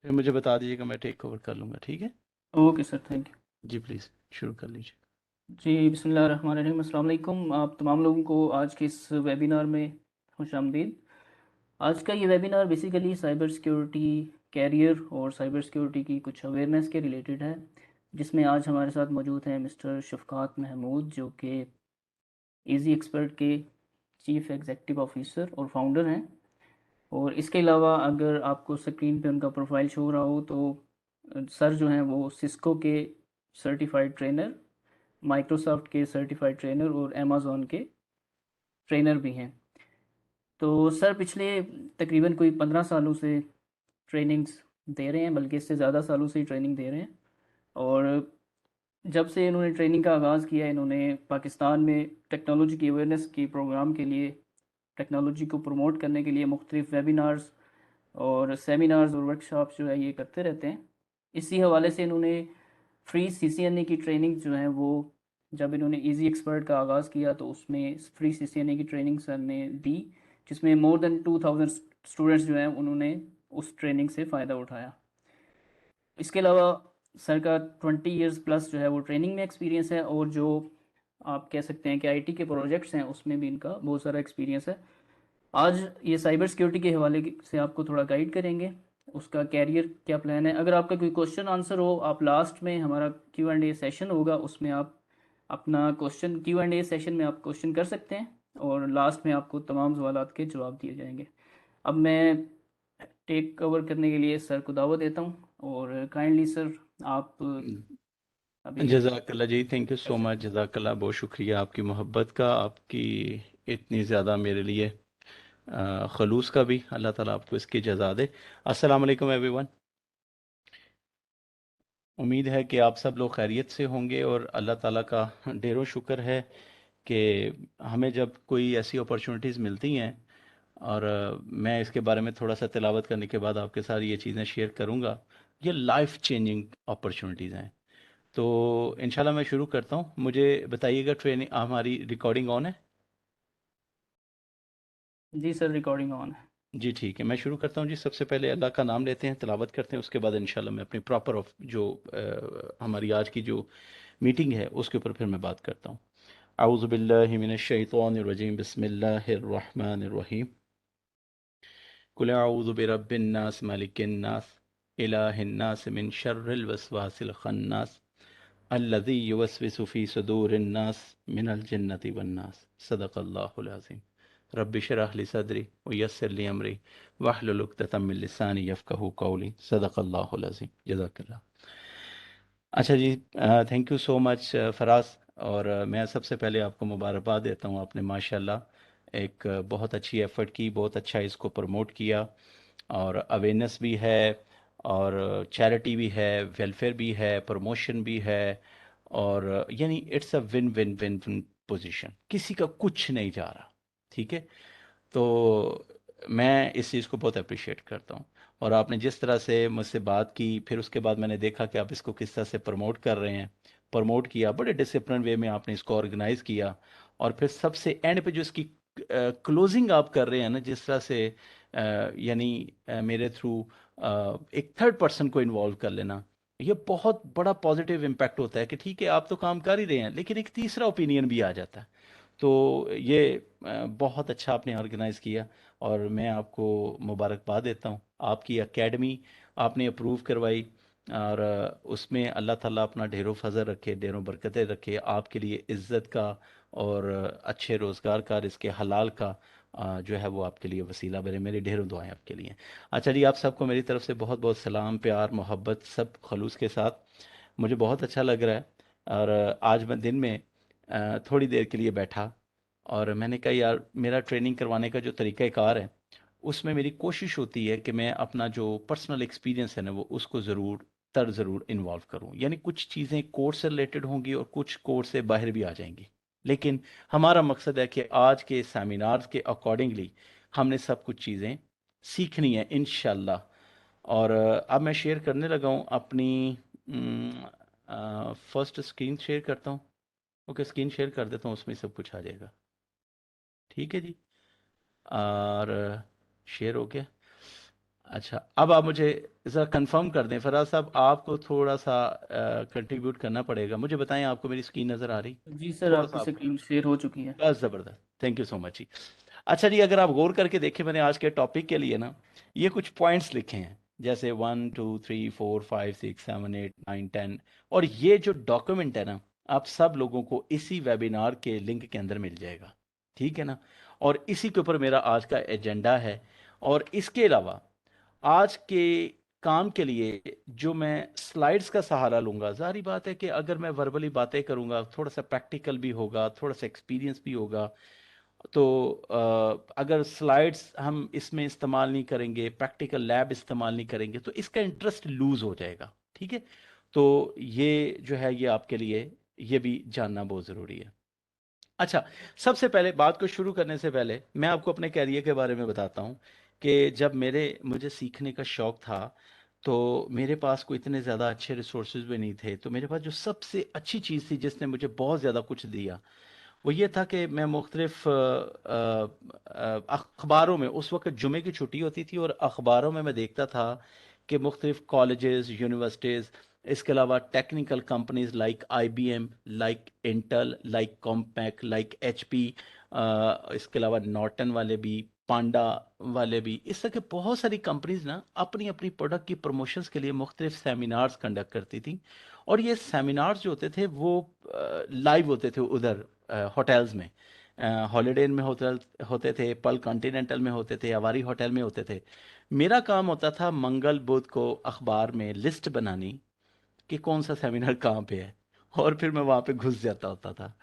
फिर मुझे बता दीजिएगा, मैं टेक ओवर कर लूँगा, ठीक है? Okay sir, thank you. जी प्लीज़ शुरू कर लीजिए। जी, बिस्मिल्लाहिर्रहमानिर्रहीम, अस्सलाम वालेकुम। आप तमाम लोगों को आज के इस वेबिनार में खुशामदीद। आज का ये webinar basically cyber security career और साइबर सिक्योरिटी की कुछ अवेयरनेस के रिलेटेड है, जिसमें आज हमारे साथ मौजूद हैं मिस्टर शफ़क़ात महमूद, जो कि ईज़ी एक्सपर्ट के चीफ़ एग्ज़ीक्यूटिव ऑफ़िसर और फाउंडर हैं। और इसके अलावा अगर आपको स्क्रीन पे उनका प्रोफाइल शो हो रहा हो तो सर जो हैं वो सिस्को के सर्टिफाइड ट्रेनर, माइक्रोसॉफ्ट के सर्टिफाइड ट्रेनर और अमेज़न के ट्रेनर भी हैं। तो सर पिछले तकरीबन कोई 15 सालों से ट्रेनिंग्स दे रहे हैं, बल्कि इससे ज़्यादा सालों से ही ट्रेनिंग दे रहे हैं। और जब से इन्होंने ट्रेनिंग का आगाज़ किया, इन्होंने पाकिस्तान में टेक्नोलॉजी की अवेयरनेस की प्रोग्राम के लिए, टेक्नोलॉजी को प्रमोट करने के लिए मुख्तलिफ वेबिनार्स और सेमिनार्स और वर्कशॉप्स जो है ये करते रहते हैं। इसी हवाले से इन्होंने फ्री सीसीएनए की ट्रेनिंग जो है वो, जब इन्होंने इजी एक्सपर्ट का आगाज़ किया तो उसमें फ्री सीसीएनए की ट्रेनिंग सर ने दी, जिसमें मोर देन 2000 स्टूडेंट्स जो हैं उन्होंने उस ट्रेनिंग से फ़ायदा उठाया। इसके अलावा सर का 20 इयर्स प्लस जो है वो ट्रेनिंग में एक्सपीरियंस है, और जो आप कह सकते हैं कि आईटी के प्रोजेक्ट्स हैं उसमें भी इनका बहुत सारा एक्सपीरियंस है। आज ये साइबर सिक्योरिटी के हवाले से आपको थोड़ा गाइड करेंगे, उसका कैरियर क्या प्लान है। अगर आपका कोई क्वेश्चन आंसर हो, आप लास्ट में, हमारा क्यू एंड ए सेशन होगा उसमें आप अपना question, Q and A session में आप क्वेश्चन कर सकते हैं, और लास्ट में आपको तमाम सवालात के जवाब दिए जाएंगे। अब मैं टेक कवर करने के लिए सर को दावत देता हूँ, और काइंडली सर आप अभी जज़ाकल्ला जी, थैंक यू कर सो मच, सकते हैं। जज़ाकल्ला, बहुत शुक्रिया आपकी मोहब्बत का, आपकी इतनी ज़्यादा मेरे लिए खलूस का भी। अल्लाह ताला आपको इसकी जज़ा दे। अस्सलाम वालेकुम एवरीवन। उम्मीद है कि आप सब लोग खैरियत से होंगे, और अल्लाह ताला का ढेरों शुक्र है कि हमें जब कोई ऐसी अपॉर्चुनिटीज़ मिलती हैं, और मैं इसके बारे में थोड़ा सा तिलावत करने के बाद आपके साथ ये चीज़ें शेयर करूँगा। ये लाइफ चेंजिंग अपॉर्चुनिटीज़ हैं। तो इंशाल्लाह मैं शुरू करता हूँ। मुझे बताइएगा, ट्रेनिंग हमारी रिकॉर्डिंग ऑन है? जी सर, रिकॉर्डिंग ऑन है। जी ठीक है, मैं शुरू करता हूँ जी। सबसे पहले अल्लाह का नाम लेते हैं, तिलावत करते हैं, उसके बाद इंशाल्लाह मैं अपनी प्रॉपर ऑफ जो हमारी आज की जो मीटिंग है उसके ऊपर फिर मैं बात करता हूँ। आऊज़ु बिल्लाहि मिनश शैतानिर रजीम, बिस्मिल्लाहिर रहमानिर रहीम। कुल आऊज़ु बिरब्बिन नास, मलिकिन नास, इलाहिन नास, मिन शर्रिल वसवासिल खन्नास, अल्लज़ी युवस्विसु फ़ी सुदूरिन नास, मिनल जिन्नति वन्नास। सदक़ल्लाहुल अज़ीम। रब्बि इश्रह ली सदरी व यस्सिर ली अमरी वहलुल उक़दतम मिन लिसानी यफ़क़हू क़ौली। सदक़ल्लाहुल अज़ीम। जज़ाकल्लाह। अच्छा जी, thank you so much Faraz. और मैं सबसे पहले आपको मुबारकबाद देता हूँ, आपने माशाल्लाह एक बहुत अच्छी एफ़र्ट की, बहुत अच्छा इसको प्रमोट किया, और अवेयरनेस भी है, और चैरिटी भी है, वेलफेयर भी है, प्रमोशन भी है, और यानी it's a win win win win position, किसी का कुछ नहीं जा रहा। ठीक है? तो मैं इस चीज़ को बहुत अप्रिशिएट करता हूँ। और आपने जिस तरह से मुझसे बात की, फिर उसके बाद मैंने देखा कि आप इसको किस तरह से प्रमोट कर रहे हैं, प्रमोट किया बड़े डिसिप्लिन वे में आपने इसको ऑर्गेनाइज किया, और फिर सबसे एंड पे जो इसकी क्लोजिंग आप कर रहे हैं ना, जिस तरह से यानी मेरे थ्रू एक थर्ड पर्सन को इन्वॉल्व कर लेना, ये बहुत बड़ा पॉजिटिव इम्पैक्ट होता है कि ठीक है आप तो काम कर ही रहे हैं, लेकिन एक तीसरा ओपिनियन भी आ जाता है। तो ये बहुत अच्छा आपने ऑर्गेनाइज़ किया, और मैं आपको मुबारकबाद देता हूँ। आपकी एकेडमी आपने अप्रूव करवाई, और उसमें अल्लाह ताला अपना ढेरों फजल रखे, ढेरों बरकतें रखे, आपके लिए इज़्ज़त का और अच्छे रोज़गार का, रिज़्क़ हलाल का जो है वो आपके लिए वसीला बने। मेरी ढेरों दुआएं आपके लिए हैं। अच्छा जी, आप सबको मेरी तरफ से बहुत बहुत सलाम, प्यार, मोहब्बत, सब खलूस के साथ। मुझे बहुत अच्छा लग रहा है, और आज मैं दिन में थोड़ी देर के लिए बैठा, और मैंने कहा यार, मेरा ट्रेनिंग करवाने का जो तरीक़ाकार है, उसमें मेरी कोशिश होती है कि मैं अपना जो पर्सनल एक्सपीरियंस है ना, वो उसको ज़रूर इन्वॉल्व करूँ। यानी कुछ चीज़ें कोर्स से रिलेटेड होंगी और कुछ कोर्स से बाहर भी आ जाएंगी, लेकिन हमारा मकसद है कि आज के सेमिनार्स के अकॉर्डिंगली हमने सब कुछ चीज़ें सीखनी है इंशाल्लाह। और अब मैं शेयर करने लगा हूँ अपनी फर्स्ट स्क्रीन शेयर करता हूँ। ओके, स्क्रीन शेयर कर देता हूँ, उसमें सब कुछ आ जाएगा। ठीक है जी। और शेयर हो गया। अच्छा, अब आप मुझे ज़रा कंफर्म कर दें फराज साहब, आपको थोड़ा सा कंट्रीब्यूट करना पड़ेगा। मुझे बताएं, आपको मेरी स्क्रीन नज़र आ रही? जी सर, थोड़ा आपकी सा आप, स्क्रीन शेयर हो चुकी है। बस ज़बरदस्त, थैंक यू सो मच जी। अच्छा जी, अगर आप गौर करके देखें, मैंने आज के टॉपिक के लिए ना ये कुछ पॉइंट्स लिखे हैं, जैसे 1 2 3 4 5 6 7 8 9 10। और ये जो डॉक्यूमेंट है ना, आप सब लोगों को इसी वेबिनार के लिंक के अंदर मिल जाएगा, ठीक है ना। और इसी के ऊपर मेरा आज का एजेंडा है। और इसके अलावा आज के काम के लिए जो मैं स्लाइड्स का सहारा लूंगा, जारी बात है कि अगर मैं वर्बली बातें करूंगा, थोड़ा सा प्रैक्टिकल भी होगा, थोड़ा सा एक्सपीरियंस भी होगा। तो अगर स्लाइड्स हम इसमें इस्तेमाल नहीं करेंगे, प्रैक्टिकल लैब इस्तेमाल नहीं करेंगे, तो इसका इंटरेस्ट लूज हो जाएगा, ठीक है। तो ये जो है, ये आपके लिए ये भी जानना बहुत ज़रूरी है। अच्छा, सबसे पहले बात को शुरू करने से पहले मैं आपको अपने कैरियर के बारे में बताता हूँ कि जब मुझे सीखने का शौक था, तो मेरे पास कोई इतने ज़्यादा अच्छे रिसोर्सेज भी नहीं थे। तो मेरे पास जो सबसे अच्छी चीज़ थी जिसने मुझे बहुत ज़्यादा कुछ दिया, वो ये था कि मैं मुख्तलिफ अखबारों में, उस वक्त जुमे की छुट्टी होती थी और अखबारों में मैं देखता था कि मुख्तलिफ कॉलेजेस, यूनिवर्सिटीज़, इसके अलावा technical companies like IBM, like Intel, like compact, like HP, इसके अलावा नॉर्टन वाले भी, पांडा वाले भी, इस तरह के बहुत सारी कंपनीज ना अपनी अपनी प्रोडक्ट की प्रमोशंस के लिए मुख्तलिफ सेमिनार्स कंडक्ट करती थी। और ये सेमिनार्स जो होते थे वो लाइव होते थे उधर होटल्स में। हॉलीडे इन में होटल होते थे, पल कॉन्टिनेंटल में होते थे, अवारी होटल में होते थे। मेरा काम होता था मंगल बुध को अखबार में लिस्ट बनानी कि कौन सा सेमिनार कहाँ पे है, और फिर मैं वहाँ पे घुस जाता होता था।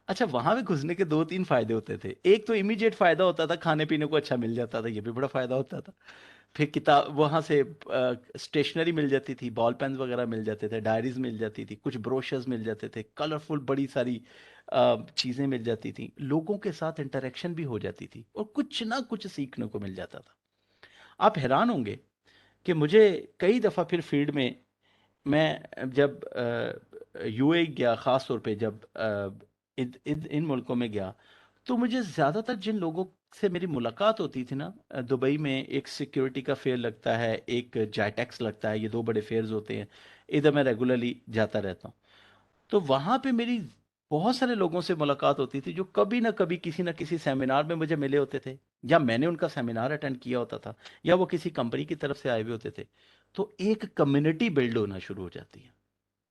अच्छा, वहाँ पे घुसने के दो तीन फायदे होते थे। एक तो इमीडिएट फायदा होता था, खाने पीने को अच्छा मिल जाता था, ये भी बड़ा फायदा होता था। फिर किताब वहाँ से स्टेशनरी मिल जाती थी, बॉल पेन वगैरह मिल जाते थे, डायरीज मिल जाती थी, कुछ ब्रोशर्स मिल जाते थे, कलरफुल बड़ी सारी चीज़ें मिल जाती थी, लोगों के साथ इंटरेक्शन भी हो जाती थी, और कुछ ना कुछ सीखने को मिल जाता था। आप हैरान होंगे कि मुझे कई दफ़ा फिर फील्ड में, मैं जब UAE गया, ख़ास तौर पे जब इन मुल्कों में गया, तो मुझे ज़्यादातर जिन लोगों से मेरी मुलाकात होती थी ना, दुबई में एक सिक्योरिटी का फेयर लगता है, एक जायटेक्स लगता है, ये दो बड़े फेयर्स होते हैं, इधर मैं रेगुलरली जाता रहता हूँ। तो वहाँ पे मेरी बहुत सारे लोगों से मुलाकात होती थी जो कभी ना कभी किसी ना किसी सेमिनार में मुझे मिले होते थे, या मैंने उनका सेमिनार अटेंड किया होता था, या वो किसी कंपनी की तरफ से आए हुए होते थे। तो एक कम्युनिटी बिल्ड होना शुरू हो जाती है,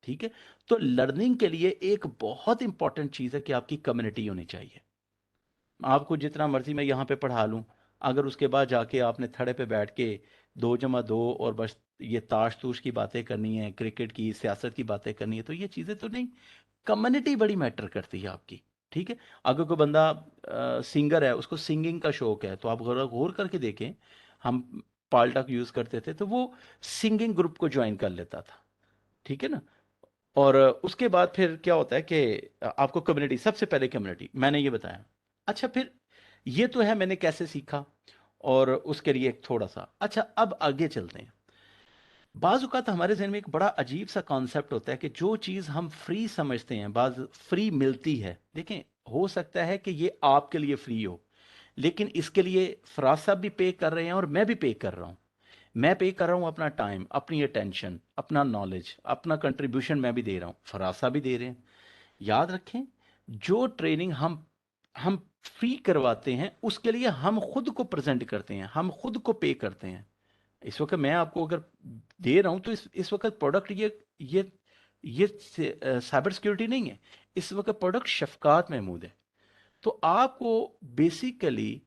ठीक है। तो लर्निंग के लिए एक बहुत इंपॉर्टेंट चीज़ है कि आपकी कम्युनिटी होनी चाहिए। आपको जितना मर्जी मैं यहाँ पे पढ़ा लूँ, अगर उसके बाद जाके आपने थड़े पे बैठ के 2 + 2 और बस ये ताश तूश की बातें करनी है, क्रिकेट की, सियासत की बातें करनी है, तो ये चीज़ें तो नहीं। कम्युनिटी बड़ी मैटर करती है आपकी, ठीक है। अगर कोई बंदा सिंगर है, उसको सिंगिंग का शौक है, तो आप गौर गौर करके देखें, हम पाल्टॉक यूज़ करते थे, तो वो सिंगिंग ग्रुप को ज्वाइन कर लेता था, ठीक है ना। और उसके बाद फिर क्या होता है कि आपको कम्युनिटी, सबसे पहले कम्युनिटी मैंने ये बताया। अच्छा, फिर ये तो है मैंने कैसे सीखा, और उसके लिए एक थोड़ा सा, अच्छा अब आगे चलते हैं। बाज़ औक़ात हमारे ज़हन में एक बड़ा अजीब सा कॉन्सेप्ट होता है कि जो चीज़ हम फ्री समझते हैं, बाज़ फ्री मिलती है। देखें, हो सकता है कि ये आपके लिए फ्री हो, लेकिन इसके लिए फराज साहब भी पे कर रहे हैं और मैं भी पे कर रहा हूँ। मैं पे कर रहा हूँ अपना टाइम, अपनी अटेंशन, अपना नॉलेज, अपना कंट्रीब्यूशन मैं भी दे रहा हूँ, फराज साहब भी दे रहे हैं। याद रखें, जो ट्रेनिंग हम फ्री करवाते हैं, उसके लिए हम खुद को प्रेज़ेंट करते हैं, हम खुद को पे करते हैं। इस वक्त मैं आपको अगर दे रहा हूं, तो इस वक्त प्रोडक्ट ये साइबर सिक्योरिटी नहीं है, इस वक्त प्रोडक्ट शफकात महमूद है। तो आपको बेसिकली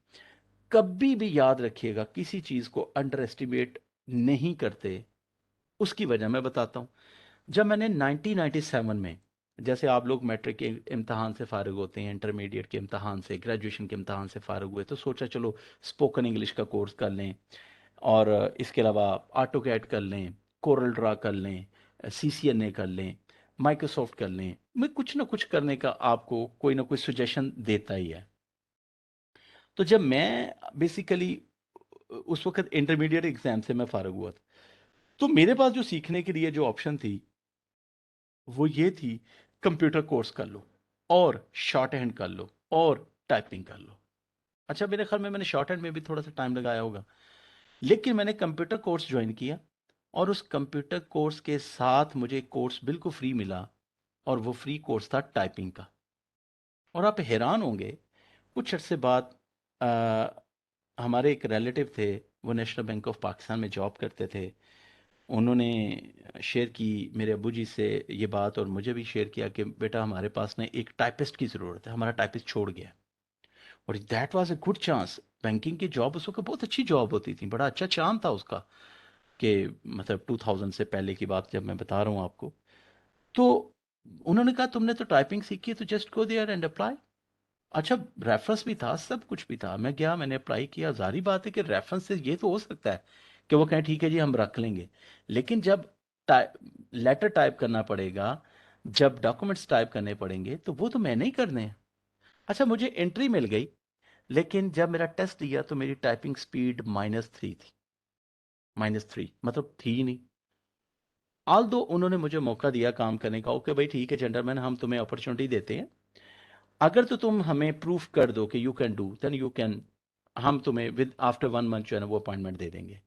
कभी भी याद रखिएगा, किसी चीज को अंडर एस्टिमेट नहीं करते। उसकी वजह मैं बताता हूं। जब मैंने 1997 में, जैसे आप लोग मैट्रिक के इम्तहान से फारिग होते हैं, इंटरमीडिएट के इम्तहान से, ग्रेजुएशन के इम्तहान से फारिग हुए, तो सोचा चलो स्पोकन इंग्लिश का कोर्स कर लें, और इसके अलावा ऑटो कैड कर लें, कोरल ड्रा कर लें, CCNA कर लें, माइक्रोसॉफ्ट कर लें। मैं कुछ ना कुछ करने का आपको कोई ना कोई सुजेशन देता ही है। तो जब मैं बेसिकली उस वक्त इंटरमीडिएट एग्जाम से मैं फारिग हुआ था, तो मेरे पास जो सीखने के लिए जो ऑप्शन थी, वो ये थी, कंप्यूटर कोर्स कर लो, और शॉर्ट हैंड कर लो, और टाइपिंग कर लो। अच्छा, मेरे ख्याल में मैंने शॉर्ट हैंड में भी थोड़ा सा टाइम लगाया होगा। लेकिन मैंने कंप्यूटर कोर्स ज्वाइन किया और उस कंप्यूटर कोर्स के साथ मुझे एक कोर्स बिल्कुल फ्री मिला और वो फ्री कोर्स था टाइपिंग का। और आप हैरान होंगे, कुछ अरसे बाद हमारे एक रिलेटिव थे, वो नेशनल बैंक ऑफ पाकिस्तान में जॉब करते थे। उन्होंने शेयर की मेरे अब्बू जी से ये बात, और मुझे भी शेयर किया कि बेटा हमारे पास ना एक टाइपिस्ट की ज़रूरत है, हमारा टाइपिस्ट छोड़ गया। और that was a good chance. Banking की जॉब उस वक्त बहुत अच्छी जॉब होती थी, बड़ा अच्छा चांस था उसका, कि मतलब 2000 से पहले की बात जब मैं बता रहा हूँ आपको। तो उन्होंने कहा तुमने तो टाइपिंग सीखी है तो just go there and apply. अच्छा, रेफरेंस भी था, सब कुछ भी था। मैं गया, मैंने अप्लाई किया। जारी बात है कि रेफरेंस से ये तो हो सकता है कि वो कहें ठीक है जी हम रख लेंगे, लेकिन जब लेटर टाइप करना पड़ेगा, जब डॉक्यूमेंट्स टाइप करने पड़ेंगे, तो वो तो मैंने ही करने हैं। अच्छा, मुझे एंट्री मिल गई, लेकिन जब मेरा टेस्ट दिया तो मेरी टाइपिंग स्पीड -3 थी। -3 मतलब थी ही नहीं। दो उन्होंने मुझे मौका दिया काम करने का, ओके भाई ठीक है जेंटलमैन, हम तुम्हें अपॉर्चुनिटी देते हैं, अगर तो तुम हमें प्रूफ कर दो कि you can do, then you can, हम तुम्हें विद आफ्टर 1 मंथ जो है ना वो अपॉइंटमेंट दे देंगे।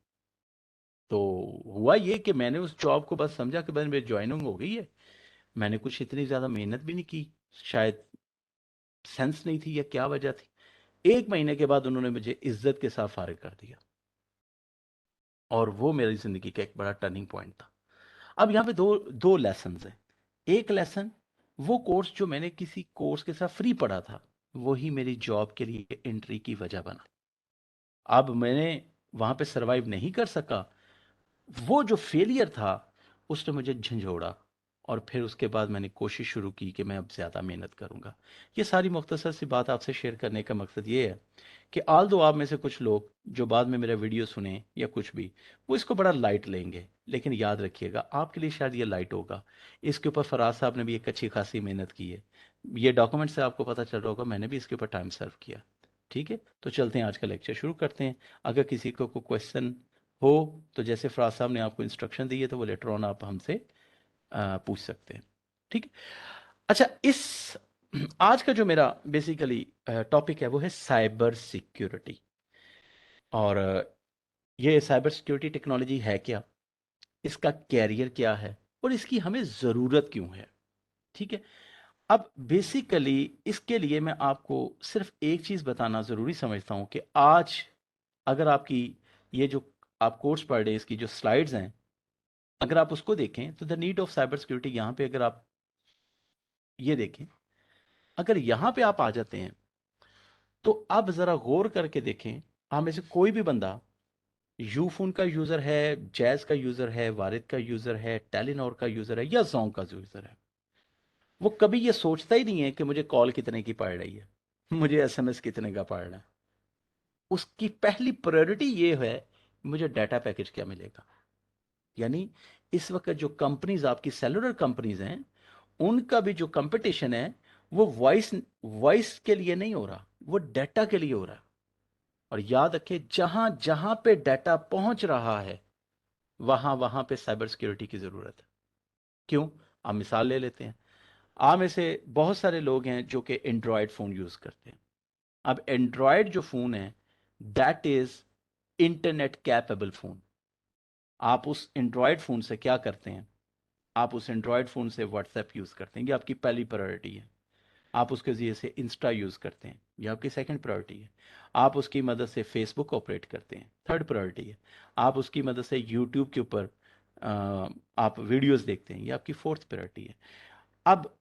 तो हुआ ये कि मैंने उस जॉब को बस समझा कि बस मेरी ज्वाइनिंग हो गई है। मैंने कुछ इतनी ज़्यादा मेहनत भी नहीं की, शायद सेंस नहीं थी या क्या वजह थी। 1 महीने के बाद उन्होंने मुझे इज्जत के साथ फारिग कर दिया, और वो मेरी ज़िंदगी का एक बड़ा टर्निंग पॉइंट था। अब यहाँ पे दो दो लेसन हैं। एक लेसन, वो कोर्स जो मैंने किसी कोर्स के साथ फ्री पढ़ा था, वही मेरी जॉब के लिए एंट्री की वजह बना। अब मैंने वहाँ पे सर्वाइव नहीं कर सका, वो जो फेलियर था उसने मुझे झंझोड़ा, और फिर उसके बाद मैंने कोशिश शुरू की कि मैं अब ज़्यादा मेहनत करूँगा। ये सारी मुख्तसर सी बात आपसे शेयर करने का मकसद ये है कि आल दो आप में से कुछ लोग जो बाद में मेरा वीडियो सुने या कुछ भी, वो इसको बड़ा लाइट लेंगे, लेकिन याद रखिएगा आपके लिए शायद ये लाइट होगा। इसके ऊपर फराज साहब ने भी एक अच्छी खासी मेहनत की है। ये डॉक्यूमेंट से आपको पता चल रहा होगा, मैंने भी इसके ऊपर टाइम सर्व किया। ठीक है, तो चलते हैं आज का लेक्चर शुरू करते हैं। अगर किसी को कोई क्वेश्चन हो, तो जैसे फराज साहब ने आपको इंस्ट्रक्शन दी है, तो वो लेटर ऑन आप हमसे पूछ सकते हैं। ठीक है। अच्छा, इस आज का जो मेरा बेसिकली टॉपिक है वो है साइबर सिक्योरिटी। और ये साइबर सिक्योरिटी टेक्नोलॉजी है क्या, इसका कैरियर क्या है, और इसकी हमें ज़रूरत क्यों है। ठीक है। अब बेसिकली इसके लिए मैं आपको सिर्फ एक चीज़ बताना ज़रूरी समझता हूँ कि आज अगर आपकी ये जो आप कोर्स पढ़ रहे हैं, इसकी जो स्लाइड्स हैं, अगर आप उसको देखें तो the need of cyber security, यहाँ पे अगर आप ये देखें, अगर यहाँ पे आप आ जाते हैं, तो अब ज़रा गौर करके देखें, हम में से कोई भी बंदा यूफोन का यूज़र है, जैज़ का यूज़र है, वारिद का यूज़र है, टेलीनॉर का यूज़र है, या जोंग का यूज़र है, वो कभी ये सोचता ही नहीं है कि मुझे कॉल कितने की पड़ रही है, मुझे एसएमएस कितने का पड़ रहा है। उसकी पहली प्रायोरिटी ये है, मुझे डाटा पैकेज क्या मिलेगा। यानी इस वक्त जो कंपनीज, आपकी सेलुलर कंपनीज हैं, उनका भी जो कंपटीशन है, वो वॉइस वॉइस के लिए नहीं हो रहा, वो डाटा के लिए हो रहा है। और याद रखें, जहां जहां पे डाटा पहुंच रहा है, वहां वहां पे साइबर सिक्योरिटी की जरूरत है। क्यों? आप मिसाल ले लेते हैं। आप में से बहुत सारे लोग हैं जो कि एंड्रॉयड फोन यूज करते हैं। अब एंड्रॉयड जो फोन है, that is internet capable phone. आप उस एंड्रॉयड फोन से क्या करते हैं? आप उस एंड्रॉयड फ़ोन से व्हाट्सएप यूज़ करते हैं, ये आपकी पहली प्रायोरिटी है। आप उसके ज़रिए से इंस्टा यूज़ करते हैं, ये आपकी सेकंड प्रायोरिटी है। आप उसकी मदद से फेसबुक ऑपरेट करते हैं, थर्ड प्रायोरिटी है। आप उसकी मदद से यूट्यूब के ऊपर आप वीडियोस देखते हैं, ये आपकी फोर्थ प्रायोरिटी है। अब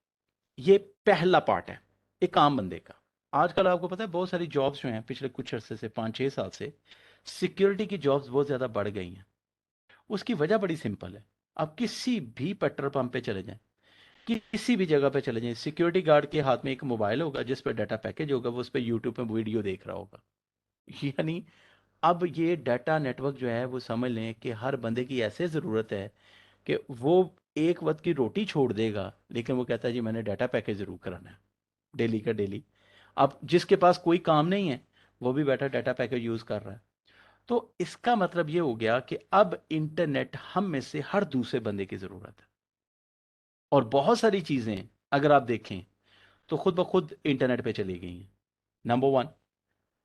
ये पहला पार्ट है एक आम बंदे का। आजकल आपको पता है बहुत सारी जॉब्स जो हैं, पिछले कुछ अरसे से 5-6 साल से सिक्योरिटी की जॉब्स बहुत ज़्यादा बढ़ गई हैं। उसकी वजह बड़ी सिंपल है। आप किसी भी पेट्रोल पंप पे चले जाएं, किसी भी जगह पे चले जाएं, सिक्योरिटी गार्ड के हाथ में एक मोबाइल होगा जिस पर डाटा पैकेज होगा, वो उस पर यूट्यूब पे वीडियो देख रहा होगा। यानी अब ये डाटा नेटवर्क जो है, वो समझ लें कि हर बंदे की ऐसे ज़रूरत है कि वो एक वक्त की रोटी छोड़ देगा, लेकिन वो कहता है जी मैंने डाटा पैकेज ज़रूर कराना है, डेली का डेली। अब जिसके पास कोई काम नहीं है, वो भी बैठा डाटा पैकेज यूज़ कर रहा है। तो इसका मतलब ये हो गया कि अब इंटरनेट हम में से हर दूसरे बंदे की ज़रूरत है। और बहुत सारी चीज़ें अगर आप देखें तो खुद ब खुद इंटरनेट पे चली गई हैं। नंबर वन,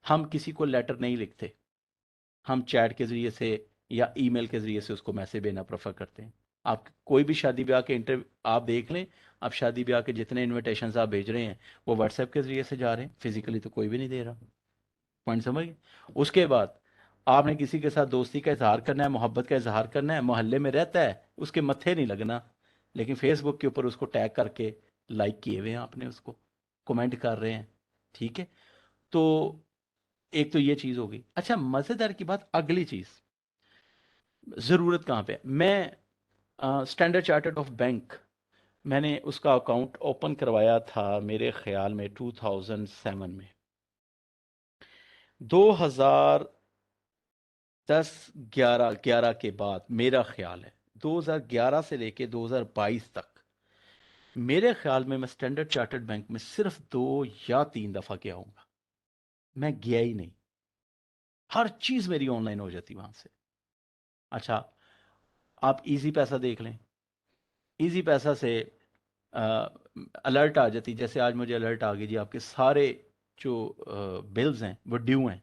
हम किसी को लेटर नहीं लिखते। हम चैट के ज़रिए से या ईमेल के ज़रिए से उसको मैसेज देना प्रेफर करते हैं। आप कोई भी शादी ब्याह के इंटर आप देख लें, आप शादी ब्याह के जितने इनविटेशंस आप भेज रहे हैं वो व्हाट्सएप के ज़रिए से जा रहे हैं, फिजिकली तो कोई भी नहीं दे रहा। पॉइंट समझ गए? उसके बाद आपने किसी के साथ दोस्ती का इजहार करना है, मोहब्बत का इजहार करना है, मोहल्ले में रहता है, उसके मत्थे नहीं लगना, लेकिन फेसबुक के ऊपर उसको टैग करके लाइक किए हुए हैं आपने, उसको कमेंट कर रहे हैं। ठीक है, तो एक तो ये चीज़ होगी। अच्छा, मज़ेदार की बात, अगली चीज़, ज़रूरत कहाँ पे है? मैं स्टैंडर्ड चार्टर्ड ऑफ बैंक, मैंने उसका अकाउंट ओपन करवाया था मेरे ख्याल में 2007 में। 2010-11 के बाद मेरा ख्याल है 2011 से लेके 2022 तक मेरे ख्याल में मैं स्टैंडर्ड चार्टर्ड बैंक में सिर्फ 2 या 3 दफ़ा गया हूँगा। मैं गया ही नहीं, हर चीज़ मेरी ऑनलाइन हो जाती वहाँ से। अच्छा, आप इजी पैसा देख लें, इजी पैसा से अलर्ट आ जाती, जैसे आज मुझे अलर्ट आ गई जी आपके सारे जो बिल्स हैं वो ड्यू हैं।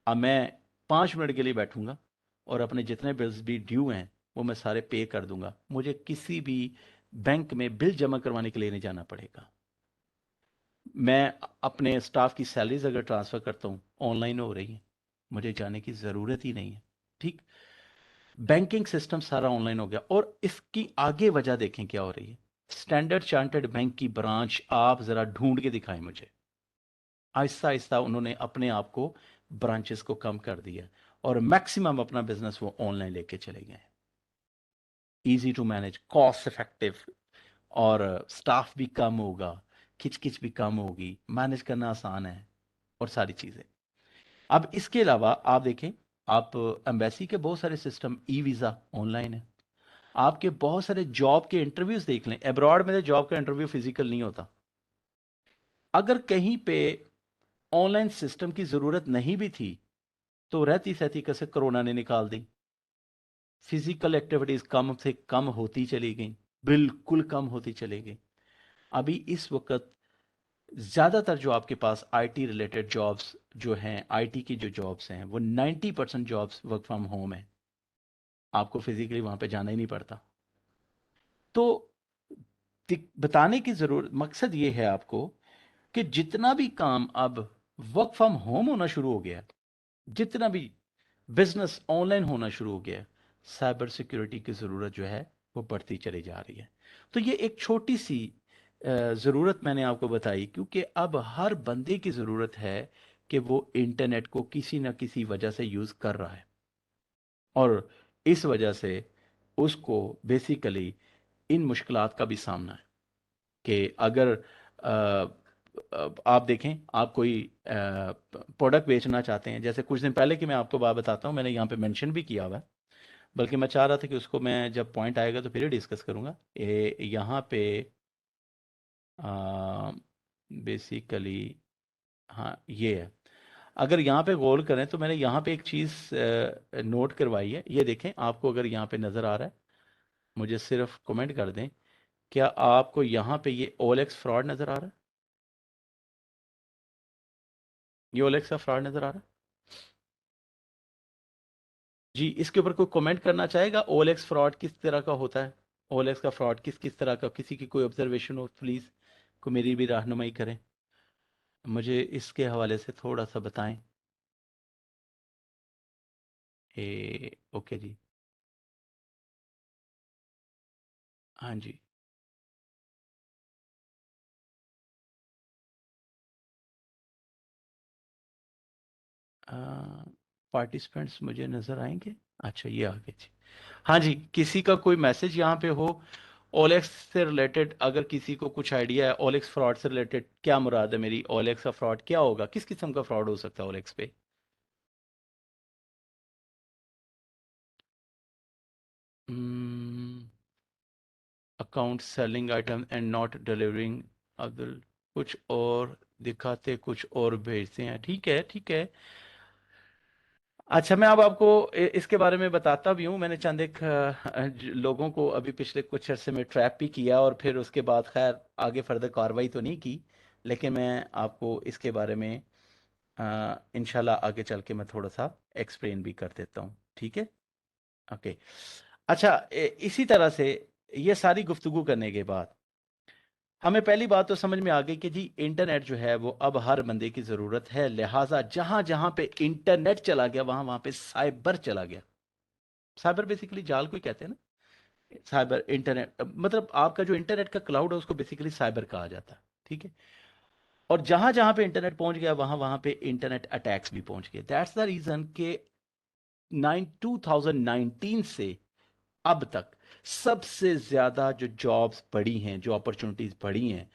अब मैं 5 मिनट के लिए बैठूंगा और अपने जितने बिल्स भी ड्यू हैं वो मैं सारे पे कर दूंगा, मुझे किसी भी बैंक में बिल जमा करवाने के लिए नहीं जाना पड़ेगा। मैं अपने स्टाफ की सैलरीज अगर ट्रांसफ़र करता हूँ ऑनलाइन हो रही है, मुझे जाने की ज़रूरत ही नहीं है। ठीक, बैंकिंग सिस्टम सारा ऑनलाइन हो गया। और इसकी आगे वजह देखें क्या हो रही है। स्टैंडर्ड चार्टर्ड बैंक की ब्रांच आप ज़रा ढूंढ के दिखाएं मुझे। आहिस्ता आहिस्ता उन्होंने अपने आप को ब्रांचेस को कम कर दिया और मैक्सिमम अपना बिजनेस वो ऑनलाइन लेके चले गए। Easy to manage, cost effective, और स्टाफ भी कम होगा, खिचखिच भी कम होगी, मैनेज करना आसान है और सारी चीज़ें। अब इसके अलावा आप देखें, आप एम्बेसी के बहुत सारे सिस्टम, ई वीज़ा ऑनलाइन है। आपके बहुत सारे जॉब के इंटरव्यूज देख लें, अब्रॉड में तो जॉब का इंटरव्यू फिजिकल नहीं होता। अगर कहीं पे ऑनलाइन सिस्टम की ज़रूरत नहीं भी थी तो रहती सहती कैसे कोरोना ने निकाल दी। फिजिकल एक्टिविटीज कम से कम होती चली गई, बिल्कुल कम होती चली गई। अभी इस वक्त ज़्यादातर जो आपके पास आईटी रिलेटेड जॉब्स जो हैं, आईटी की जो जॉब्स हैं, वो 90% जॉब्स वर्क फ्रॉम होम है। आपको फिजिकली वहां पे जाना ही नहीं पड़ता। तो बताने की जरूरत, मकसद ये है आपको कि जितना भी काम अब वर्क फ्रॉम होम होना शुरू हो गया, जितना भी बिजनेस ऑनलाइन होना शुरू हो गया, साइबर सिक्योरिटी की ज़रूरत जो है वो बढ़ती चली जा रही है। तो ये एक छोटी सी ज़रूरत मैंने आपको बताई, क्योंकि अब हर बंदे की ज़रूरत है कि वो इंटरनेट को किसी ना किसी वजह से यूज़ कर रहा है, और इस वजह से उसको बेसिकली इन मुश्किलात का भी सामना है कि अगर आप देखें, आप कोई प्रोडक्ट बेचना चाहते हैं, जैसे कुछ दिन पहले की मैं आपको बात बताता हूँ, मैंने यहाँ पे मेंशन भी किया हुआ है, बल्कि मैं चाह रहा था कि उसको मैं जब पॉइंट आएगा तो फिर ही डिस्कस करूँगा। यहाँ पे बेसिकली, हाँ ये है। अगर यहाँ पे गौर करें तो मैंने यहाँ पे एक चीज़ नोट करवाई है, ये देखें, आपको अगर यहाँ पे नज़र आ रहा है, मुझे सिर्फ कमेंट कर दें, क्या आपको यहाँ पे ये OLX फ्रॉड नज़र आ रहा है? ये OLX का फ्रॉड नज़र आ रहा है जी? इसके ऊपर कोई कमेंट करना चाहेगा? OLX फ्रॉड किस तरह का होता है? OLX का फ्रॉड किस किस तरह का, किसी की कोई ऑब्जर्वेशन हो प्लीज़, को मेरी भी रहनुमाई करें, मुझे इसके हवाले से थोड़ा सा बताएं। ओके जी, हाँ जी। पार्टिसिपेंट्स मुझे नज़र आएंगे, अच्छा ये आ गए जी। हाँ जी, किसी का कोई मैसेज यहाँ पे हो OLX से रिलेटेड, अगर किसी को कुछ आइडिया है OLX फ्रॉड से रिलेटेड, क्या मुराद है मेरी, OLX का फ्रॉड क्या होगा, किस किस्म का फ्रॉड हो सकता है OLX पे? Account selling item and not delivering other, कुछ और दिखाते कुछ और भेजते हैं, ठीक है ठीक है। अच्छा, मैं अब आपको इसके बारे में बताता भी हूँ। मैंने चंद एक लोगों को अभी पिछले कुछ अरसे में ट्रैप भी किया और फिर उसके बाद खैर आगे फर्दर कार्रवाई तो नहीं की, लेकिन मैं आपको इसके बारे में इंशाल्लाह आगे चल के मैं थोड़ा सा एक्सप्लेन भी कर देता हूँ, ठीक है? ओके। अच्छा, इसी तरह से ये सारी गुफ्तगू करने के बाद हमें पहली बात तो समझ में आ गई कि जी इंटरनेट जो है वो अब हर बंदे की ज़रूरत है, लिहाजा जहां जहां पे इंटरनेट चला गया वहां वहां पे साइबर चला गया। साइबर बेसिकली जाल को ही कहते हैं ना, साइबर इंटरनेट मतलब आपका जो इंटरनेट का क्लाउड है उसको बेसिकली साइबर कहा जाता है, ठीक है? और जहां जहां पे इंटरनेट पहुंच गया वहां वहां पे इंटरनेट अटैक्स भी पहुंच गए। दैट्स द रीजन के 2019 से अब तक सबसे ज्यादा जो जॉब्स बढ़ी हैं, जो अपॉर्चुनिटीज बढ़ी हैं,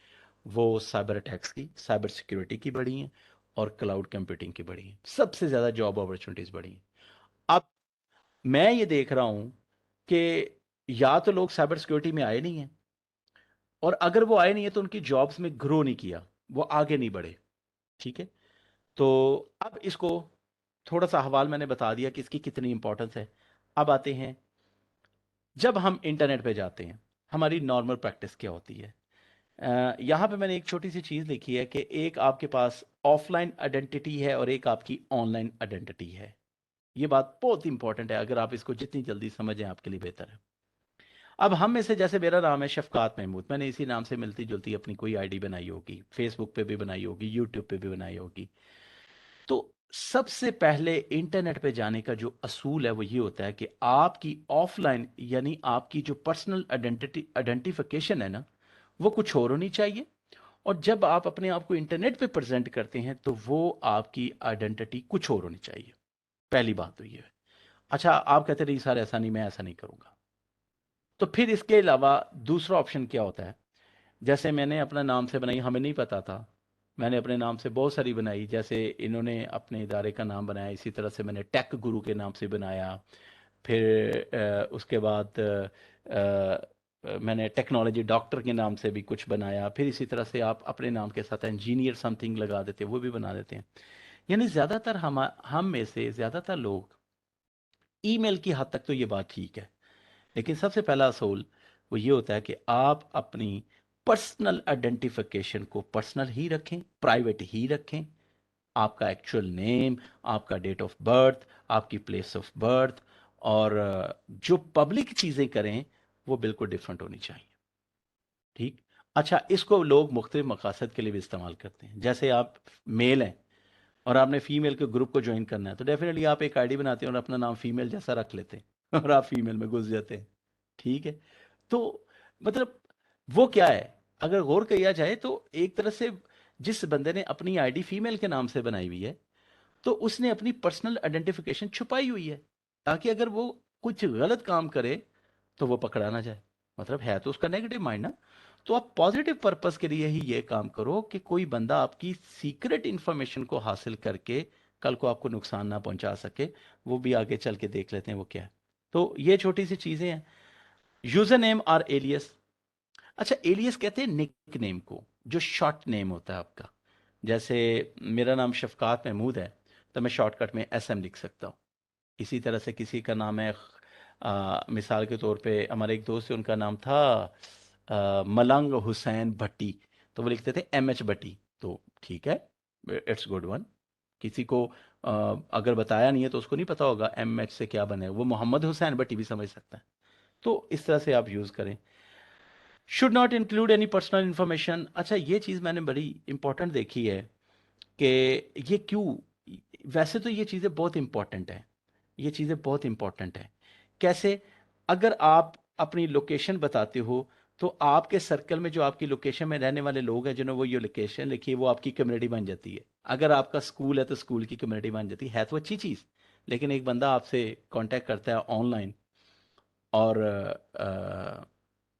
वो साइबर अटैक्स की, साइबर सिक्योरिटी की बढ़ी हैं और क्लाउड कंप्यूटिंग की बढ़ी हैं। सबसे ज्यादा जॉब अपॉर्चुनिटीज बढ़ी हैं। अब मैं ये देख रहा हूं कि या तो लोग साइबर सिक्योरिटी में आए नहीं हैं, और अगर वो आए नहीं है तो उनकी जॉब्स में ग्रो नहीं किया, वो आगे नहीं बढ़े, ठीक है? तो अब इसको थोड़ा सा हवाल मैंने बता दिया कि इसकी कितनी इंपॉर्टेंस है। अब आते हैं, जब हम इंटरनेट पे जाते हैं हमारी नॉर्मल प्रैक्टिस क्या होती है। यहाँ पे मैंने एक छोटी सी चीज़ लिखी है कि एक आपके पास ऑफलाइन आइडेंटिटी है और एक आपकी ऑनलाइन आइडेंटिटी है। ये बात बहुत इंपॉर्टेंट है, अगर आप इसको जितनी जल्दी समझें आपके लिए बेहतर है। अब हम में से, जैसे मेरा नाम है शफकात महमूद, मैंने इसी नाम से मिलती जुलती अपनी कोई आईडी बनाई होगी, फेसबुक पे भी बनाई होगी, यूट्यूब पे भी बनाई होगी। तो सबसे पहले इंटरनेट पे जाने का जो असूल है वो ये होता है कि आपकी ऑफलाइन यानी आपकी जो पर्सनल आइडेंटिफिकेशन है ना, वो कुछ और होनी चाहिए। और जब आप अपने आप को इंटरनेट पे प्रेजेंट करते हैं तो वो आपकी आइडेंटिटी कुछ और होनी चाहिए। पहली बात तो ये है। अच्छा, आप कहते रहिए सर ऐसा नहीं, मैं ऐसा नहीं करूंगा। तो फिर इसके अलावा दूसरा ऑप्शन क्या होता है? जैसे मैंने अपना नाम से बनाई, हमें नहीं पता था, मैंने अपने नाम से बहुत सारी बनाई। जैसे इन्होंने अपने इदारे का नाम बनाया, इसी तरह से मैंने टेक गुरु के नाम से बनाया। फिर उसके बाद मैंने टेक्नोलॉजी डॉक्टर के नाम से भी कुछ बनाया। फिर इसी तरह से आप अपने नाम के साथ इंजीनियर समथिंग लगा देते हैं, वो भी बना देते हैं। यानी ज़्यादातर हम में से ज़्यादातर लोग, ईमेल की हद तक तो ये बात ठीक है, लेकिन सबसे पहला असूल वो ये होता है कि आप अपनी पर्सनल आइडेंटिफिकेशन को पर्सनल ही रखें, प्राइवेट ही रखें। आपका एक्चुअल नेम, आपका डेट ऑफ बर्थ, आपकी प्लेस ऑफ बर्थ, और जो पब्लिक चीज़ें करें वो बिल्कुल डिफरेंट होनी चाहिए, ठीक? अच्छा, इसको लोग मुख्तलिफ मकासद के लिए भी इस्तेमाल करते हैं। जैसे आप मेल हैं और आपने फीमेल के ग्रुप को ज्वाइन करना है, तो डेफिनेटली आप एक आईडी बनाते हैं और अपना नाम फीमेल जैसा रख लेते हैं और आप फीमेल में घुस जाते हैं, ठीक है? तो मतलब वो क्या है, अगर गौर किया जाए तो एक तरह से जिस बंदे ने अपनी आईडी फीमेल के नाम से बनाई हुई है, तो उसने अपनी पर्सनल आइडेंटिफिकेशन छुपाई हुई है, ताकि अगर वो कुछ गलत काम करे तो वो पकड़ा ना जाए। मतलब है तो उसका नेगेटिव माइंड ना। तो आप पॉजिटिव पर्पस के लिए ही ये काम करो कि कोई बंदा आपकी सीक्रेट इंफॉर्मेशन को हासिल करके कल को आपको नुकसान ना पहुंचा सके। वो भी आगे चल के देख लेते हैं वो क्या है। तो ये छोटी सी चीजें हैं। यूजर नेम और एलियस। अच्छा, एलियस कहते हैं निक नेम को, जो शॉर्ट नेम होता है आपका। जैसे मेरा नाम शफकात महमूद है, तो मैं शॉर्टकट में एसएम लिख सकता हूँ। इसी तरह से किसी का नाम है, मिसाल के तौर पे हमारे एक दोस्त है, उनका नाम था मलंग हुसैन भट्टी, तो वो लिखते थे एम एच भट्टी। तो ठीक है, इट्स गुड वन। किसी को अगर बताया नहीं है तो उसको नहीं पता होगा एम एच से क्या बने, वो मोहम्मद हुसैन भट्टी भी समझ सकता है। तो इस तरह से आप यूज़ करें। Should not include any personal information. अच्छा, ये चीज़ मैंने बड़ी इंपॉर्टेंट देखी है कि ये क्यों, वैसे तो ये चीज़ें बहुत इंपॉर्टेंट है, ये चीज़ें बहुत इंपॉर्टेंट है। कैसे? अगर आप अपनी लोकेशन बताते हो तो आपके सर्कल में जो आपकी लोकेशन में रहने वाले लोग हैं जिन्होंने वो ये लोकेशन लिखी है, वो आपकी कम्युनिटी बन जाती है। अगर आपका स्कूल है तो स्कूल की कम्युनिटी बन जाती है तो अच्छी चीज़। लेकिन एक बंदा आपसे कांटेक्ट करता है ऑनलाइन और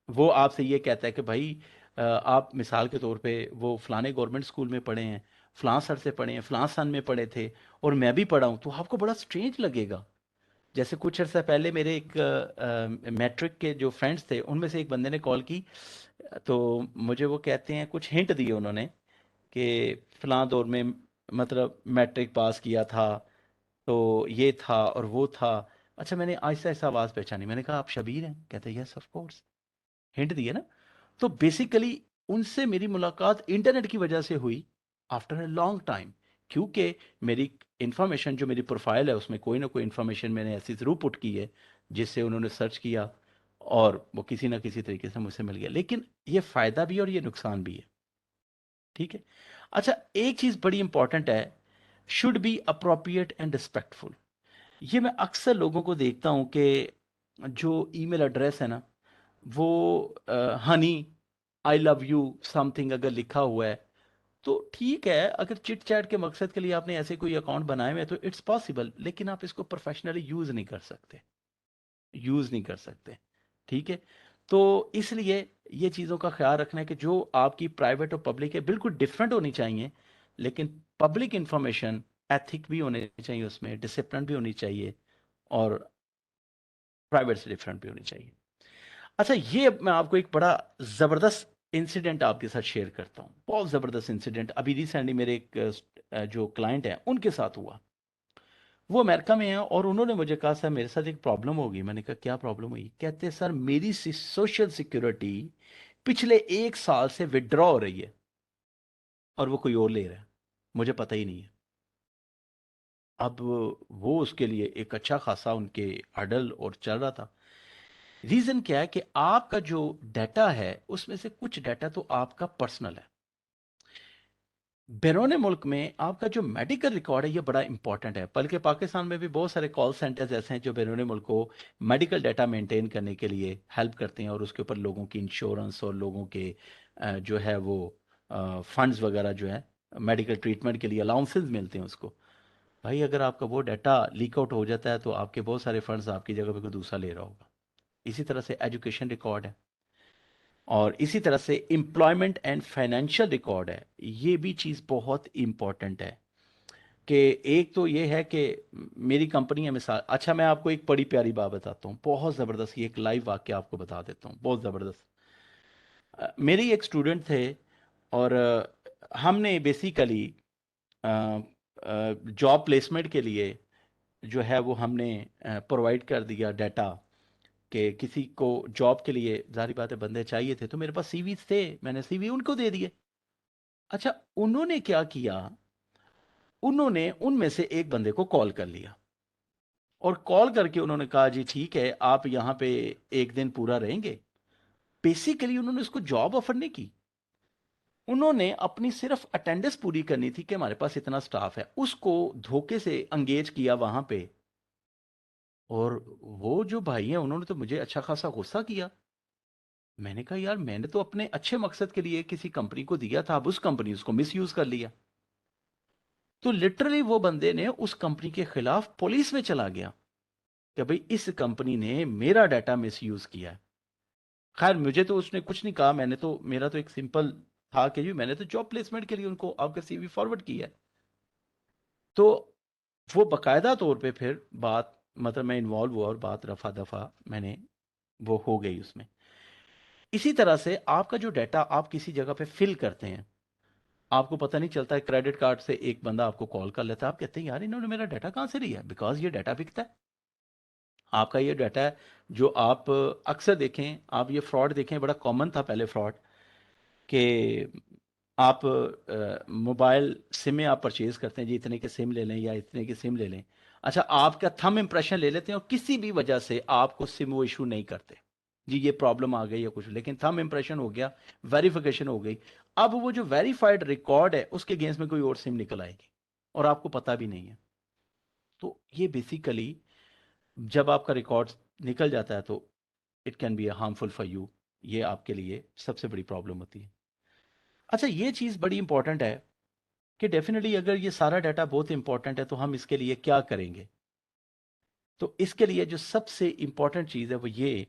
वो आपसे ये कहता है कि भाई आप मिसाल के तौर पे वो फलाने गवर्नमेंट स्कूल में पढ़े हैं, फलां सर से पढ़े हैं, फलां सन में पढ़े थे और मैं भी पढ़ा हूँ, तो आपको बड़ा स्ट्रेंज लगेगा। जैसे कुछ अर्सा पहले मेरे एक मैट्रिक के जो फ्रेंड्स थे उनमें से एक बंदे ने कॉल की, तो मुझे वो कहते हैं, कुछ हिंट दिए उन्होंने कि फलां दौर में मतलब मैट्रिक पास किया था, तो ये था और वो था। अच्छा, मैंने आहिस्ता आहिस्ता आवाज़ पहचानी, मैंने कहा आप शबीर हैं? कहते यस ऑफ कोर्स। हिंट दिए ना। तो बेसिकली उनसे मेरी मुलाकात इंटरनेट की वजह से हुई आफ्टर अ लॉन्ग टाइम। क्योंकि मेरी इंफॉर्मेशन जो मेरी प्रोफाइल है उसमें कोई ना कोई इंफॉर्मेशन मैंने ऐसी ज़रूर पुट की है जिससे उन्होंने सर्च किया और वो किसी ना किसी तरीके से मुझसे मिल गया। लेकिन ये फ़ायदा भी है और ये नुकसान भी है, ठीक है? अच्छा, एक चीज़ बड़ी इंपॉर्टेंट है, should be appropriate and respectful. ये मैं अक्सर लोगों को देखता हूँ कि जो ईमेल एड्रेस है ना, वो Honey I love you something अगर लिखा हुआ है, तो ठीक है, अगर चिट चैट के मकसद के लिए आपने ऐसे कोई अकाउंट बनाए हुए हैं तो इट्स पॉसिबल, लेकिन आप इसको प्रोफेशनली यूज़ नहीं कर सकते, यूज़ नहीं कर सकते, ठीक है? तो इसलिए ये चीज़ों का ख्याल रखना है कि जो आपकी प्राइवेट और पब्लिक है बिल्कुल डिफरेंट होनी चाहिए, लेकिन पब्लिक इंफॉर्मेशन एथिक भी होने चाहिए, उसमें डिसिप्लिन भी होनी चाहिए और प्राइवेट से डिफरेंट भी होनी चाहिए। अच्छा, ये अब मैं आपको एक बड़ा ज़बरदस्त इंसिडेंट आपके साथ शेयर करता हूँ, बहुत ज़बरदस्त इंसिडेंट अभी रिसेंटली मेरे एक जो क्लाइंट हैं उनके साथ हुआ। वो अमेरिका में हैं और उन्होंने मुझे कहा सर मेरे साथ एक प्रॉब्लम हो गई। मैंने कहा क्या प्रॉब्लम हुई? कहते सर मेरी सोशल सिक्योरिटी पिछले 1 साल से विड्रॉ हो रही है और वो कोई और ले रहा है, मुझे पता ही नहीं है। अब वो उसके लिए एक अच्छा खासा उनके हर्डल और चल रहा था। रीजन क्या है कि आपका जो डाटा है उसमें से कुछ डाटा तो आपका पर्सनल है। बैरून मुल्क में आपका जो मेडिकल रिकॉर्ड है ये बड़ा इंपॉर्टेंट है, बल्कि पाकिस्तान में भी बहुत सारे कॉल सेंटर्स ऐसे हैं जो बैरून मुल्क को मेडिकल डाटा मेंटेन करने के लिए हेल्प करते हैं और उसके ऊपर लोगों की इंश्योरेंस और लोगों के जो है वो फंड्स वगैरह जो है मेडिकल ट्रीटमेंट के लिए अलाउंसेस मिलते हैं उसको। भाई अगर आपका वो डाटा लीक आउट हो जाता है तो आपके बहुत सारे फंड्स आपकी जगह पे कोई दूसरा ले रहा होगा। इसी तरह से एजुकेशन रिकॉर्ड है और इसी तरह से एम्प्लॉयमेंट एंड फाइनेंशियल रिकॉर्ड है। ये भी चीज़ बहुत इंपॉर्टेंट है कि एक तो ये है कि मेरी कंपनी है मिसाल। अच्छा, मैं आपको एक बड़ी प्यारी बात बताता हूँ, बहुत ज़बरदस्त, ये एक लाइव वाक्य आपको बता देता हूँ, बहुत ज़बरदस्त। मेरे ही एक स्टूडेंट थे और हमने बेसिकली जॉब प्लेसमेंट के लिए जो है वो हमने प्रोवाइड कर दिया डाटा कि किसी को जॉब के लिए, ज़ाहिर बात है बंदे चाहिए थे, तो मेरे पास सीवीज थे, मैंने सीवी उनको दे दिए। अच्छा, उन्होंने क्या किया, उन्होंने उनमें से एक बंदे को कॉल कर लिया और कॉल करके उन्होंने कहा जी ठीक है आप यहाँ पे एक दिन पूरा रहेंगे। बेसिकली उन्होंने उसको जॉब ऑफर नहीं की, उन्होंने अपनी सिर्फ अटेंडेंस पूरी करनी थी कि हमारे पास इतना स्टाफ है, उसको धोखे से अंगेज किया वहां पे। और वो जो भाई हैं उन्होंने तो मुझे अच्छा खासा गुस्सा किया। मैंने कहा यार मैंने तो अपने अच्छे मकसद के लिए किसी कंपनी को दिया था, अब उस कंपनी उसको मिस यूज कर लिया। तो लिटरली वो बंदे ने उस कंपनी के खिलाफ पुलिस में चला गया कि भाई इस कंपनी ने मेरा डाटा मिस यूज किया है। खैर मुझे तो उसने कुछ नहीं कहा, मैंने तो, मेरा तो एक सिंपल था कि जी मैंने तो जॉब प्लेसमेंट के लिए उनको आपका सीवी फॉरवर्ड किया है। तो वो बकायदा तौर पे फिर बात, मतलब मैं इन्वॉल्व हुआ और बात रफा दफा मैंने, वो हो गई उसमें। इसी तरह से आपका जो डाटा आप किसी जगह पे फिल करते हैं, आपको पता नहीं चलता है, क्रेडिट कार्ड से एक बंदा आपको कॉल कर लेता है, आप कहते हैं यार इन्होंने मेरा डाटा कहाँ से लिया, बिकॉज ये डाटा बिकता है। आपका ये डाटा है जो आप अक्सर देखें, आप ये फ्रॉड देखें, बड़ा कॉमन था पहले फ्रॉड कि आप मोबाइल सिमें आप परचेज करते हैं जी, इतने के सिम ले लें या इतने की सिम ले लें। अच्छा, आपका थंब इम्प्रेशन ले लेते हैं और किसी भी वजह से आपको सिम वो इशू नहीं करते जी, ये प्रॉब्लम आ गई या कुछ, लेकिन थंब इम्प्रेशन हो गया, वेरिफिकेशन हो गई। अब वो जो वेरीफाइड रिकॉर्ड है उसके अगेंस्ट में कोई और सिम निकल आएगी और आपको पता भी नहीं है। तो ये बेसिकली जब आपका रिकॉर्ड निकल जाता है तो it can be harmful for you, ये आपके लिए सबसे बड़ी प्रॉब्लम होती है। अच्छा, ये चीज़ बड़ी इंपॉर्टेंट है कि डेफिनेटली अगर ये सारा डाटा बहुत इंपॉर्टेंट है तो हम इसके लिए क्या करेंगे। तो इसके लिए जो सबसे इंपॉर्टेंट चीज़ है वो ये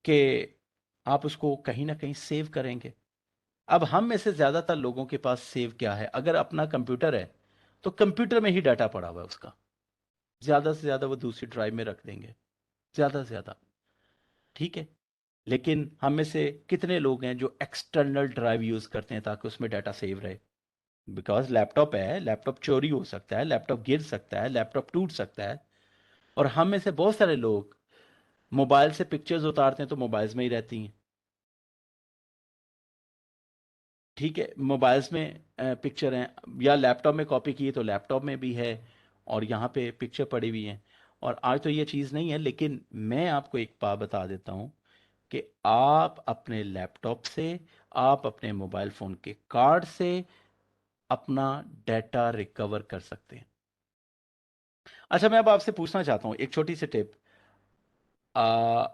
कि आप उसको कहीं ना कहीं सेव करेंगे। अब हम में से ज़्यादातर लोगों के पास सेव क्या है, अगर अपना कंप्यूटर है तो कंप्यूटर में ही डाटा पड़ा हुआ है उसका, ज़्यादा से ज़्यादा वो दूसरी ड्राइव में रख देंगे, ज़्यादा से ज़्यादा, ठीक है। लेकिन हम में से कितने लोग हैं जो एक्सटर्नल ड्राइव यूज़ करते हैं ताकि उसमें डाटा सेव रहे। बिकॉज लैपटॉप है, लैपटॉप चोरी हो सकता है, लैपटॉप गिर सकता है, लैपटॉप टूट सकता है। और हम में से बहुत सारे लोग मोबाइल से पिक्चर्स उतारते हैं तो मोबाइल्स में ही रहती हैं, ठीक है, मोबाइल्स में पिक्चर हैं, या लैपटॉप में कॉपी की है तो लैपटॉप में भी है, और यहाँ पे पिक्चर पड़ी हुई है। और आज तो ये चीज़ नहीं है, लेकिन मैं आपको एक बात बता देता हूँ कि आप अपने लैपटॉप से, आप अपने मोबाइल फ़ोन के कार्ड से अपना डाटा रिकवर कर सकते हैं। अच्छा, मैं अब आपसे पूछना चाहता हूँ एक छोटी सी टिप। आ,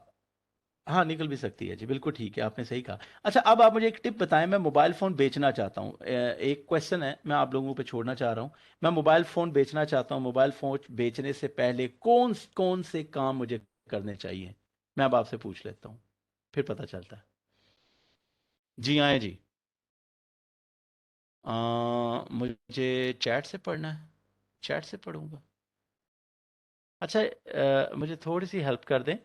हाँ, निकल भी सकती है जी, बिल्कुल ठीक है, आपने सही कहा। अच्छा, अब आप मुझे एक टिप बताएं, मैं मोबाइल फ़ोन बेचना चाहता हूँ। एक क्वेश्चन है, मैं आप लोगों पे छोड़ना चाह रहा हूँ। मैं मोबाइल फ़ोन बेचना चाहता हूँ, मोबाइल फ़ोन बेचने से पहले कौन कौन से काम मुझे करने चाहिए? मैं अब आपसे पूछ लेता हूँ, फिर पता चलता है। जी आए जी। मुझे चैट से पढ़ना है, चैट से पढ़ूंगा। अच्छा, मुझे थोड़ी सी हेल्प कर दें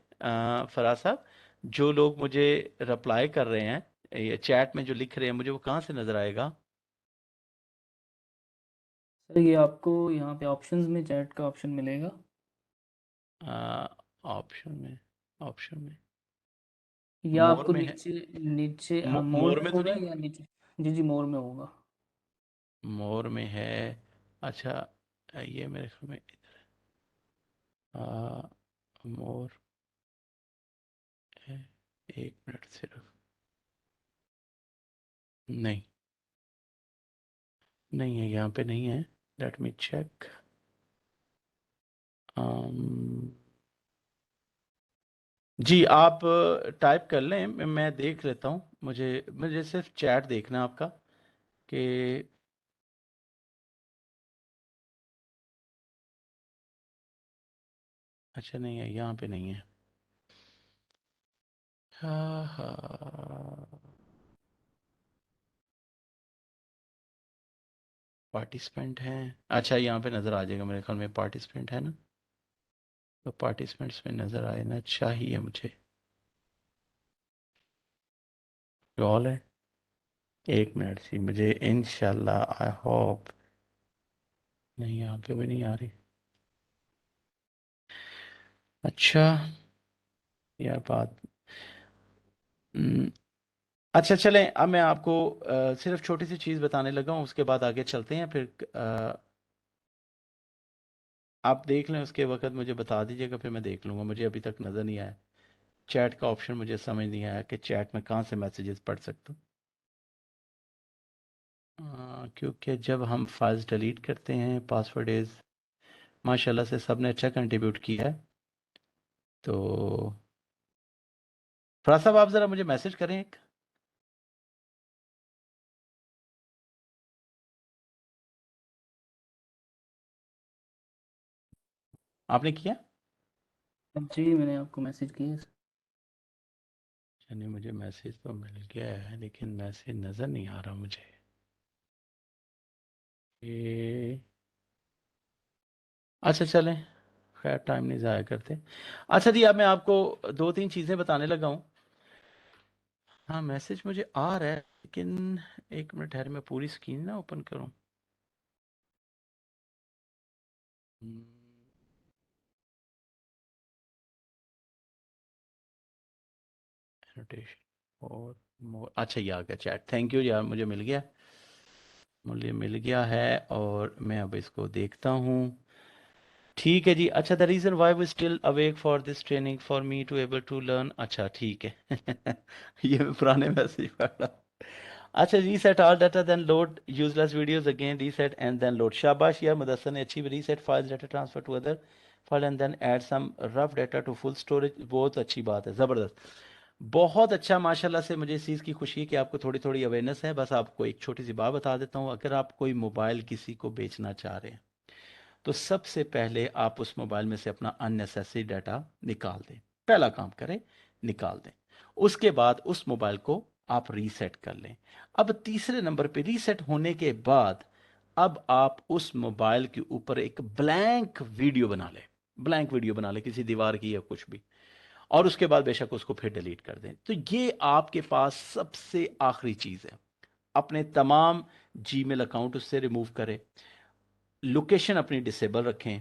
फराज साहब। जो लोग मुझे रिप्लाई कर रहे हैं, ये चैट में जो लिख रहे हैं, मुझे वो कहाँ से नज़र आएगा? सर ये आपको यहाँ पे ऑप्शंस में चैट का ऑप्शन मिलेगा। ऑप्शन में, ऑप्शन में या मोर आपको में है। नीचे नीचे मोर मोर में में तो होगा नहीं? या नीचे। जी जी, मोर में होगा। मोर में है। अच्छा, ये मेरे ख्याल में आ, मोर है। एक मिनट सिर्फ। नहीं, नहीं है, यहाँ पे नहीं है। Let me check. जी, आप टाइप कर लें, मैं देख लेता हूँ। मुझे मुझे सिर्फ चैट देखना है आपका, कि अच्छा नहीं है, यहाँ पे नहीं है। हाँ हाँ, पार्टिसिपेंट हैं। अच्छा, यहाँ पे नज़र आ जाएगा मेरे ख्याल में, पार्टिसिपेंट है ना, तो पार्टिसिपेंट्स में नज़र आना चाहिए मुझे। ऑल है। एक मिनट सी, मुझे इंशाल्लाह, आई होप। नहीं, यहाँ पे भी नहीं आ रही। अच्छा, यार बात। हम्म, अच्छा चलें, अब मैं आपको सिर्फ छोटी सी चीज़ बताने लगा हूँ, उसके बाद आगे चलते हैं। फिर आप देख लें, उसके वक्त मुझे बता दीजिएगा, फिर मैं देख लूँगा। मुझे अभी तक नज़र नहीं आया चैट का ऑप्शन, मुझे समझ नहीं आया कि चैट में कहाँ से मैसेजेस पढ़ सकता हूँ। क्योंकि जब हम फाइल्स डिलीट करते हैं, पासवर्ड इज़, माशाल्लाह से सबने अच्छा कंट्रीब्यूट किया है। तो फराज साहब, आप ज़रा मुझे मैसेज करें एक। आपने किया? जी मैंने आपको मैसेज किया। यानी मुझे मैसेज तो मिल गया है, लेकिन मैसेज नज़र नहीं आ रहा मुझे। ये अच्छा चलें, खैर टाइम नहीं ज़ाया करते। अच्छा जी, अब मैं आपको दो तीन चीज़ें बताने लगा हूँ। हाँ, मैसेज मुझे आ रहा है, लेकिन एक मिनट ठहर, मैं पूरी स्क्रीन ना ओपन करूँ। एनोटेशन और मोर, अच्छा ये आ गया चैट, थैंक यू यार, मुझे मिल गया, मुझे मिल गया है, और मैं अब इसको देखता हूँ। ठीक है जी। अच्छा, the reason why we still awake for this training for me to able to learn, अच्छा ठीक है। ये मैं पुराने मैसेज पढ़ रहा हूँ। अच्छा, reset all data then load useless videos again, reset and then load. शाबाश यार मुदस्सर ने अच्छी, reset files data transfer to other file and then add some rough data to full storage. बहुत अच्छी बात है, ज़बरदस्त, बहुत अच्छा। माशाल्लाह से मुझे इस चीज़ की खुशी है कि आपको थोड़ी थोड़ी अवेयरनेस है। बस आपको एक छोटी सी बात बता देता हूँ, अगर आप कोई मोबाइल किसी को बेचना चाह रहे हैं, तो सबसे पहले आप उस मोबाइल में से अपना अननेसेसरी डाटा निकाल दें। पहला काम करें, निकाल दें। उसके बाद उस मोबाइल को आप रीसेट कर लें। अब तीसरे नंबर पे, रीसेट होने के बाद अब आप उस मोबाइल के ऊपर एक ब्लैंक वीडियो बना लें। ब्लैंक वीडियो बना लें, किसी दीवार की या कुछ भी, और उसके बाद बेशक उसको फिर डिलीट कर दें। तो ये आपके पास सबसे आखिरी चीज़ है। अपने तमाम जीमेल अकाउंट उससे रिमूव करें, लोकेशन अपनी डिसेबल रखें,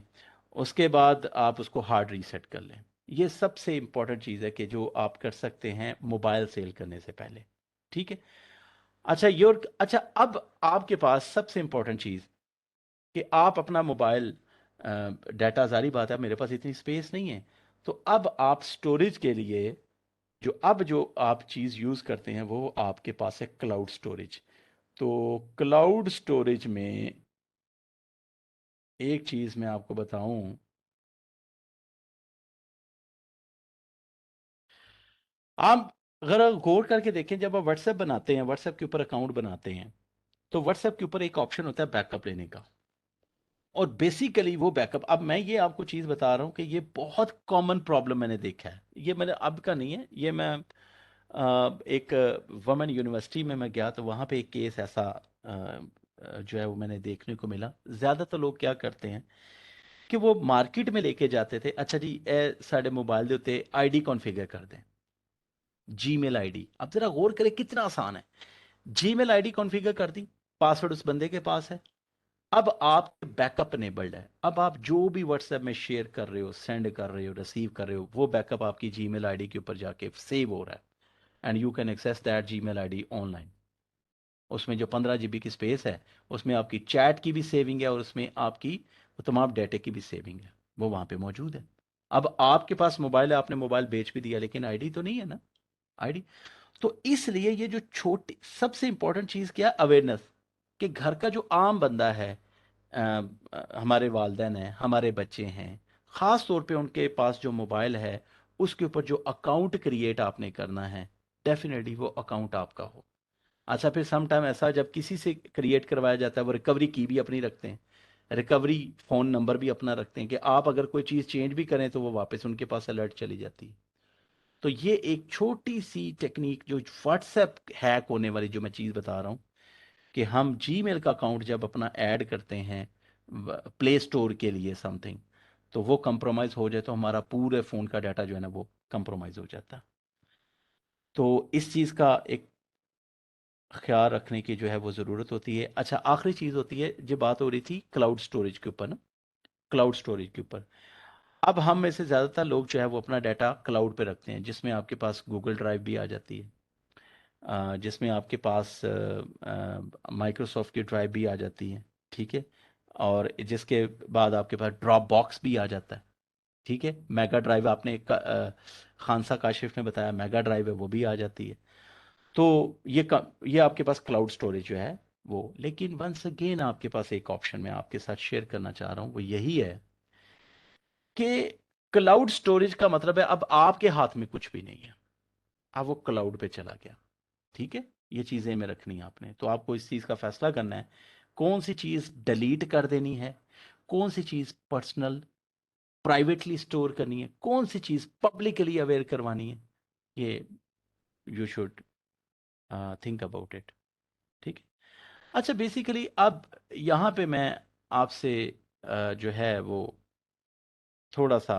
उसके बाद आप उसको हार्ड रीसेट कर लें। ये सबसे इंपॉर्टेंट चीज़ है कि जो आप कर सकते हैं मोबाइल सेल करने से पहले। ठीक है। अच्छा, अब आपके पास सबसे इंपॉर्टेंट चीज़ कि आप अपना मोबाइल डाटा, जारी बात है मेरे पास इतनी स्पेस नहीं है, तो अब आप स्टोरेज के लिए जो आप चीज़ यूज़ करते हैं वो आपके पास है क्लाउड स्टोरेज। तो क्लाउड स्टोरेज में एक चीज़ मैं आपको बताऊं, आप अगर गौर करके देखें, जब आप व्हाट्सएप बनाते हैं, व्हाट्सएप के ऊपर अकाउंट बनाते हैं, तो व्हाट्सएप के ऊपर एक ऑप्शन होता है बैकअप लेने का। और बेसिकली वो बैकअप, अब मैं ये आपको चीज़ बता रहा हूँ कि ये बहुत कॉमन प्रॉब्लम मैंने देखा है, ये मैंने अब का नहीं है, ये मैं एक वुमेन यूनिवर्सिटी में मैं गया तो वहाँ पे एक केस ऐसा जो है वो मैंने देखने को मिला। ज़्यादातर लोग क्या करते हैं कि वो मार्केट में लेके जाते थे, अच्छा जी ए साढ़े मोबाइल दे उत्ते आईडी कॉन्फ़िगर कर दें, जीमेल आईडी। अब ज़रा गौर करें कितना आसान है, जीमेल आईडी कॉन्फ़िगर कर दी, पासवर्ड उस बंदे के पास है, अब आप बैकअप इनेबल्ड है, अब आप जो भी व्हाट्सएप में शेयर कर रहे हो, सेंड कर रहे हो, रिसीव कर रहे हो, वो बैकअप आपकी जीमेल आईडी के ऊपर जाके सेव हो रहा है, and you can access that Gmail ID online. उसमें जो 15 GB की स्पेस है, उसमें आपकी चैट की भी सेविंग है और उसमें आपकी तमाम डाटे की भी सेविंग है, वो वहाँ पे मौजूद है। अब आपके पास मोबाइल है, आपने मोबाइल बेच भी दिया, लेकिन आईडी तो नहीं है ना, आईडी। तो इसलिए ये जो छोटी सबसे इंपॉर्टेंट चीज़ क्या है, अवेयरनेस, कि घर का जो आम बंदा है, हमारे वालदेन हैं, हमारे बच्चे हैं, ख़ास तौर पे उनके पास जो मोबाइल है, उसके ऊपर जो अकाउंट क्रिएट आपने करना है, डेफिनेटली वो अकाउंट आपका हो। अच्छा, फिर सम टाइम ऐसा जब किसी से क्रिएट करवाया जाता है, वो रिकवरी की भी अपनी रखते हैं, रिकवरी फ़ोन नंबर भी अपना रखते हैं, कि आप अगर कोई चीज़ चेंज भी करें तो वो वापस उनके पास अलर्ट चली जाती है। तो ये एक छोटी सी टेक्निक जो व्हाट्सएप हैक होने वाली जो मैं चीज़ बता रहा हूँ, कि हम जीमेल का अकाउंट जब अपना ऐड करते हैं प्ले स्टोर के लिए समथिंग, तो वो कंप्रोमाइज़ हो जाए तो हमारा पूरे फ़ोन का डाटा जो है ना वो कंप्रोमाइज़ हो जाता है। तो इस चीज़ का एक ख्याल रखने की जो है वो ज़रूरत होती है। अच्छा, आखिरी चीज़ होती है, जो बात हो रही थी क्लाउड स्टोरेज के ऊपर ना, क्लाउड स्टोरेज के ऊपर, अब हम में से ज़्यादातर लोग जो है वो अपना डाटा क्लाउड पे रखते हैं, जिसमें आपके पास गूगल ड्राइव भी आ जाती है, जिसमें आपके पास माइक्रोसॉफ्ट की ड्राइव भी आ जाती है, ठीक है, और जिसके बाद आपके पास ड्रॉप बॉक्स भी आ जाता है, ठीक है, मेगा ड्राइव आपने खानसा काशिफ ने बताया मेगा ड्राइव है, वो भी आ जाती है। तो ये आपके पास क्लाउड स्टोरेज जो है वो, लेकिन वंस अगेन आपके पास एक ऑप्शन मैं आपके साथ शेयर करना चाह रहा हूँ, वो यही है कि क्लाउड स्टोरेज का मतलब है अब आपके हाथ में कुछ भी नहीं है, अब वो क्लाउड पे चला गया, ठीक है। ये चीज़ें में रखनी है आपने, तो आपको इस चीज़ का फैसला करना है कौन सी चीज़ डिलीट कर देनी है, कौन सी चीज़ पर्सनल प्राइवेटली स्टोर करनी है, कौन सी चीज़ पब्लिकली अवेयर करवानी है, ये you should think about it, ठीक है। अच्छा, बेसिकली अब यहाँ पे मैं आपसे जो है वो थोड़ा सा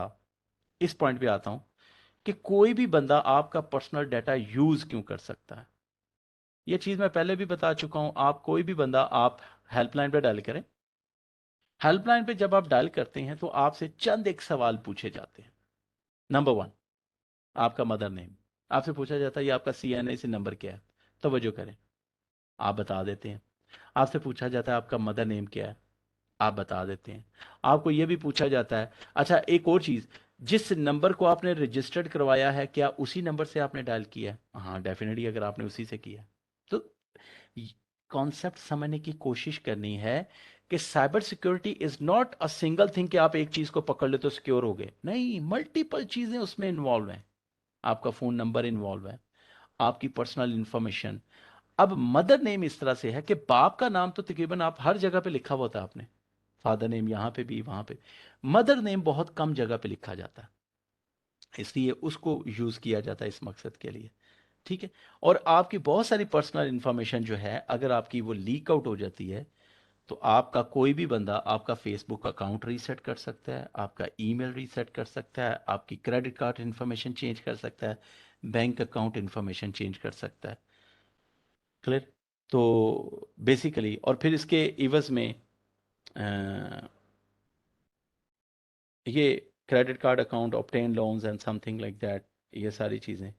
इस पॉइंट पे आता हूँ कि कोई भी बंदा आपका पर्सनल डाटा यूज़ क्यों कर सकता है। ये चीज़ मैं पहले भी बता चुका हूँ, आप कोई भी बंदा आप हेल्पलाइन पे डायल करें, हेल्पलाइन पे जब आप डायल करते हैं तो आपसे चंद एक सवाल पूछे जाते हैं। नंबर वन, आपका मदर नेम, आपसे पूछा जाता है ये आपका CNAC नंबर क्या है, तवज्जो करें, आप बता देते हैं। आपसे पूछा जाता है आपका मदर नेम क्या है, आप बता देते हैं। आपको ये भी पूछा जाता है, अच्छा एक और चीज़, जिस नंबर को आपने रजिस्टर्ड करवाया है क्या उसी नंबर से आपने डायल किया है, हाँ डेफिनेटली अगर आपने उसी से किया है। तो कॉन्सेप्ट समझने की कोशिश करनी है कि cyber security is not a single thing कि आप एक चीज़ को पकड़ ले तो सिक्योर हो गए, नहीं, मल्टीपल चीज़ें उसमें इन्वॉल्व हैं। आपका फ़ोन नंबर इन्वॉल्व है, आपकी पर्सनल इंफॉर्मेशन। अब मदर नेम इस तरह से है कि बाप का नाम तो तकरीबन आप हर जगह पे लिखा हुआ था आपने, फादर नेम यहाँ पे भी वहाँ पे, मदर नेम बहुत कम जगह पे लिखा जाता है, इसलिए उसको यूज़ किया जाता है इस मकसद के लिए, ठीक है। और आपकी बहुत सारी पर्सनल इंफॉर्मेशन जो है अगर आपकी वो लीक आउट हो जाती है, तो आपका कोई भी बंदा आपका फेसबुक अकाउंट रीसेट कर सकता है, आपका ईमेल रीसेट कर सकता है, आपकी क्रेडिट कार्ड इंफॉर्मेशन चेंज कर सकता है, बैंक अकाउंट इंफॉर्मेशन चेंज कर सकता है, क्लियर। तो बेसिकली और फिर इसके इवज में ये credit card account, obtain loans and something like that, ये सारी चीज़ें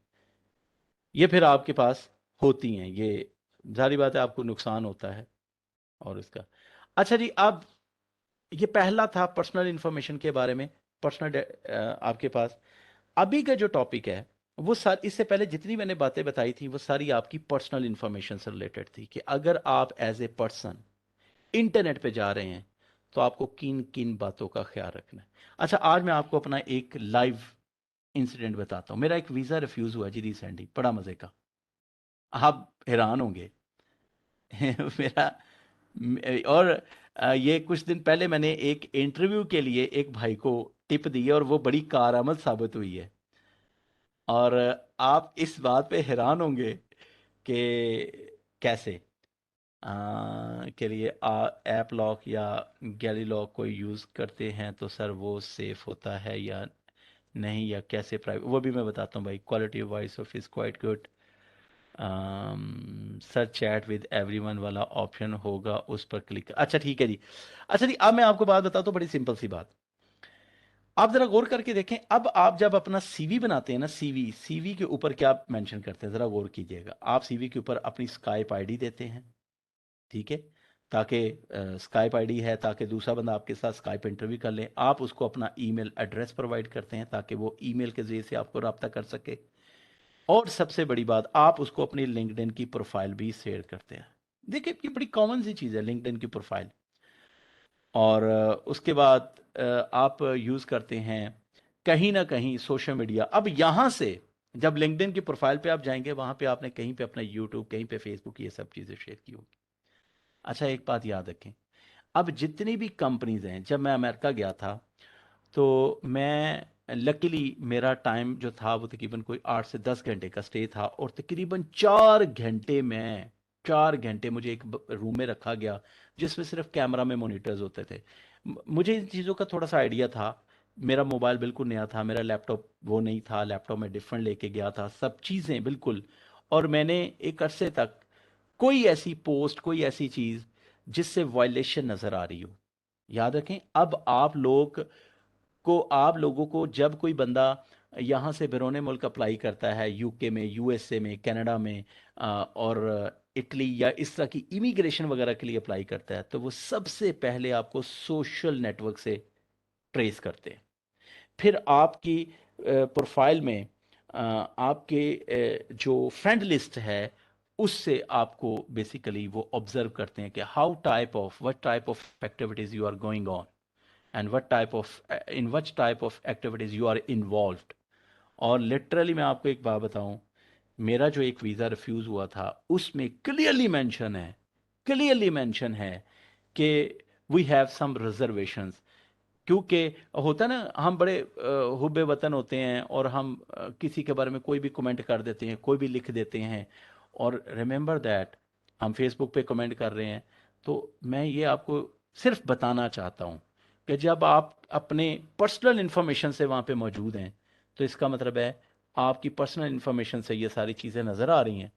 ये फिर आपके पास होती हैं, ये जारी बात है आपको नुकसान होता है और इसका। अच्छा जी, अब ये पहला था पर्सनल इंफॉर्मेशन के बारे में, पर्सनल आपके पास। अभी का जो टॉपिक है वो इससे पहले जितनी मैंने बातें बताई थी वो सारी आपकी पर्सनल इंफॉर्मेशन से रिलेटेड थी, कि अगर आप एज ए पर्सन इंटरनेट पे जा रहे हैं तो आपको किन किन बातों का ख्याल रखना है। अच्छा, आज मैं आपको अपना एक लाइव इंसिडेंट बताता हूँ। मेरा एक वीज़ा रिफ्यूज़ हुआ जी रिसेंटली, बड़ा मज़े का, आप हैरान होंगे। मेरा और ये कुछ दिन पहले मैंने एक इंटरव्यू के लिए एक भाई को टिप दी है और वो बड़ी कारआमद साबित हुई है। और आप इस बात पे हैरान होंगे कि कैसे के लिए ऐप लॉक या गैली लॉक कोई यूज़ करते हैं तो सर वो सेफ होता है या नहीं, या कैसे प्राइवेट, वो भी मैं बताता हूँ भाई। Quality of voice of is quite good. Sir chat with everyone वाला ऑप्शन होगा, उस पर क्लिक, अच्छा ठीक है जी। अच्छा जी, अब मैं आपको बात बताता हूँ, बड़ी सिंपल सी बात। आप जरा गौर करके देखें, अब आप जब अपना सीवी बनाते हैं ना, सीवी सीवी के ऊपर क्या मेंशन करते हैं, जरा गौर कीजिएगा। आप सीवी के ऊपर अपनी स्काइप आईडी देते हैं, ठीक है, ताकि स्काइप आईडी है ताकि दूसरा बंदा आपके साथ स्काइप इंटरव्यू कर ले। आप उसको अपना ईमेल एड्रेस प्रोवाइड करते हैं ताकि वो ईमेल के जरिए से आपको रब्ता कर सके। और सबसे बड़ी बात, आप उसको अपनी लिंक्डइन की प्रोफाइल भी शेयर करते हैं। देखिए, ये बड़ी कॉमन सी चीज़ है लिंक्डइन की प्रोफाइल। और उसके बाद आप यूज़ करते हैं कहीं ना कहीं सोशल मीडिया। अब यहाँ से जब लिंक्डइन की प्रोफाइल पे आप जाएंगे, वहाँ पे आपने कहीं पे अपना यूट्यूब, कहीं पे फेसबुक, ये सब चीज़ें शेयर की होगी। अच्छा, एक बात याद रखें, अब जितनी भी कंपनीज हैं, जब मैं अमेरिका गया था तो मैं लकीली मेरा टाइम जो था वो तकरीबन कोई 8 से 10 घंटे का स्टे था, और तकरीबन 4 घंटे में 4 घंटे मुझे एक रूम में रखा गया जिसमें सिर्फ कैमरा में मॉनिटर्स होते थे। मुझे इन चीज़ों का थोड़ा सा आइडिया था। मेरा मोबाइल बिल्कुल नया था, मेरा लैपटॉप वो नहीं था, लैपटॉप में डिफरेंट लेके गया था, सब चीज़ें बिल्कुल। और मैंने एक अरसे तक कोई ऐसी पोस्ट, कोई ऐसी चीज़ जिससे वायलेशन नज़र आ रही हो, याद रखें। अब आप लोगों को जब कोई बंदा यहाँ से बैरून मुल्क अप्लाई करता है, यूके में, यूएसए में, कनाडा में, और इटली या इस तरह की इमिग्रेशन वगैरह के लिए अप्लाई करता है, तो वो सबसे पहले आपको सोशल नेटवर्क से ट्रेस करते हैं। फिर आपकी प्रोफाइल में आपके जो फ्रेंड लिस्ट है उससे आपको बेसिकली वो ऑब्जर्व करते हैं कि how type of, what type of activities you are going on, and what type of, in what type of activities you are involved. और लिटरली मैं आपको एक बात बताऊं, मेरा जो एक वीज़ा रिफ्यूज़ हुआ था उसमें क्लियरली मेंशन है कि वी हैव सम रिजर्वेशंस। क्योंकि होता ना, हम बड़े हुब्बे वतन होते हैं और हम किसी के बारे में कोई भी कमेंट कर देते हैं, कोई भी लिख देते हैं। और रिमेंबर दैट हम फेसबुक पे कमेंट कर रहे हैं। तो मैं ये आपको सिर्फ बताना चाहता हूँ कि जब आप अपने पर्सनल इन्फॉर्मेशन से वहाँ पे मौजूद हैं, तो इसका मतलब है आपकी पर्सनल इन्फॉर्मेशन से ये सारी चीज़ें नज़र आ रही हैं।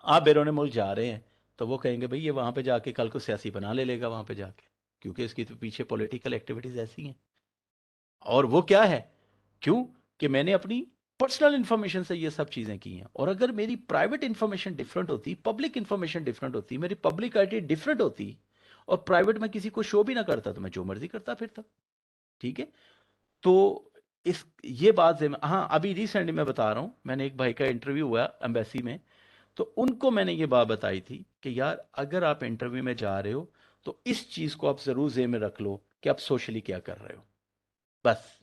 आप बैरून मुल्क जा रहे हैं तो वो कहेंगे भाई ये वहाँ पे जाके कल को सियासी बना ले लेगा वहाँ पे जाके, क्योंकि इसकी तो पीछे पॉलिटिकल एक्टिविटीज़ ऐसी हैं। और वो क्या है, क्यों, कि मैंने अपनी पर्सनल इंफॉर्मेशन से ये सब चीज़ें की हैं। और अगर मेरी प्राइवेट इंफॉर्मेशन डिफरेंट होती, पब्लिक इंफॉर्मेशन डिफरेंट होती, मेरी पब्लिक आईडी डिफरेंट होती और प्राइवेट में किसी को शो भी ना करता, तो मैं जो मर्जी करता फिरता। ठीक है। तो इस ये बात से हाँ, अभी रिसेंटली मैं बता रहा हूँ, मैंने एक भाई का इंटरव्यू हुआ एम्बेसी में, तो उनको मैंने ये बात बताई थी कि यार अगर आप इंटरव्यू में जा रहे हो तो इस चीज़ को आप ज़रूर जेब में रख लो कि आप सोशली क्या कर रहे हो। बस,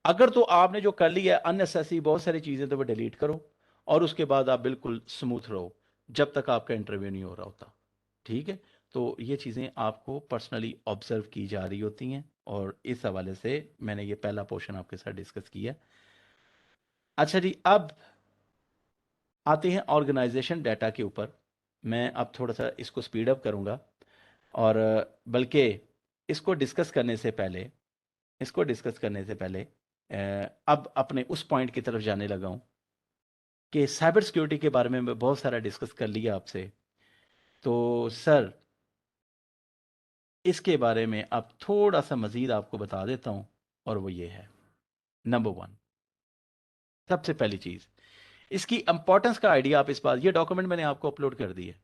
अगर तो आपने जो कर लिया है अननेसेसरी बहुत सारी चीज़ें, तो वो डिलीट करो और उसके बाद आप बिल्कुल स्मूथ रहो जब तक आपका इंटरव्यू नहीं हो रहा होता। ठीक है। तो ये चीज़ें आपको पर्सनली ऑब्जर्व की जा रही होती हैं, और इस हवाले से मैंने ये पहला पोर्शन आपके साथ डिस्कस किया। अच्छा जी, अब आते हैं ऑर्गेनाइजेशन डाटा के ऊपर। मैं अब थोड़ा सा इसको स्पीड अप करूँगा, और बल्कि इसको डिस्कस करने से पहले इसको डिस्कस करने से पहले अब अपने उस पॉइंट की तरफ जाने लगा हूं कि साइबर सिक्योरिटी के बारे में मैं बहुत सारा डिस्कस कर लिया आपसे। तो सर, इसके बारे में अब थोड़ा सा मज़ीद आपको बता देता हूं, और वो ये है, नंबर वन, सबसे पहली चीज़, इसकी इंपॉर्टेंस का आइडिया आप इस बात, ये डॉक्यूमेंट मैंने आपको अपलोड कर दी है,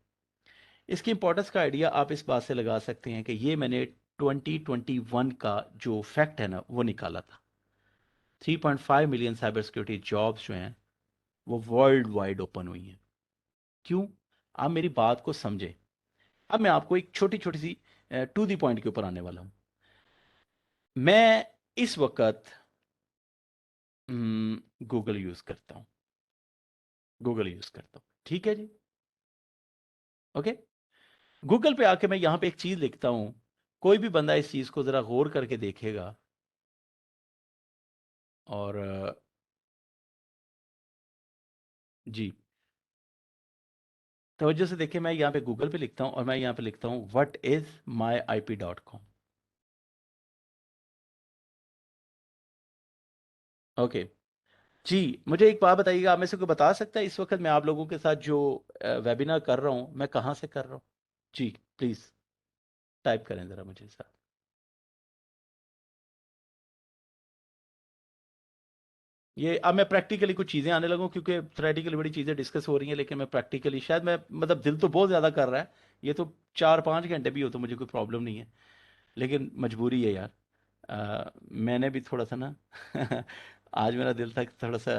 इसकी इंपॉर्टेंस का आइडिया आप इस बात से लगा सकते हैं कि ये मैंने 2021 का जो फैक्ट है ना वो निकाला था। 3.5 मिलियन साइबर सिक्योरिटी जॉब्स जो हैं वो वर्ल्ड वाइड ओपन हुई हैं। क्यों? आप मेरी बात को समझें। अब मैं आपको एक छोटी छोटी सी टू दी पॉइंट के ऊपर आने वाला हूं। मैं इस वक्त गूगल यूज करता हूं, गूगल यूज करता हूं, ठीक है जी, ओके। गूगल पे आके मैं यहां पे एक चीज लिखता हूं, कोई भी बंदा इस चीज को जरा गौर करके देखेगा और जी तवज्जो से देखिए, मैं यहाँ पे गूगल पे लिखता हूँ और मैं यहाँ पे लिखता हूँ what is my IP.com, okay. जी, मुझे एक बात बताइएगा, आप में से कोई बता सकता है इस वक्त मैं आप लोगों के साथ जो वेबिनार कर रहा हूँ मैं कहाँ से कर रहा हूँ? जी प्लीज़ टाइप करें ज़रा मुझे साथ। ये अब मैं प्रैक्टिकली कुछ चीज़ें आने लगूँ, क्योंकि थ्योरेटिकली बड़ी चीज़ें डिस्कस हो रही हैं, लेकिन मैं प्रैक्टिकली शायद मैं मतलब दिल तो बहुत ज़्यादा कर रहा है, ये तो 4-5 घंटे भी हो तो मुझे कोई प्रॉब्लम नहीं है, लेकिन मजबूरी है यार। मैंने भी थोड़ा सा ना आज मेरा दिल था कि थोड़ा सा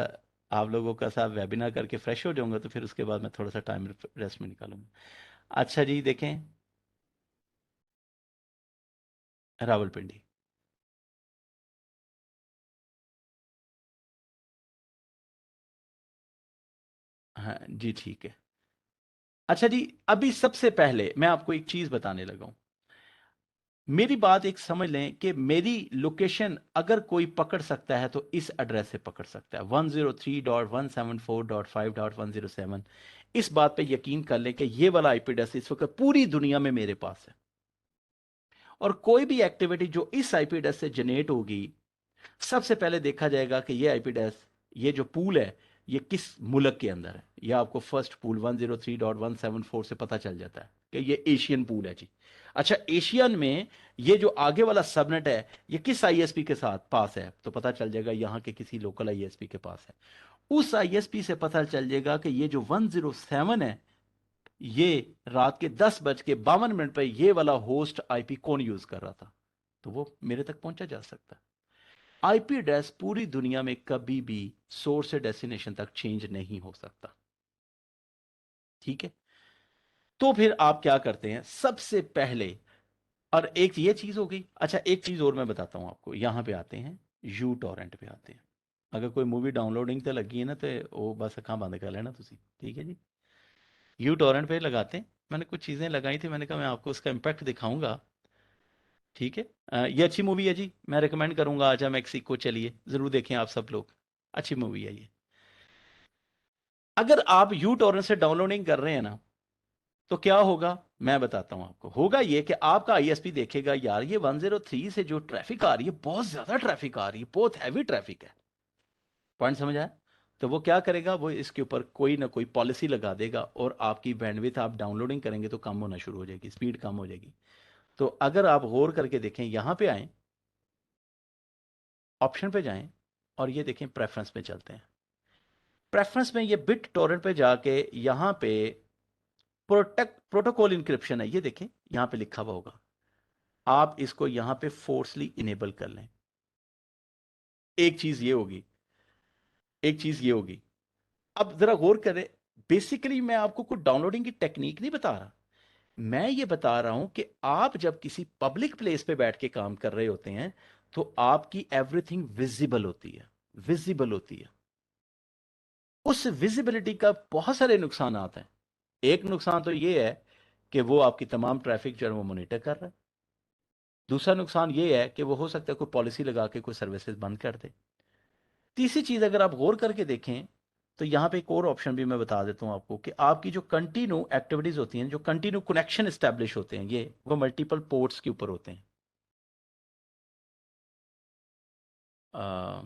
आप लोगों का साथ वेबिनार करके फ्रेश हो जाऊंगा, तो फिर उसके बाद मैं थोड़ा सा टाइम रेस्ट में निकालूंगा। अच्छा जी देखें, रावलपिंडी। हाँ जी ठीक है। अच्छा जी, अभी सबसे पहले मैं आपको एक चीज बताने लगा हूं। मेरी बात एक समझ लें कि मेरी लोकेशन अगर कोई पकड़ सकता है तो इस एड्रेस से पकड़ सकता है, 103.174.5.107। इस बात पे यकीन कर लें कि ये वाला आईपी एड्रेस इस वक्त पूरी दुनिया में मेरे पास है, और कोई भी एक्टिविटी जो इस आईपी एड्रेस से जनरेट होगी, सबसे पहले देखा जाएगा कि ये आईपी एड्रेस, ये जो पूल है, ये किस मुल्क के अंदर है। ये आपको फर्स्ट पूल 103.174 से पता चल जाता है कि ये एशियन पूल है जी। अच्छा, एशियन में ये जो आगे वाला सबनेट है, ये किस आईएसपी के साथ पास है, तो पता चल जाएगा यहाँ के किसी लोकल आईएसपी के पास है। उस आईएसपी से पता चल जाएगा कि ये जो 107 है, ये रात के 10:52 पर ये वाला होस्ट आईपी कौन यूज कर रहा था, तो वो मेरे तक पहुंचा जा सकता है। आईपी एड्रेस पूरी दुनिया में कभी भी सोर्स से डेस्टिनेशन तक चेंज नहीं हो सकता, ठीक है। तो फिर आप क्या करते हैं सबसे पहले, और एक ये चीज हो गई। अच्छा, एक चीज और मैं बताता हूं आपको, यहां पे आते हैं, यू टॉरेंट पे आते हैं। अगर कोई मूवी डाउनलोडिंग तो लगी है ना, तो वो बस अखा बंद कर लेना तुसी, ठीक है जी। यू टॉरेंट पे लगाते हैं, मैंने कुछ चीजें लगाई थी, मैंने कहा मैं आपको उसका इम्पैक्ट दिखाऊंगा, ठीक है। ये अच्छी मूवी है जी, मैं रिकमेंड करूंगा, आजा मेक्सिको चलिए, जरूर देखें आप सब लोग, अच्छी मूवी है ये। अगर आप यू टॉरेंट से डाउनलोडिंग कर रहे हैं ना, तो क्या होगा मैं बताता हूं आपको। होगा ये कि आपका आईएसपी देखेगा यार ये 103 से जो ट्रैफिक आ रही है, बहुत ज्यादा ट्रैफिक आ रही है, बहुत हैवी ट्रैफिक है। पॉइंट समझ आया? तो वो क्या करेगा, वो इसके ऊपर कोई ना कोई पॉलिसी लगा देगा, और आपकी बैंडविड्थ आप डाउनलोडिंग करेंगे तो कम होना शुरू हो जाएगी, स्पीड कम हो जाएगी। तो अगर आप गौर करके देखें, यहां पे आए, ऑप्शन पे जाएं, और ये देखें प्रेफरेंस पे चलते हैं। प्रेफरेंस में ये बिट टोरेंट पे जाके यहां पे प्रोटेक्ट प्रोटोकॉल इंक्रिप्शन है, ये देखें यहां पे लिखा हुआ होगा, आप इसको यहां पे फोर्सली इनेबल कर लें। एक चीज ये होगी, एक चीज ये होगी। अब जरा गौर करें, बेसिकली मैं आपको कुछ डाउनलोडिंग की टेक्निक नहीं बता रहा, मैं ये बता रहा हूं कि आप जब किसी पब्लिक प्लेस पे बैठ के काम कर रहे होते हैं, तो आपकी एवरीथिंग विजिबल होती है, विजिबल होती है। उस विजिबिलिटी का बहुत सारे नुकसान आते हैं। एक नुकसान तो ये है कि वो आपकी तमाम ट्रैफिक जो है वो मॉनिटर कर रहा है। दूसरा नुकसान ये है कि वो हो सकता है कोई पॉलिसी लगा के कोई सर्विसेज बंद कर दे। तीसरी चीज अगर आप गौर करके देखें, तो यहां पे एक और ऑप्शन भी मैं बता देता हूं आपको, कि आपकी जो कंटिन्यू एक्टिविटीज होती हैं, जो कंटिन्यू कनेक्शन स्टैब्लिश होते हैं, ये वो मल्टीपल पोर्ट्स के ऊपर होते हैं। अ,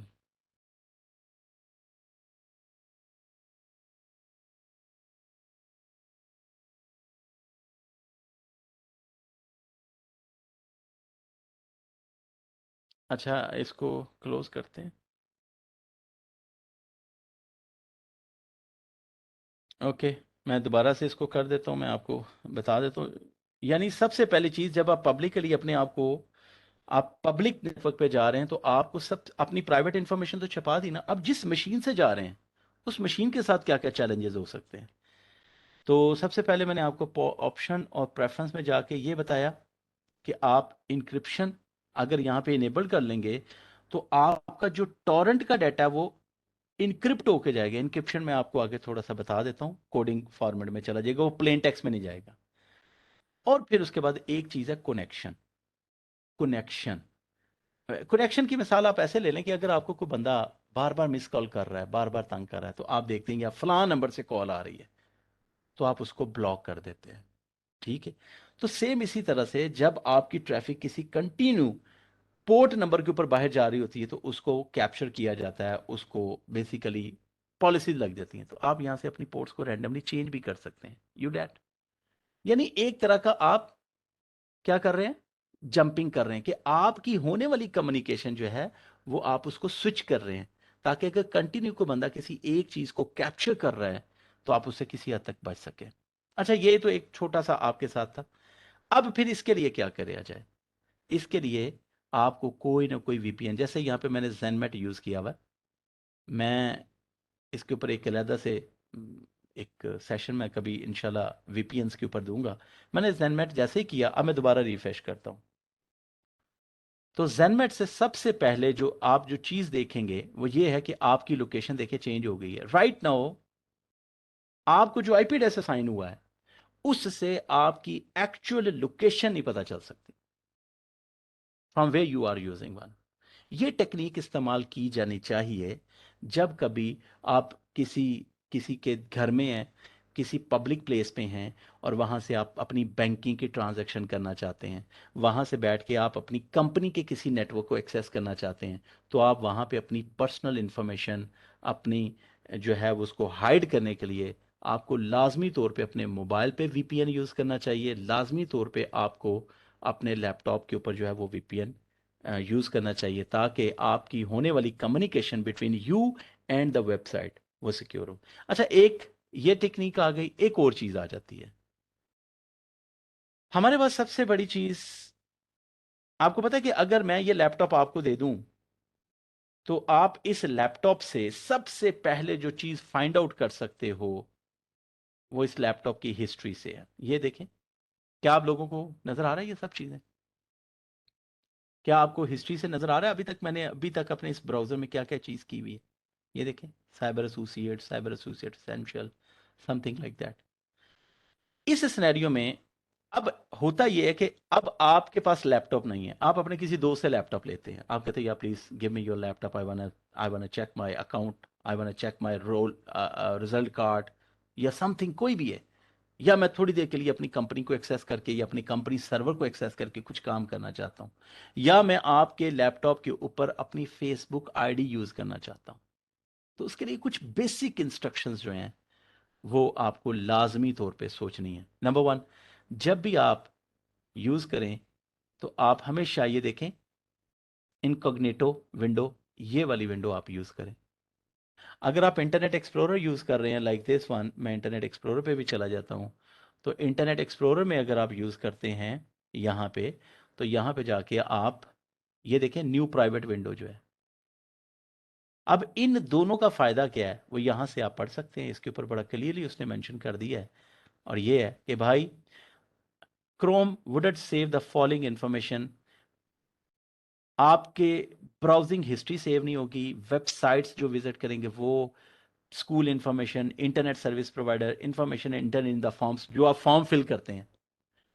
अच्छा, इसको क्लोज करते हैं। ओके, मैं दोबारा से इसको कर देता हूँ, मैं आपको बता देता हूँ। यानी सबसे पहली चीज़, जब आप पब्लिकली अपने आप को, आप पब्लिक नेटवर्क पे जा रहे हैं, तो आपको सब अपनी प्राइवेट इंफॉर्मेशन तो छुपा दी ना। अब जिस मशीन से जा रहे हैं, उस मशीन के साथ क्या क्या चैलेंजेस हो सकते हैं। तो सबसे पहले मैंने आपको ऑप्शन और प्रेफरेंस में जाके ये बताया कि आप इंक्रिप्शन अगर यहाँ पे इनेबल कर लेंगे, तो आपका जो टॉरेंट का डाटा है वो इनक्रिप्ट होके जाएगा। इनक्रिप्शन में आपको आगे थोड़ा सा बता देता हूँ, कोडिंग फॉर्मेट में चला जाएगा, वो प्लेन टेक्स्ट में नहीं जाएगा। और फिर उसके बाद एक चीज़ है कनेक्शन। कनेक्शन कनेक्शन की मिसाल आप ऐसे ले लें कि अगर आपको कोई बंदा बार बार मिस कॉल कर रहा है, बार बार तंग कर रहा है, तो आप देखते हैं या फलां नंबर से कॉल आ रही है, तो आप उसको ब्लॉक कर देते हैं। ठीक है। तो सेम इसी तरह से जब आपकी ट्रैफिक किसी कंटिन्यू पोर्ट नंबर के ऊपर बाहर जा रही होती है, तो उसको कैप्चर किया जाता है, उसको बेसिकली पॉलिसीज लग जाती हैं, तो आप यहां से अपनी पोर्ट्स को रैंडमली चेंज भी कर सकते हैं, यू डैट। यानी एक तरह का आप क्या कर रहे हैं, जंपिंग कर रहे हैं, कि आपकी होने वाली कम्युनिकेशन जो है वो आप उसको स्विच कर रहे हैं, ताकि अगर कंटिन्यू को बंदा किसी एक चीज को कैप्चर कर रहा है, तो आप उससे किसी हद तक बच सके। अच्छा, ये तो एक छोटा सा आपके साथ था। अब फिर इसके लिए क्या किया जाए। इसके लिए आपको कोई ना कोई वीपीएन, जैसे यहाँ पे मैंने ज़ेनमेट यूज़ किया हुआ है, मैं इसके ऊपर एक अलहदा से एक सेशन में कभी इंशाल्लाह वीपीएन्स के ऊपर दूंगा। मैंने ज़ेनमेट जैसे ही किया, अब मैं दोबारा रिफ्रेश करता हूँ, तो ज़ेनमेट से सबसे पहले जो आप जो चीज़ देखेंगे वो ये है कि आपकी लोकेशन देखिए चेंज हो गई है राइट नाउ। आपको जो आईपी एड्रेस असाइन हुआ है, उससे आपकी एक्चुअल लोकेशन नहीं पता चल सकती, from way you are using one. ये टेक्निक इस्तेमाल की जानी चाहिए जब कभी आप किसी किसी के घर में हैं, किसी पब्लिक प्लेस पे हैं, और वहाँ से आप अपनी बैंकिंग की ट्रांजैक्शन करना चाहते हैं, वहाँ से बैठ के आप अपनी कंपनी के किसी नेटवर्क को एक्सेस करना चाहते हैं, तो आप वहाँ पे अपनी पर्सनल इंफॉर्मेशन, अपनी जो है वो उसको हाइड करने के लिए आपको लाजमी तौर पे अपने मोबाइल पे वीपीएन यूज़ करना चाहिए। लाजमी तौर पे आपको अपने लैपटॉप के ऊपर जो है वो वीपीएन यूज़ करना चाहिए, ताकि आपकी होने वाली communication between you and the website वो सिक्योर हो। अच्छा, एक ये टेक्निक आ गई, एक और चीज़ आ जाती है हमारे पास। सबसे बड़ी चीज़ आपको पता है कि अगर मैं ये लैपटॉप आपको दे दूं, तो आप इस लैपटॉप से सबसे पहले जो चीज़ फाइंड आउट कर सकते हो वो इस लैपटॉप की हिस्ट्री से है। ये देखें, क्या आप लोगों को नजर आ रहा है ये सब चीज़ें? क्या आपको हिस्ट्री से नजर आ रहा है अभी तक अपने इस ब्राउजर में क्या क्या चीज़ की हुई है? ये देखें, cyber associate essential, something like that. इस सिनेरियो में अब होता ये है कि अब आपके पास लैपटॉप नहीं है, आप अपने किसी दोस्त से लैपटॉप लेते हैं, आप कहते हैं या please give me your laptop, I wanna check my account, I wanna check my roll result card, या समथिंग कोई भी है, या मैं थोड़ी देर के लिए अपनी कंपनी को एक्सेस करके या अपनी कंपनी सर्वर को एक्सेस करके कुछ काम करना चाहता हूं, या मैं आपके लैपटॉप के ऊपर अपनी फेसबुक आईडी यूज करना चाहता हूं। तो उसके लिए कुछ बेसिक इंस्ट्रक्शंस जो हैं वो आपको लाजमी तौर पे सोचनी है। नंबर वन, जब भी आप यूज करें, तो आप हमेशा ये देखें, इनकॉग्निटो विंडो, ये वाली विंडो आप यूज करें। अगर आप इंटरनेट एक्सप्लोरर यूज कर रहे हैं लाइक दिस वन, मैं इंटरनेट एक्सप्लोरर पे भी चला जाता हूं, तो इंटरनेट एक्सप्लोरर में अगर आप यूज करते हैं यहाँ पे, तो यहाँ पे जाके आप ये देखें न्यू प्राइवेट विंडो जो है। अब इन दोनों का फायदा क्या है वो यहां से आप पढ़ सकते हैं, इसके ऊपर बड़ा क्लियरली उसने मेंशन कर दिया है। और ये है कि भाई, Chrome wouldn't save the following information, आपके ब्राउजिंग हिस्ट्री सेव नहीं होगी, वेबसाइट्स जो विजिट करेंगे वो, school information, internet service provider information, inter in the forms जो आप फॉर्म फिल करते हैं,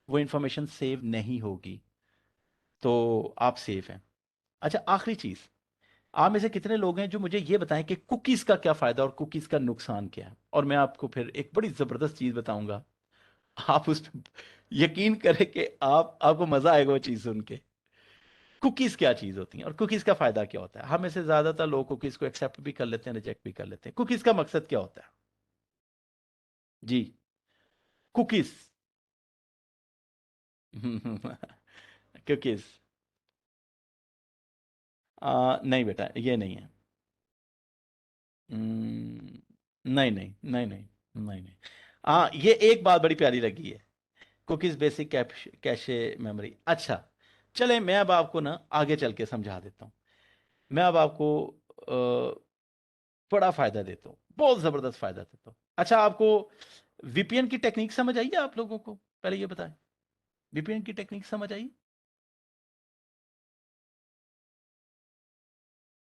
वो इंफॉर्मेशन सेव नहीं होगी, तो आप सेफ हैं। अच्छा, आखिरी चीज, आप में से कितने लोग हैं जो मुझे ये बताएं कि कुकीज का क्या फायदा और कुकीज का नुकसान क्या है, और मैं आपको फिर एक बड़ी जबरदस्त चीज बताऊंगा, आप उस पर यकीन करें कि आपको मजा आएगा वो चीज सुन के। कुकीज क्या चीज होती हैं और कुकीज का फायदा क्या होता है। हम में से ज्यादातर लोग कुकीज को एक्सेप्ट भी कर लेते हैं, रिजेक्ट भी कर लेते हैं। कुकीज का मकसद क्या होता है जी? कुकीज कुकीज नहीं बेटा, ये नहीं है। नहीं नहीं नहीं नहीं। नहीं नहीं, हाँ ये एक बात बड़ी प्यारी लगी है, कुकीज बेसिक कैशे मेमोरी। अच्छा, चले मैं अब आपको ना आगे चल के समझा देता हूँ। मैं अब आपको बड़ा फायदा देता हूँ, बहुत जबरदस्त फायदा देता हूँ। अच्छा, आपको वीपीएन की टेक्निक समझ आई है? आप लोगों को पहले ये बताएं, वीपीएन की टेक्निक समझ आई?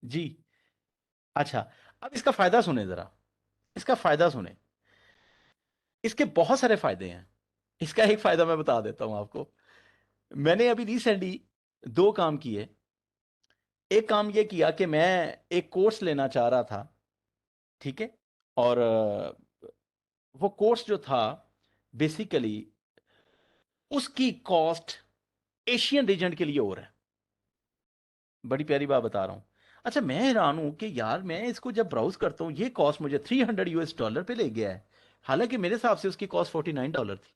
जी। अच्छा, अब इसका फायदा सुने जरा, इसका फायदा सुने। इसके बहुत सारे फायदे हैं। इसका एक फायदा मैं बता देता हूं आपको। मैंने अभी रिसेंटली दो काम किए। एक काम ये किया कि मैं एक कोर्स लेना चाह रहा था, ठीक है, और वो कोर्स जो था बेसिकली उसकी कॉस्ट एशियन रीजन के लिए और है। बड़ी प्यारी बात बता रहा हूं। अच्छा, मैं हैरान हूं कि यार मैं इसको जब ब्राउज करता हूं ये कॉस्ट मुझे $300 पे ले गया है, हालांकि मेरे हिसाब से उसकी कॉस्ट $49 थी।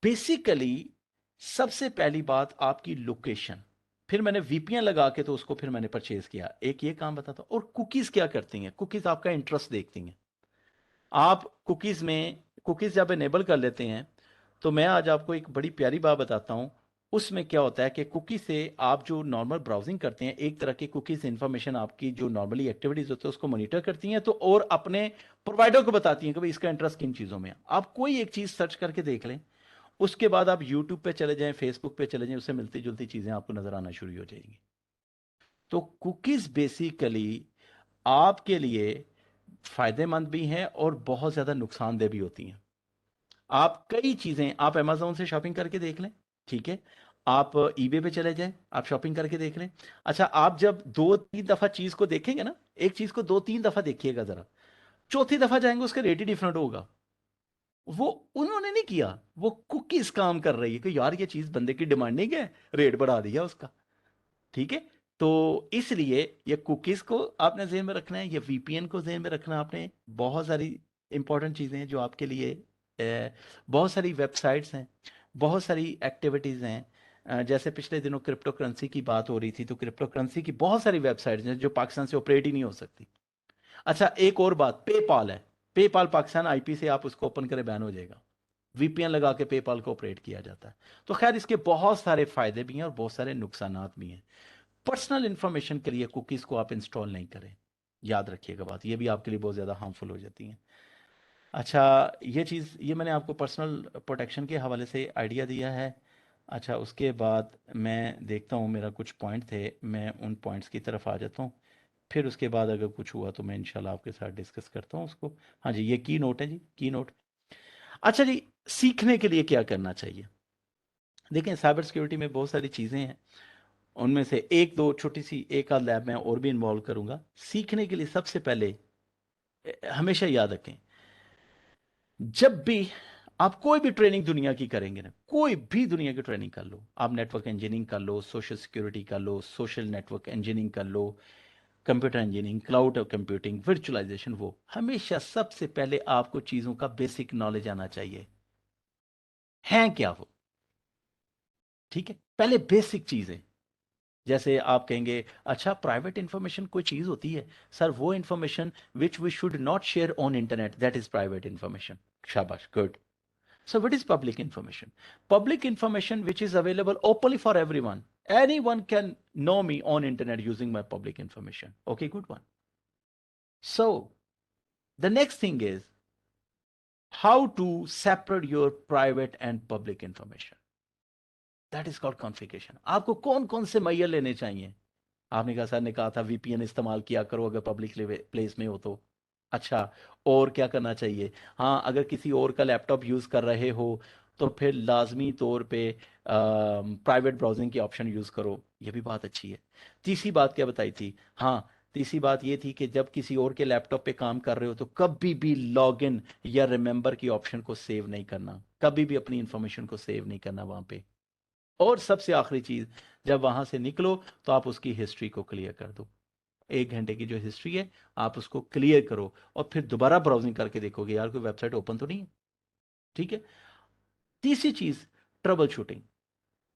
बेसिकली सबसे पहली बात आपकी लोकेशन, फिर मैंने वीपीएन लगा के तो उसको फिर मैंने परचेज किया। एक ये काम बताता हूं। और कुकीज क्या करती हैं, कुकीज आपका इंटरेस्ट देखती हैं। आप कुकीज में कुकीज जब इनेबल कर लेते हैं तो मैं आज आपको एक बड़ी प्यारी बात बताता हूं। उसमें क्या होता है कि कुकी से आप जो नॉर्मल ब्राउजिंग करते हैं, एक तरह की कुकीज इंफॉर्मेशन आपकी जो नॉर्मली एक्टिविटीज होती है उसको मॉनिटर करती हैं, तो और अपने प्रोवाइडर को बताती हैं कि भाई इसका इंटरेस्ट किन चीज़ों में है। आप कोई एक चीज़ सर्च करके देख लें, उसके बाद आप यूट्यूब पे चले जाएं, फेसबुक पे चले जाएं, उससे मिलती जुलती चीज़ें आपको नजर आना शुरू हो जाएंगी। तो कुकीज बेसिकली आपके लिए फायदेमंद भी हैं और बहुत ज़्यादा नुकसानदेह भी होती हैं। आप कई चीज़ें आप अमेज़न से शॉपिंग करके देख लें, ठीक है, आप ईबे पे चले जाएं, आप शॉपिंग करके देख लें। अच्छा, आप जब 2-3 दफ़ा चीज़ को देखेंगे ना, एक चीज़ को 2-3 दफ़ा देखिएगा ज़रा, चौथी दफ़ा जाएंगे उसका रेट ही डिफरेंट होगा। वो उन्होंने नहीं किया, वो कुकीज़ काम कर रही है कि यार ये चीज़ बंदे की डिमांडिंग है, रेट बढ़ा दिया उसका, ठीक है। तो इसलिए ये कुकीज़ को आपने ज़हन में रखना है, ये वीपीएन को ज़हन में रखना है आपने। बहुत सारी इंपॉर्टेंट चीज़ें हैं जो आपके लिए बहुत सारी वेबसाइट्स हैं, बहुत सारी एक्टिविटीज़ हैं। जैसे पिछले दिनों क्रिप्टो करेंसी की बात हो रही थी, तो क्रिप्टो करेंसी की बहुत सारी वेबसाइट्स हैं जो पाकिस्तान से ऑपरेट ही नहीं हो सकती। अच्छा, एक और बात, पेपाल है। पेपाल पाकिस्तान आईपी से आप उसको ओपन करें बैन हो जाएगा। वीपीएन लगा के पेपाल को ऑपरेट किया जाता है। तो खैर इसके बहुत सारे फायदे भी हैं और बहुत सारे नुकसानात भी हैं। पर्सनल इंफॉर्मेशन के लिए कुकीज़ को आप इंस्टॉल नहीं करें, याद रखिएगा बात, ये भी आपके लिए बहुत ज़्यादा हार्मफुल हो जाती हैं। अच्छा, ये चीज़ ये मैंने आपको पर्सनल प्रोटेक्शन के हवाले से आइडिया दिया है। अच्छा, उसके बाद मैं देखता हूँ मेरा कुछ पॉइंट थे, मैं उन पॉइंट्स की तरफ आ जाता हूँ। फिर उसके बाद अगर कुछ हुआ तो मैं इंशाल्लाह आपके साथ डिस्कस करता हूँ उसको। हाँ जी, ये की नोट है जी, की नोट। अच्छा जी, सीखने के लिए क्या करना चाहिए? देखें, साइबर सिक्योरिटी में बहुत सारी चीज़ें हैं, उनमें से एक दो छोटी सी एक आध लैब में और भी इन्वॉल्व करूंगा। सीखने के लिए सबसे पहले हमेशा याद रखें, जब भी आप कोई भी ट्रेनिंग दुनिया की करेंगे ना, कोई भी दुनिया की ट्रेनिंग कर लो, आप नेटवर्क इंजीनियरिंग कर लो, सोशल सिक्योरिटी कर लो, सोशल नेटवर्क इंजीनियरिंग कर लो, computer engineering, cloud computing, virtualization, वो हमेशा सबसे पहले आपको चीज़ों का बेसिक नॉलेज आना चाहिए, है क्या वो, ठीक है। पहले बेसिक चीज़ें, जैसे आप कहेंगे अच्छा प्राइवेट इंफॉर्मेशन कोई चीज होती है, सर वो information which we should not share on internet, that is private information. शाबाश, good. So what is public information? Public information which is available openly for everyone. Anyone can know me on internet using my public information. Okay, good one. So the next thing is how to separate your private and public information. That is called configuration. आपको कौन कौन से मैयर लेने चाहिए? आपने कहा, sir ने कहा था वीपीएन इस्तेमाल किया करो अगर पब्लिक प्लेस में हो तो। अच्छा, और क्या करना चाहिए? हाँ, अगर किसी और का लैपटॉप यूज़ कर रहे हो तो फिर लाजमी तौर पे प्राइवेट ब्राउजिंग की ऑप्शन यूज़ करो, ये भी बात अच्छी है। तीसरी बात क्या बताई थी? हाँ, तीसरी बात ये थी कि जब किसी और के लैपटॉप पे काम कर रहे हो तो कभी भी लॉग इन या रिमेंबर की ऑप्शन को सेव नहीं करना, कभी भी अपनी इंफॉर्मेशन को सेव नहीं करना वहाँ पे। और सबसे आखिरी चीज, जब वहां से निकलो तो आप उसकी हिस्ट्री को क्लियर कर दो। 1 घंटे की जो हिस्ट्री है आप उसको क्लियर करो और फिर दोबारा ब्राउजिंग करके देखोगे यार कोई वेबसाइट ओपन तो नहीं है, ठीक है। तीसरी चीज, ट्रबल शूटिंग।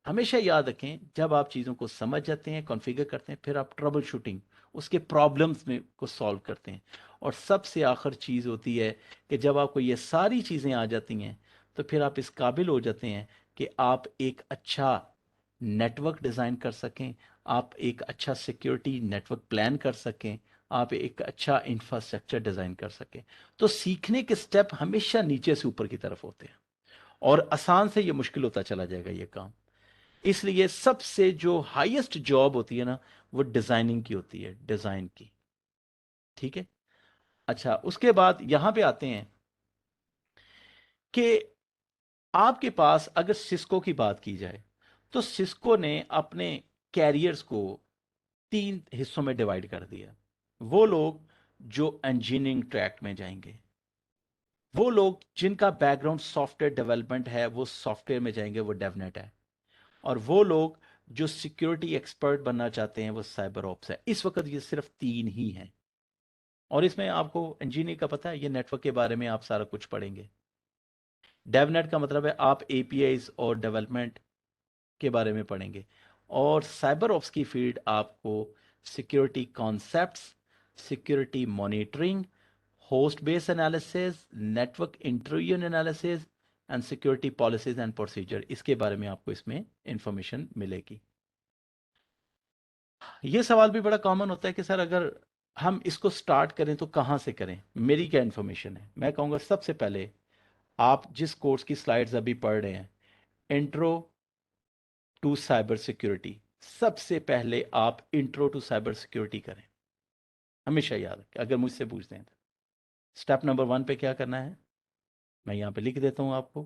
हमेशा याद रखें, जब आप चीज़ों को समझ जाते हैं, कॉन्फ़िगर करते हैं, फिर आप ट्रबल शूटिंग, उसके प्रॉब्लम्स में को सॉल्व करते हैं। और सबसे आखिर चीज़ होती है कि जब आपको ये सारी चीज़ें आ जाती हैं, तो फिर आप इस काबिल हो जाते हैं कि आप एक अच्छा नेटवर्क डिज़ाइन कर सकें, आप एक अच्छा सिक्योरिटी नेटवर्क प्लान कर सकें, आप एक अच्छा इंफ्रास्ट्रक्चर डिज़ाइन कर सकें। तो सीखने के स्टेप हमेशा नीचे से ऊपर की तरफ होते हैं, और आसान से ये मुश्किल होता चला जाएगा ये काम। इसलिए सबसे जो हाईएस्ट जॉब होती है ना, वो डिजाइनिंग की होती है, डिजाइन की। ठीक है। अच्छा, उसके बाद यहां पे आते हैं कि आपके पास अगर सिस्को की बात की जाए, तो सिस्को ने अपने कैरियर्स को 3 हिस्सों में डिवाइड कर दिया। वो लोग जो इंजीनियरिंग ट्रैक में जाएंगे, वो लोग जिनका बैकग्राउंड सॉफ्टवेयर डेवलपमेंट है, वो सॉफ्टवेयर में जाएंगे, वो डेवनेट है। और वो लोग जो सिक्योरिटी एक्सपर्ट बनना चाहते हैं, वो साइबर ऑप्स है। इस वक्त ये सिर्फ 3 ही हैं। और इसमें आपको इंजीनियरिंग का पता है, ये नेटवर्क के बारे में आप सारा कुछ पढ़ेंगे। डेवनेट का मतलब है आप एपीआईज और डेवलपमेंट के बारे में पढ़ेंगे। और साइबर ऑप्स की फील्ड आपको security concepts, security monitoring, host base analysis, network intrusion analysis and security policies and procedure, इसके बारे में आपको इसमें इंफॉर्मेशन मिलेगी। ये सवाल भी बड़ा कॉमन होता है कि सर अगर हम इसको स्टार्ट करें तो कहाँ से करें, मेरी क्या इन्फॉर्मेशन है। मैं कहूँगा सबसे पहले आप जिस कोर्स की स्लाइड्स अभी पढ़ रहे हैं, इंट्रो टू साइबर सिक्योरिटी, सबसे पहले आप इंट्रो टू साइबर सिक्योरिटी करें। हमेशा याद रखें, अगर मुझसे पूछते हैं तो स्टेप नंबर 1 पे क्या करना है, मैं यहाँ पे लिख देता हूँ आपको।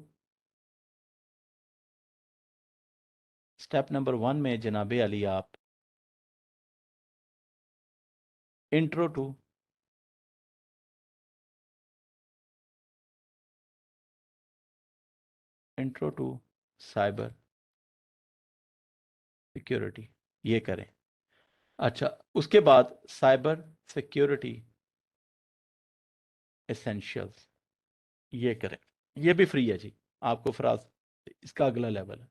स्टेप नंबर 1 में जनाबे अली आप इंट्रो टू साइबर सिक्योरिटी ये करें। अच्छा, उसके बाद साइबर सिक्योरिटी एसेंशियल्स ये करें। ये भी फ्री है जी, आपको फराज, इसका अगला लेवल है,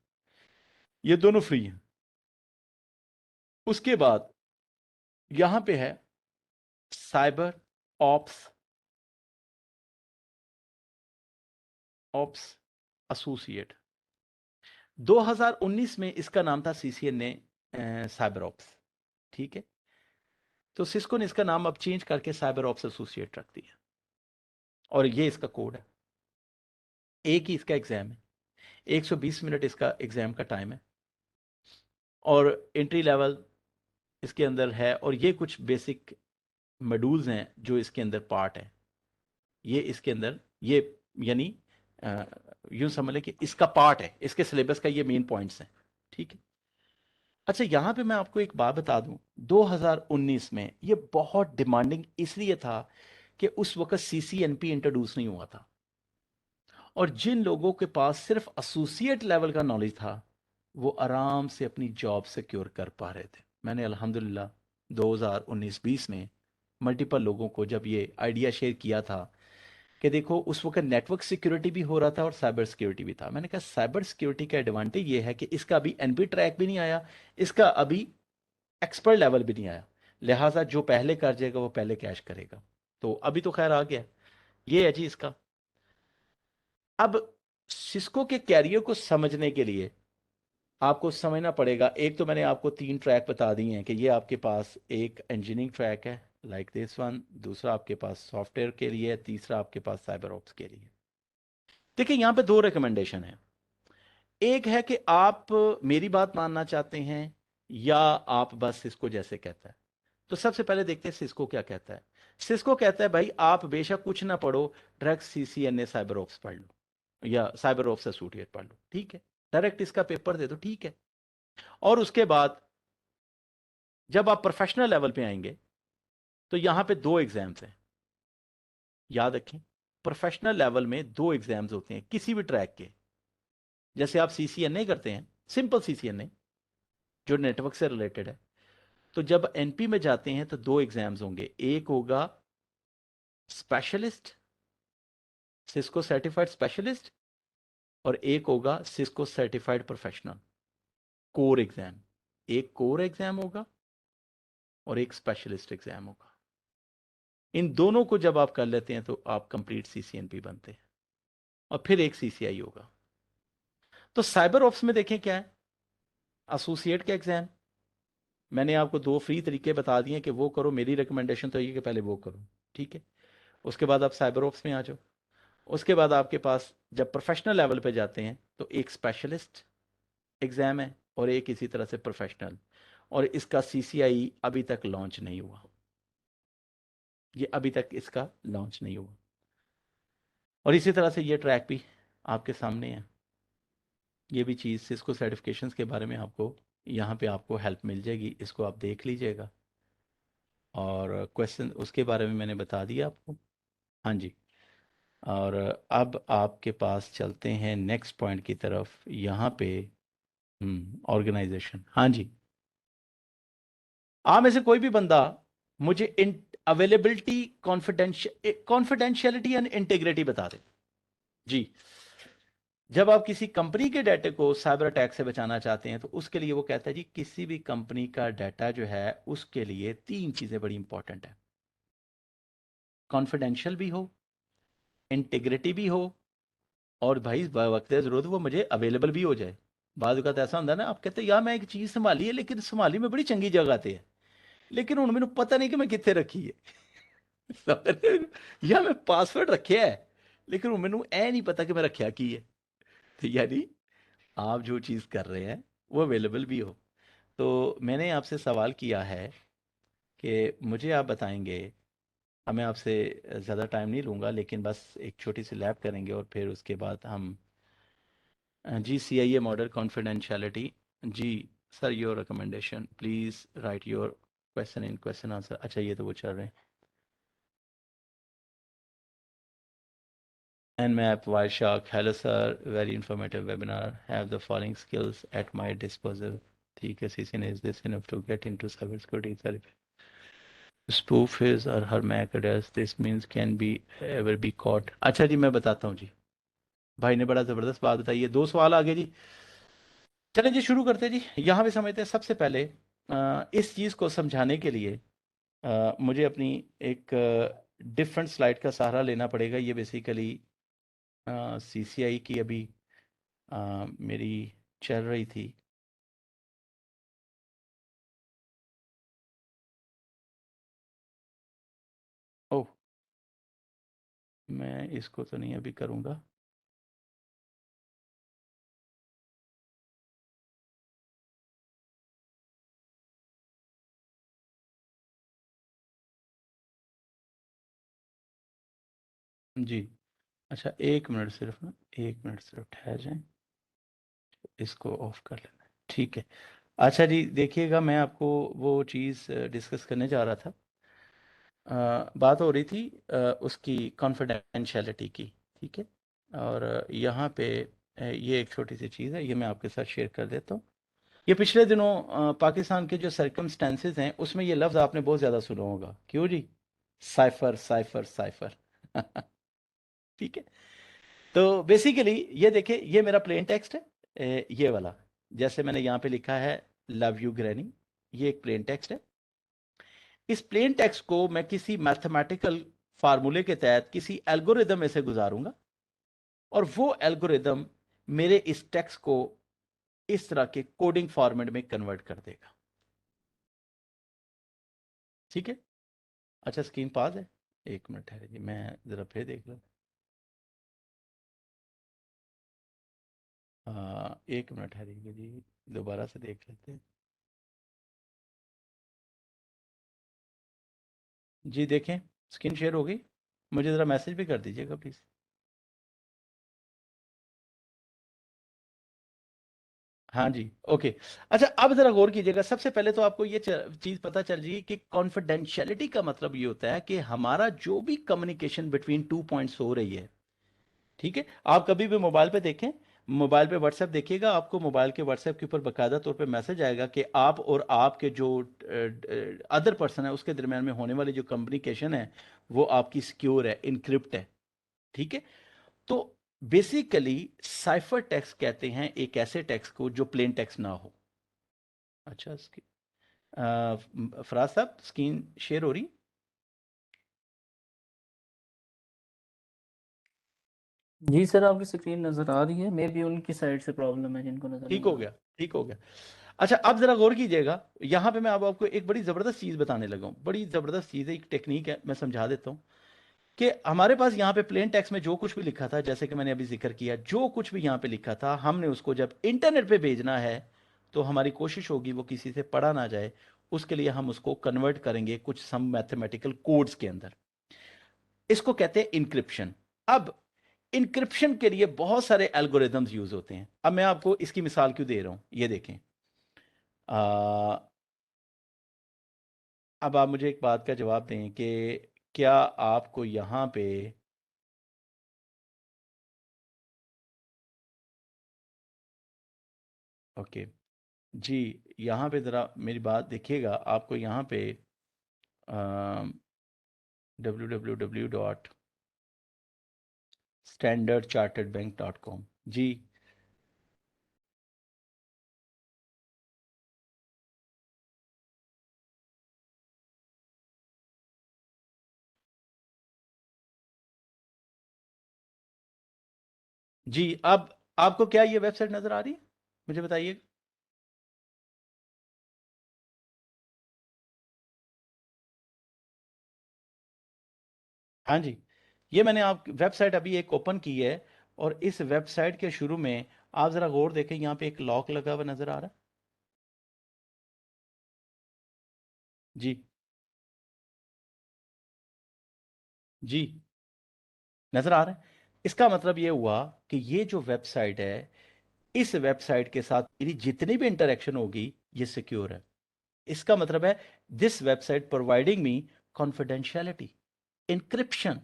ये दोनों फ्री हैं। उसके बाद यहां पे है साइबर ऑप्स ऑप्स एसोसिएट। 2019 में इसका नाम था सीसीएन ने साइबर ऑप्स। ठीक है। तो सिस्को ने इसका नाम अब चेंज करके साइबर ऑप्स एसोसिएट रख दिया, और ये इसका कोड है। एक ही इसका एग्जाम है, 120 मिनट इसका एग्जाम का टाइम है, और एंट्री लेवल इसके अंदर है। और ये कुछ बेसिक मॉड्यूल्स हैं जो इसके अंदर पार्ट है। ये इसके अंदर ये यानी यूं समझ लें कि इसका पार्ट है, इसके सिलेबस का ये मेन पॉइंट्स हैं। ठीक है। अच्छा, यहां पे मैं आपको एक बात बता दूं, 2019 में ये बहुत डिमांडिंग इसलिए था कि उस वक्त सीसीएनपी इंट्रोड्यूस नहीं हुआ था, और जिन लोगों के पास सिर्फ एसोसिएट लेवल का नॉलेज था, वो आराम से अपनी जॉब सिक्योर कर पा रहे थे। मैंने अल्हम्दुलिल्लाह 2019-20 में मल्टीपल लोगों को जब ये आइडिया शेयर किया था कि देखो उस वक्त नेटवर्क सिक्योरिटी भी हो रहा था और साइबर सिक्योरिटी भी था, मैंने कहा साइबर सिक्योरिटी का एडवांटेज ये है कि इसका अभी एनबी ट्रैक भी नहीं आया, इसका अभी एक्सपर्ट लेवल भी नहीं आया, लिहाजा जो पहले कर जाएगा वो पहले कैश करेगा। तो अभी तो खैर आ गया, ये है जी इसका। अब सिस्को के कैरियर को समझने के लिए आपको समझना पड़ेगा, एक तो मैंने आपको 3 ट्रैक बता दिए हैं कि ये आपके पास एक इंजीनियरिंग ट्रैक है लाइक दिस वन, दूसरा आपके पास सॉफ्टवेयर के लिए है, तीसरा आपके पास साइबर ऑप्स के लिए। देखिए यहाँ पे 2 रिकमेंडेशन है। एक है कि आप मेरी बात मानना चाहते हैं, या आप बस सिस्को जैसे कहता है। तो सबसे पहले देखते हैं सिस्को क्या कहता है। सिस्को कहता है भाई आप बेशक कुछ ना पढ़ो, डायरेक्ट सीसीएनए साइबर ऑप्स पढ़ लो या साइबर ऑप्स एसोसिएट पढ़ लो, ठीक है, डायरेक्ट इसका पेपर दे दो, ठीक है। और उसके बाद जब आप प्रोफेशनल लेवल पे आएंगे, तो यहां पे 2 एग्जाम्स हैं, याद रखें। प्रोफेशनल लेवल में 2 एग्जाम्स होते हैं किसी भी ट्रैक के। जैसे आप सीसीएनए करते हैं, सिंपल सीसीएनए जो नेटवर्क से रिलेटेड है, तो जब एनपी में जाते हैं तो 2 एग्जाम्स होंगे, एक होगा स्पेशलिस्ट, सिस्को सर्टिफाइड स्पेशलिस्ट, और एक होगा Cisco certified professional. Core exam, एक कोर एग्जाम होगा और एक स्पेशलिस्ट एग्जाम होगा। इन दोनों को जब आप कर लेते हैं तो आप कंप्लीट सीसीएनपी बनते हैं, और फिर एक सीसीआई होगा। तो साइबर ऑप्स में देखें क्या है, एसोसिएट का एग्जाम, मैंने आपको दो फ्री तरीके बता दिए कि वो करो, मेरी रिकमेंडेशन तो ये कि पहले वो करो, ठीक है। उसके बाद आप साइबर ऑप्स में आ जाओ। उसके बाद आपके पास जब प्रोफेशनल लेवल पे जाते हैं तो एक स्पेशलिस्ट एग्जाम है और एक इसी तरह से प्रोफेशनल, और इसका सीसीआई अभी तक लॉन्च नहीं हुआ, ये अभी तक इसका लॉन्च नहीं हुआ। और इसी तरह से ये ट्रैक भी आपके सामने है, ये भी चीज़ सिस्को सर्टिफिकेशंस के बारे में आपको यहाँ पे आपको हेल्प मिल जाएगी, इसको आप देख लीजिएगा। और क्वेश्चन उसके बारे में मैंने बता दिया आपको। हाँ जी। और अब आपके पास चलते हैं नेक्स्ट पॉइंट की तरफ, यहाँ पे ऑर्गेनाइजेशन। हाँ जी, आप में से कोई भी बंदा मुझे अवेलेबिलिटी, कॉन्फिडेंशियलिटी एंड इंटीग्रिटी बता दे जी। जब आप किसी कंपनी के डाटे को साइबर अटैक से बचाना चाहते हैं तो उसके लिए वो कहता है जी, किसी भी कंपनी का डाटा जो है उसके लिए तीन चीजें बड़ी इंपॉर्टेंट है, कॉन्फिडेंशियल भी हो, इंटीग्रिटी भी हो, और भाई वक्त जरूरत वो मुझे अवेलेबल भी हो जाए। बाद वक्त ऐसा होता है ना, आप कहते हैं यार मैं एक चीज संभाली है, लेकिन संभाली में बड़ी चंगी जगह ते है, लेकिन हूँ मैंने पता नहीं कि मैं कितने रखी है या मैं पासवर्ड रखे है, लेकिन हूँ मैंने ऐ नहीं पता कि मैं रखा की है। तो यानी आप जो चीज़ कर रहे हैं वो अवेलेबल भी हो। तो मैंने आपसे सवाल किया है कि मुझे आप बताएंगे, अब मैं आपसे ज़्यादा टाइम नहीं लूँगा, लेकिन बस एक छोटी सी लैब करेंगे और फिर उसके बाद हम जी C I A model confidentiality. जी sir, your recommendation please write your question in question answer. अच्छा, ये तो वो चल रहे हैं। Nmap, Wireshark, hello sir, very informative webinar. Have the following skills at my disposal. ठीक है, सीसीन is this enough to get into cybersecurity? Sir, spoof his or her MAC address. This means can be ever be caught. अच्छा जी, मैं बताता हूँ जी। भाई ने बड़ा ज़बरदस्त बात बताई है। दो सवाल आगे जी। चलें जी, शुरू करते हैं जी। यहाँ पे समझते हैं। सबसे पहले इस चीज़ को समझाने के लिए मुझे अपनी एक डिफरेंट स्लाइड का सहारा लेना पड़ेगा। ये बेसिकली सीसीआई की अभी मेरी चल रही थी। ओह, मैं इसको तो नहीं अभी करूँगा। जी, अच्छा, एक मिनट सिर्फ ना, एक मिनट सिर्फ ठहर जाएं, इसको ऑफ कर लेना है। ठीक है। अच्छा जी, देखिएगा, मैं आपको वो चीज़ डिस्कस करने जा रहा था। बात हो रही थी उसकी कॉन्फिडेंशियलिटी की, ठीक है। और यहाँ पे ये एक छोटी सी चीज़ है, ये मैं आपके साथ शेयर कर देता हूँ। ये पिछले दिनों पाकिस्तान के जो सर्कमस्टेंसेस हैं उसमें ये लफ्ज़ आपने बहुत ज़्यादा सुना होगा। क्यों जी? साइफर साइफर साइफर ठीक है। तो बेसिकली ये देखिए, ये मेरा प्लेन टेक्स्ट है, ये वाला, जैसे मैंने यहाँ पे लिखा है लव यू ग्रैनी, ये एक प्लेन टेक्स्ट है। इस प्लेन टेक्स्ट को मैं किसी मैथमेटिकल फार्मूले के तहत किसी एल्गोरिदम में से गुजारूंगा, और वो एल्गोरिदम मेरे इस टेक्स्ट को इस तरह के कोडिंग फॉर्मेट में कन्वर्ट कर देगा। ठीक है। अच्छा, स्क्रीन पास है, एक मिनट ठहरे जी, मैं जरा फिर देख लूँ। एक मिनट ठहरिए जी, दोबारा से देख लेते हैं। जी देखें, स्क्रीन शेयर हो गई। मुझे ज़रा मैसेज भी कर दीजिएगा प्लीज़। हाँ जी, ओके। अच्छा, अब ज़रा गौर कीजिएगा। सबसे पहले तो आपको ये चीज़ पता चल जाएगी कि कॉन्फिडेंशियलिटी का मतलब ये होता है कि हमारा जो भी कम्युनिकेशन बिटवीन टू पॉइंट्स हो रही है, ठीक है। आप कभी भी मोबाइल पे देखें, मोबाइल पे व्हाट्सएप देखिएगा, आपको मोबाइल के व्हाट्सएप के ऊपर बाकायदा तौर पे मैसेज आएगा कि आप और आपके जो अदर पर्सन है उसके दरमियान में होने वाली जो कम्युनिकेशन है वो आपकी सिक्योर है, इनक्रिप्ट है, ठीक है। तो बेसिकली साइफर टेक्स्ट कहते हैं एक ऐसे टेक्स्ट को जो प्लेन टेक्स्ट ना हो। अच्छा, फराज साहब स्क्रीन शेयर हो रही? जी सर, आपकी स्क्रीन नज़र आ रही है। मे बी उनकी साइड से प्रॉब्लम है जिनको नज़र ठीक नहीं हो आ रहा। गया, ठीक हो गया। अच्छा, अब जरा गौर कीजिएगा, यहाँ पे मैं अब आपको एक बड़ी ज़बरदस्त चीज़ बताने लगा हूँ। बड़ी ज़बरदस्त चीज़ है, एक टेक्निक है, मैं समझा देता हूँ कि हमारे पास यहाँ पे प्लेन टेक्स्ट में जो कुछ भी लिखा था, जैसे कि मैंने अभी जिक्र किया, जो कुछ भी यहाँ पे लिखा था, हमने उसको जब इंटरनेट पे भेजना है तो हमारी कोशिश होगी वो किसी से पढ़ा ना जाए। उसके लिए हम उसको कन्वर्ट करेंगे कुछ सम मैथमेटिकल कोड्स के अंदर। इसको कहते हैं इंक्रिप्शन। अब इंक्रिप्शन के लिए बहुत सारे एल्गोरिदम्स यूज होते हैं। अब मैं आपको इसकी मिसाल क्यों दे रहा हूं, ये देखें। आ, अब आप मुझे एक बात का जवाब दें कि क्या आपको यहां पे, ओके जी, यहाँ पे ज़रा मेरी बात देखिएगा, आपको यहाँ पे www.standardcharteredbank.com। जी जी, अब आपको क्या ये वेबसाइट नज़र आ रही है, मुझे बताइए। हाँ जी, ये मैंने आप वेबसाइट अभी एक ओपन की है, और इस वेबसाइट के शुरू में आप ज़रा गौर देखें, यहाँ पे एक लॉक लगा हुआ नज़र आ रहा है। जी जी, नज़र आ रहा है। इसका मतलब ये हुआ कि ये जो वेबसाइट है, इस वेबसाइट के साथ मेरी जितनी भी इंटरेक्शन होगी ये सिक्योर है। इसका मतलब है this website providing me confidentiality, encryption.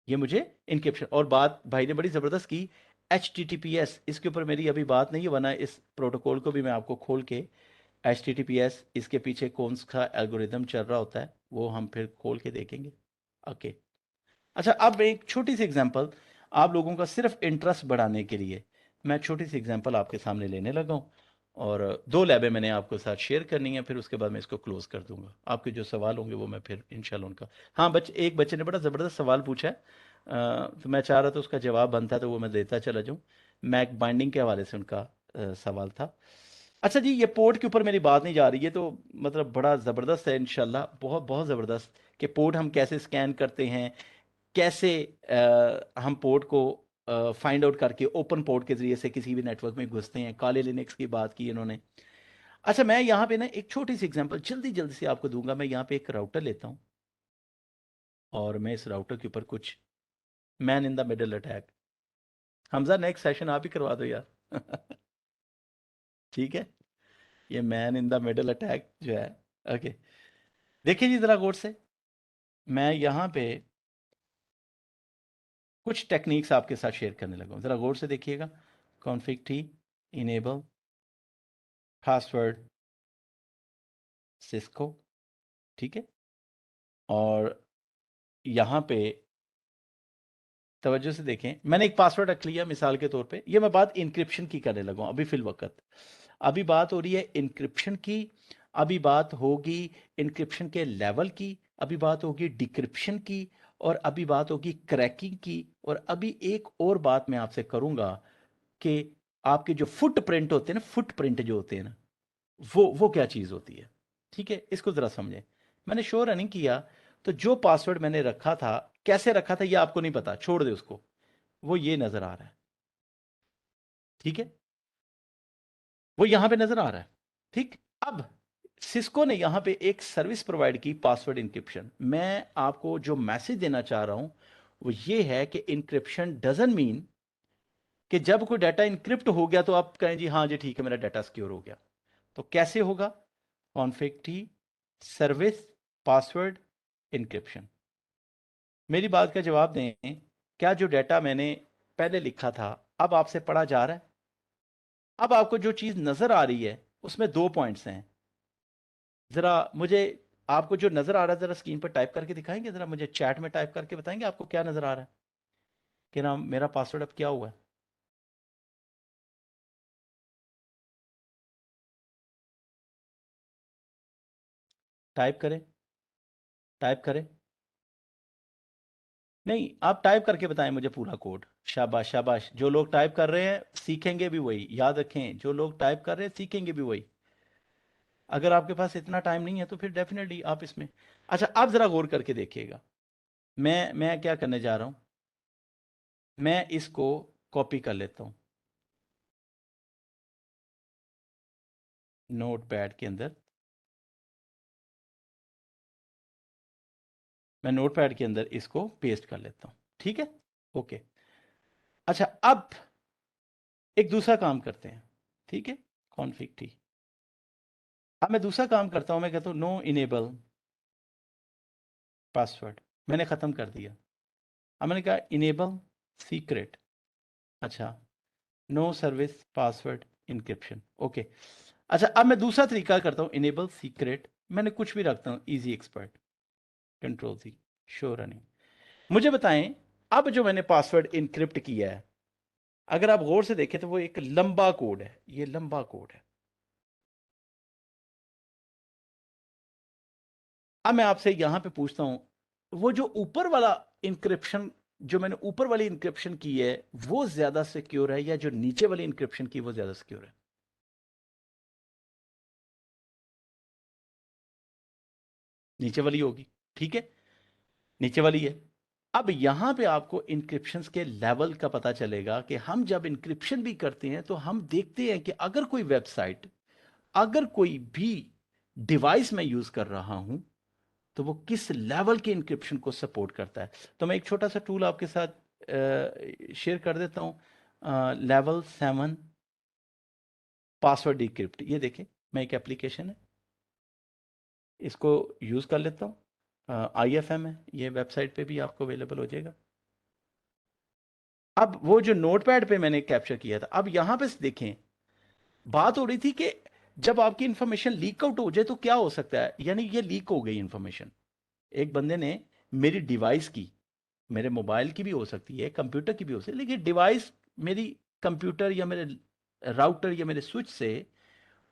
ये मुझे इंक्रिप्शन, और बात भाई ने बड़ी ज़बरदस्त की, HTTPS, इसके ऊपर मेरी अभी बात नहीं है, वरना इस प्रोटोकॉल को भी मैं आपको खोल के, HTTPS इसके पीछे कौन सा एल्गोरिदम चल रहा होता है वो हम फिर खोल के देखेंगे। ओके। अच्छा, अब एक छोटी सी एग्जांपल आप लोगों का सिर्फ इंटरेस्ट बढ़ाने के लिए, मैं छोटी सी एग्जांपल आपके सामने लेने लगा हूँ, और दो लैबें मैंने आपके साथ शेयर करनी है, फिर उसके बाद मैं इसको क्लोज कर दूंगा। आपके जो सवाल होंगे वो मैं फिर इंशाल्लाह उनका, हाँ एक बच्चे ने बड़ा ज़बरदस्त सवाल पूछा है, तो मैं चाह रहा था उसका जवाब बनता तो वो मैं देता चला जाऊँ। मैक बाइंडिंग के हवाले से उनका सवाल था। अच्छा जी, ये पोर्ट के ऊपर मेरी बात नहीं जा रही है, तो मतलब बड़ा ज़बरदस्त है इंशाल्लाह, बहुत बहुत ज़बरदस्त, कि पोर्ट हम कैसे स्कैन करते हैं, कैसे हम पोर्ट को फाइंड आउट करके ओपन पोर्ट के जरिए से किसी भी नेटवर्क में घुसते हैं। काले लिनक्स की बात की इन्होंने। अच्छा, मैं यहाँ पे ना एक छोटी सी एग्जांपल जल्दी जल्दी से आपको दूंगा। मैं यहाँ पे एक राउटर लेता हूँ, और मैं इस राउटर के ऊपर कुछ man in the middle attack, Hamza next session आप ही करवा दो यार। ठीक है, ये man in the middle attack जो है, ओके, देखिए जी ज़रा गौर से, मैं यहाँ पे कुछ टेक्निक्स आपके साथ शेयर करने लगा हूँ, ज़रा गौर से देखिएगा। Config T, enable, password Cisco, ठीक है, और यहाँ पे तवज्जो से देखें, मैंने एक पासवर्ड रख लिया मिसाल के तौर पे। ये मैं बात इंक्रिप्शन की करने लगा हूँ अभी फिल वक्त। अभी बात हो रही है इंक्रिप्शन की, अभी बात होगी इंक्रिप्शन के लेवल की, अभी बात होगी डिक्रिप्शन की, और अभी बात होगी क्रैकिंग की, और अभी एक और बात मैं आपसे करूंगा कि आपके जो फुटप्रिंट होते हैं ना, फुटप्रिंट जो होते हैं ना, वो क्या चीज़ होती है। ठीक है, इसको ज़रा समझें। मैंने शो रनिंग किया, तो जो पासवर्ड मैंने रखा था, कैसे रखा था ये आपको नहीं पता, छोड़ दे उसको, वो ये नज़र आ रहा है। ठीक है, वो यहां पे नज़र आ रहा है। ठीक, अब सिस्को ने यहां पे एक सर्विस प्रोवाइड की, पासवर्ड इंक्रिप्शन। मैं आपको जो मैसेज देना चाह रहा हूं वो ये है कि इंक्रिप्शन डजंट मीन कि जब कोई डाटा इंक्रिप्ट हो गया तो आप कहें जी हाँ जी ठीक है मेरा डाटा सिक्योर हो गया। तो कैसे होगा? Config T service password encryption. मेरी बात का जवाब दें, क्या जो डाटा मैंने पहले लिखा था अब आपसे पढ़ा जा रहा है? अब आपको जो चीज नजर आ रही है उसमें दो पॉइंट्स हैं। जरा मुझे, आपको जो नजर आ रहा है जरा स्क्रीन पर टाइप करके दिखाएंगे, जरा मुझे चैट में टाइप करके बताएंगे आपको क्या नजर आ रहा है, कि ना मेरा पासवर्ड अब क्या हुआ है। टाइप करें, टाइप करें। नहीं, आप टाइप करके बताएं मुझे पूरा कोड। शाबाश शाबाश, जो लोग टाइप कर रहे हैं सीखेंगे भी वही, याद रखें, जो लोग टाइप कर रहे हैं सीखेंगे भी वही। अगर आपके पास इतना टाइम नहीं है तो फिर डेफिनेटली आप इसमें। अच्छा, आप ज़रा गौर करके देखिएगा, मैं क्या करने जा रहा हूँ। मैं इसको कॉपी कर लेता हूँ नोट पैड के अंदर। मैं नोट पैड के अंदर इसको पेस्ट कर लेता हूँ, ठीक है। ओके। अच्छा, अब एक दूसरा काम करते हैं, ठीक है। Config T. अब मैं दूसरा काम करता हूँ, मैं कहता हूँ नो इनेबल पासवर्ड। मैंने ख़त्म कर दिया। अब मैंने कहा इनेबल सीक्रेट। अच्छा, no service password encryption. Okay. अच्छा, अब मैं दूसरा तरीका करता हूँ, इनेबल सीक्रेट। मैंने कुछ भी रखता हूँ, easy expert, control C, show running. मुझे बताएं, अब जो मैंने पासवर्ड इनक्रिप्ट किया है, अगर आप गौर से देखें तो वो एक लंबा कोड है, ये लंबा कोड है। अब मैं आपसे यहां पे पूछता हूं, वो जो ऊपर वाला इंक्रिप्शन, जो मैंने ऊपर वाली इंक्रिप्शन की है, वो ज्यादा सिक्योर है या जो नीचे वाली इंक्रिप्शन की वो ज्यादा सिक्योर है? नीचे वाली होगी, ठीक है, नीचे वाली है। अब यहां पे आपको इंक्रिप्शंस के लेवल का पता चलेगा कि हम जब इंक्रिप्शन भी करते हैं तो हम देखते हैं कि अगर कोई वेबसाइट, अगर कोई भी डिवाइस मैं यूज कर रहा हूं, तो वो किस लेवल के इंक्रिप्शन को सपोर्ट करता है। तो मैं एक छोटा सा टूल आपके साथ शेयर कर देता हूं, लेवल 7 पासवर्ड डिक्रिप्ट। ये देखें, मैं एक एप्लीकेशन है, इसको यूज कर लेता हूं। IFM है, ये वेबसाइट पे भी आपको अवेलेबल हो जाएगा। अब वो जो नोटपैड पे मैंने कैप्चर किया था, अब यहां पे देखें, बात हो रही थी कि जब आपकी इंफॉर्मेशन लीक आउट हो जाए तो क्या हो सकता है, यानी ये लीक हो गई इंफॉर्मेशन। एक बंदे ने मेरी डिवाइस की, मेरे मोबाइल की भी हो सकती है, कंप्यूटर की भी हो सकती है, लेकिन डिवाइस मेरी कंप्यूटर या मेरे राउटर या मेरे स्विच से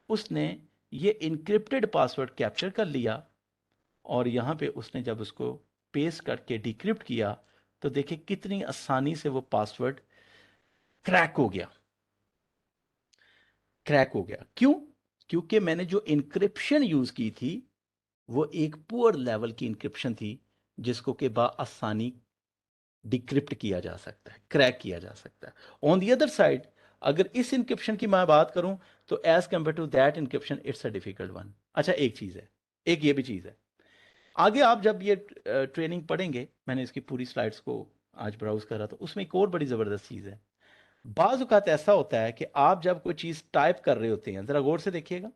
उसने ये इनक्रिप्टेड पासवर्ड कैप्चर कर लिया, और यहाँ पे उसने जब उसको पेस्ट करके डिक्रिप्ट किया, तो देखिए कितनी आसानी से वो पासवर्ड क्रैक हो गया। क्रैक हो गया क्यों? क्योंकि मैंने जो इंक्रिप्शन यूज की थी वो एक पुअर लेवल की इंक्रिप्शन थी, जिसको के आसानी डिक्रिप्ट किया जा सकता है, क्रैक किया जा सकता है। ऑन द अदर साइड, अगर इस इंक्रिप्शन की मैं बात करूं, तो as compare to that encryption it's a difficult one. अच्छा, एक चीज है, एक ये भी चीज है, आगे आप जब ये ट्रेनिंग पढ़ेंगे, मैंने इसकी पूरी स्लाइड्स को आज ब्राउज करा, तो उसमें एक और बड़ी जबरदस्त चीज है। बाज औकात ऐसा होता है कि आप जब कोई चीज टाइप कर रहे होते हैं, जरा गौर से देखिएगा,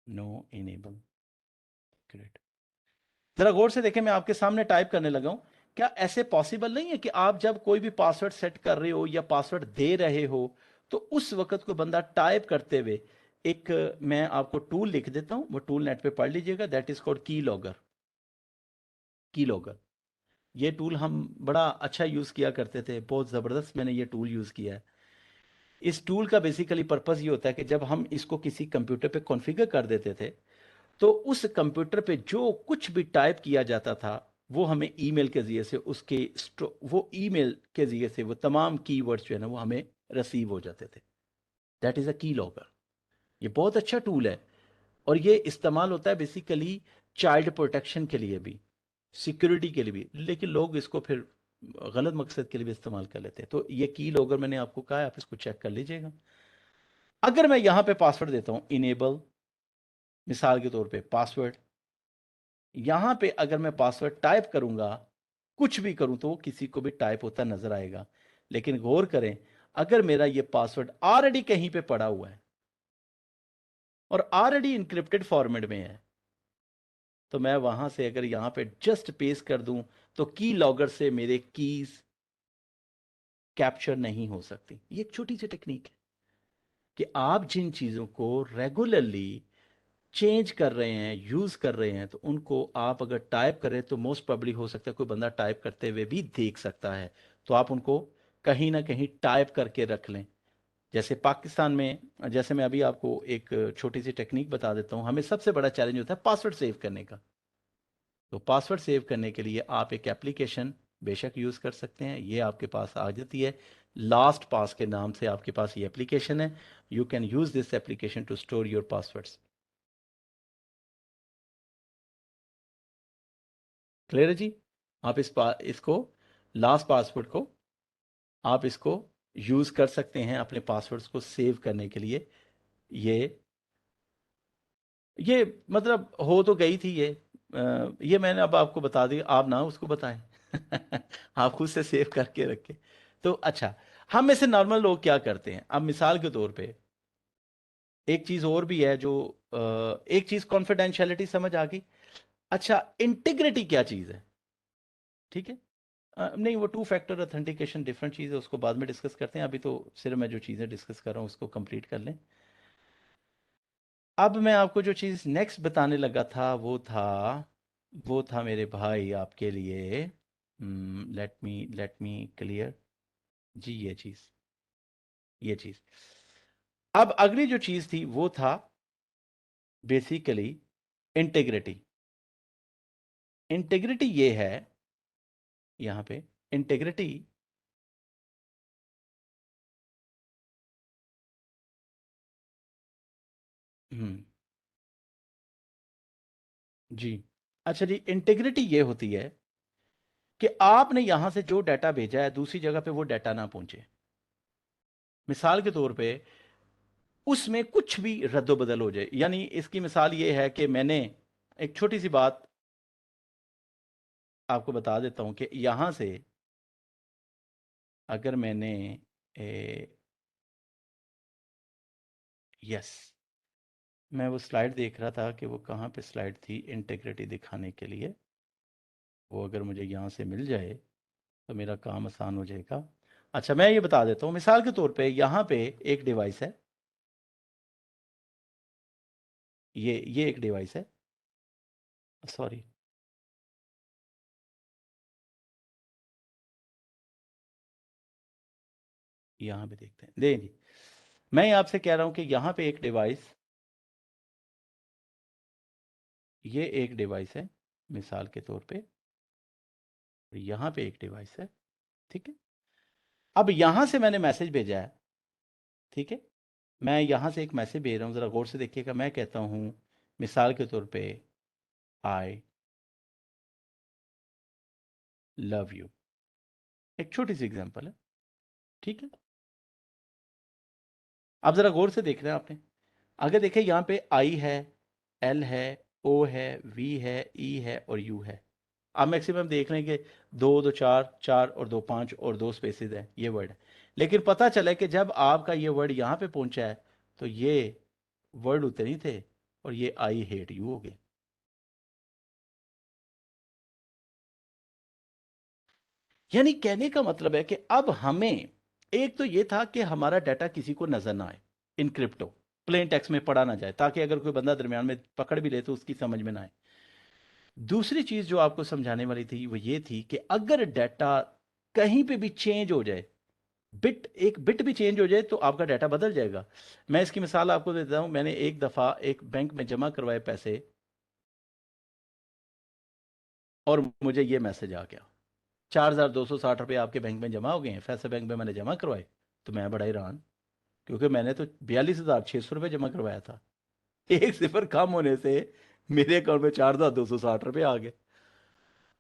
नो इनेबल, ग्रेट, जरा गौर से देखें, मैं आपके सामने टाइप करने लगा हूं। क्या ऐसे पॉसिबल नहीं है कि आप जब कोई भी पासवर्ड सेट कर रहे हो या पासवर्ड दे रहे हो, तो उस वक्त को बंदा टाइप करते हुए एक, मैं आपको टूल लिख देता हूं, वो टूल नेट पे पढ़ लीजिएगा, दैट इज कॉल्ड की लॉगर। की लॉगर, ये टूल हम बड़ा अच्छा यूज किया करते थे, बहुत जबरदस्त मैंने ये टूल यूज किया है। इस टूल का बेसिकली पर्पस ये होता है कि जब हम इसको किसी कंप्यूटर पे कॉन्फ़िगर कर देते थे, तो उस कंप्यूटर पे जो कुछ भी टाइप किया जाता था, वो हमें ईमेल के ज़रिए से उसके वो ईमेल के ज़रिए से वो तमाम कीवर्ड्स जो है ना वो हमें रिसीव हो जाते थे। दैट इज़ अ की लॉगर। ये बहुत अच्छा टूल है, और ये इस्तेमाल होता है बेसिकली चाइल्ड प्रोटेक्शन के लिए भी, सिक्योरिटी के लिए भी, लेकिन लोग इसको फिर गलत मकसद के लिए भी इस्तेमाल कर लेते हैं। तो ये की लॉगर मैंने आपको कहा है, आप इसको चेक कर लीजिएगा। अगर मैं यहां पे पासवर्ड देता हूं इनेबल, मिसाल के तौर पे पासवर्ड, यहां पे अगर मैं पासवर्ड टाइप करूंगा, कुछ भी करूं, तो वो किसी को भी टाइप होता नजर आएगा। लेकिन गौर करें, अगर मेरा ये पासवर्ड ऑलरेडी कहीं पे पड़ा हुआ है और ऑलरेडी इंक्रिप्टेड फॉर्मेट में है, तो मैं वहां से अगर यहां पे जस्ट पेस्ट कर दूं, तो की लॉगर से मेरे कीज कैप्चर नहीं हो सकती। ये एक छोटी सी टेक्निक है कि आप जिन चीजों को रेगुलरली चेंज कर रहे हैं, यूज कर रहे हैं, तो उनको आप अगर टाइप करें, तो मोस्ट प्रोबेबली हो सकता है कोई बंदा टाइप करते हुए भी देख सकता है, तो आप उनको कहीं ना कहीं टाइप करके रख लें, जैसे पाकिस्तान में, जैसे मैं अभी आपको एक छोटी सी टेक्निक बता देता हूँ, हमें सबसे बड़ा चैलेंज होता है पासवर्ड सेव करने का। तो पासवर्ड सेव करने के लिए आप एक एप्लीकेशन बेशक यूज़ कर सकते हैं, ये आपके पास आ जाती है, लास्ट पास के नाम से आपके पास ये एप्लीकेशन है। You can use this application to store your passwords. Clear है जी? आप इसको लास्ट पासवर्ड को आप इसको यूज़ कर सकते हैं अपने पासवर्ड्स को सेव करने के लिए। ये ये मतलब हो तो गई थी ये मैंने अब आपको बता दी, आप ना उसको बताएं। आप खुद से सेव करके रखें। तो अच्छा, हम में से नॉर्मल लोग क्या करते हैं, अब मिसाल के तौर पे एक चीज़ और भी है जो एक चीज़ कॉन्फिडेंशियलिटी समझ आ गई। अच्छा, इंटीग्रिटी क्या चीज़ है? ठीक है। नहीं, वो टू फैक्टर ऑथेंटिकेशन डिफरेंट चीज़ है, उसको बाद में डिस्कस करते हैं, अभी तो सिर्फ मैं जो चीज़ें डिस्कस कर रहा हूँ उसको कंप्लीट कर लें। अब मैं आपको जो चीज़ नेक्स्ट बताने लगा था वो था मेरे भाई आपके लिए, लेट मी क्लियर जी, ये चीज़ अब अगली जो चीज़ थी वो था बेसिकली इंटेग्रिटी। इंटेग्रिटी ये है यहाँ पे, इंटेग्रिटी हम्म जी, अच्छा जी, इंटेग्रिटी ये होती है कि आपने यहां से जो डाटा भेजा है दूसरी जगह पे वो डाटा ना पहुंचे। मिसाल के तौर पे उसमें कुछ भी रद्दोबदल हो जाए, यानी इसकी मिसाल ये है कि मैंने एक छोटी सी बात आपको बता देता हूं कि यहां से अगर मैंने यस, मैं वो स्लाइड देख रहा था कि वो कहाँ पे स्लाइड थी इंटेग्रिटी दिखाने के लिए, वो अगर मुझे यहाँ से मिल जाए तो मेरा काम आसान हो जाएगा। अच्छा, मैं ये बता देता हूँ, मिसाल के तौर पे यहाँ पे एक डिवाइस है, ये एक डिवाइस है, सॉरी, यहाँ पे देखते हैं, जी, मैं आपसे कह रहा हूँ कि यहाँ पे एक डिवाइस, ये एक डिवाइस है मिसाल के तौर पे, यहाँ पे एक डिवाइस है, ठीक है। अब यहाँ से मैंने मैसेज भेजा है, ठीक है, मैं यहाँ से एक मैसेज भेज रहा हूँ, ज़रा गौर से देखिएगा। मैं कहता हूँ मिसाल के तौर पे आई लव यू, एक छोटी सी एग्जांपल है, ठीक है। अब ज़रा गौर से देख रहे हैं आपने, अगर देखें यहाँ पे आई है, एल है, ओ है, वी है, ई है और यू है। आप मैक्सिमम देख रहे हैं कि दो दो चार, चार और दो पाँच और दो स्पेसेस है, ये वर्ड है। लेकिन पता चला कि जब आपका ये वर्ड यहाँ पे पहुंचा है तो ये वर्ड उतने ही थे और ये आई हेट यू हो गए। यानी कहने का मतलब है कि अब हमें, एक तो ये था कि हमारा डाटा किसी को नजर ना आए, इनक्रिप्ट हो, प्लेन टेक्स्ट में पढ़ा ना जाए, ताकि अगर कोई बंदा दरमियान में पकड़ भी ले तो उसकी समझ में ना आए। दूसरी चीज जो आपको समझाने वाली थी वो ये थी कि अगर डाटा कहीं पे भी चेंज हो जाए, एक बिट भी चेंज हो जाए तो आपका डाटा बदल जाएगा। मैं इसकी मिसाल आपको देता हूं, मैंने एक दफा एक बैंक में जमा करवाए पैसे और मुझे ये मैसेज आ गया, 4,260 रुपये आपके बैंक में जमा हो गए हैं, फैसल बैंक में मैंने जमा करवाए। तो मैं बड़ा हैरान, क्योंकि मैंने तो 42,600 रुपये जमा करवाया था, एक सिफर कम होने से मेरे अकाउंट में 4,260 रुपये आ गए।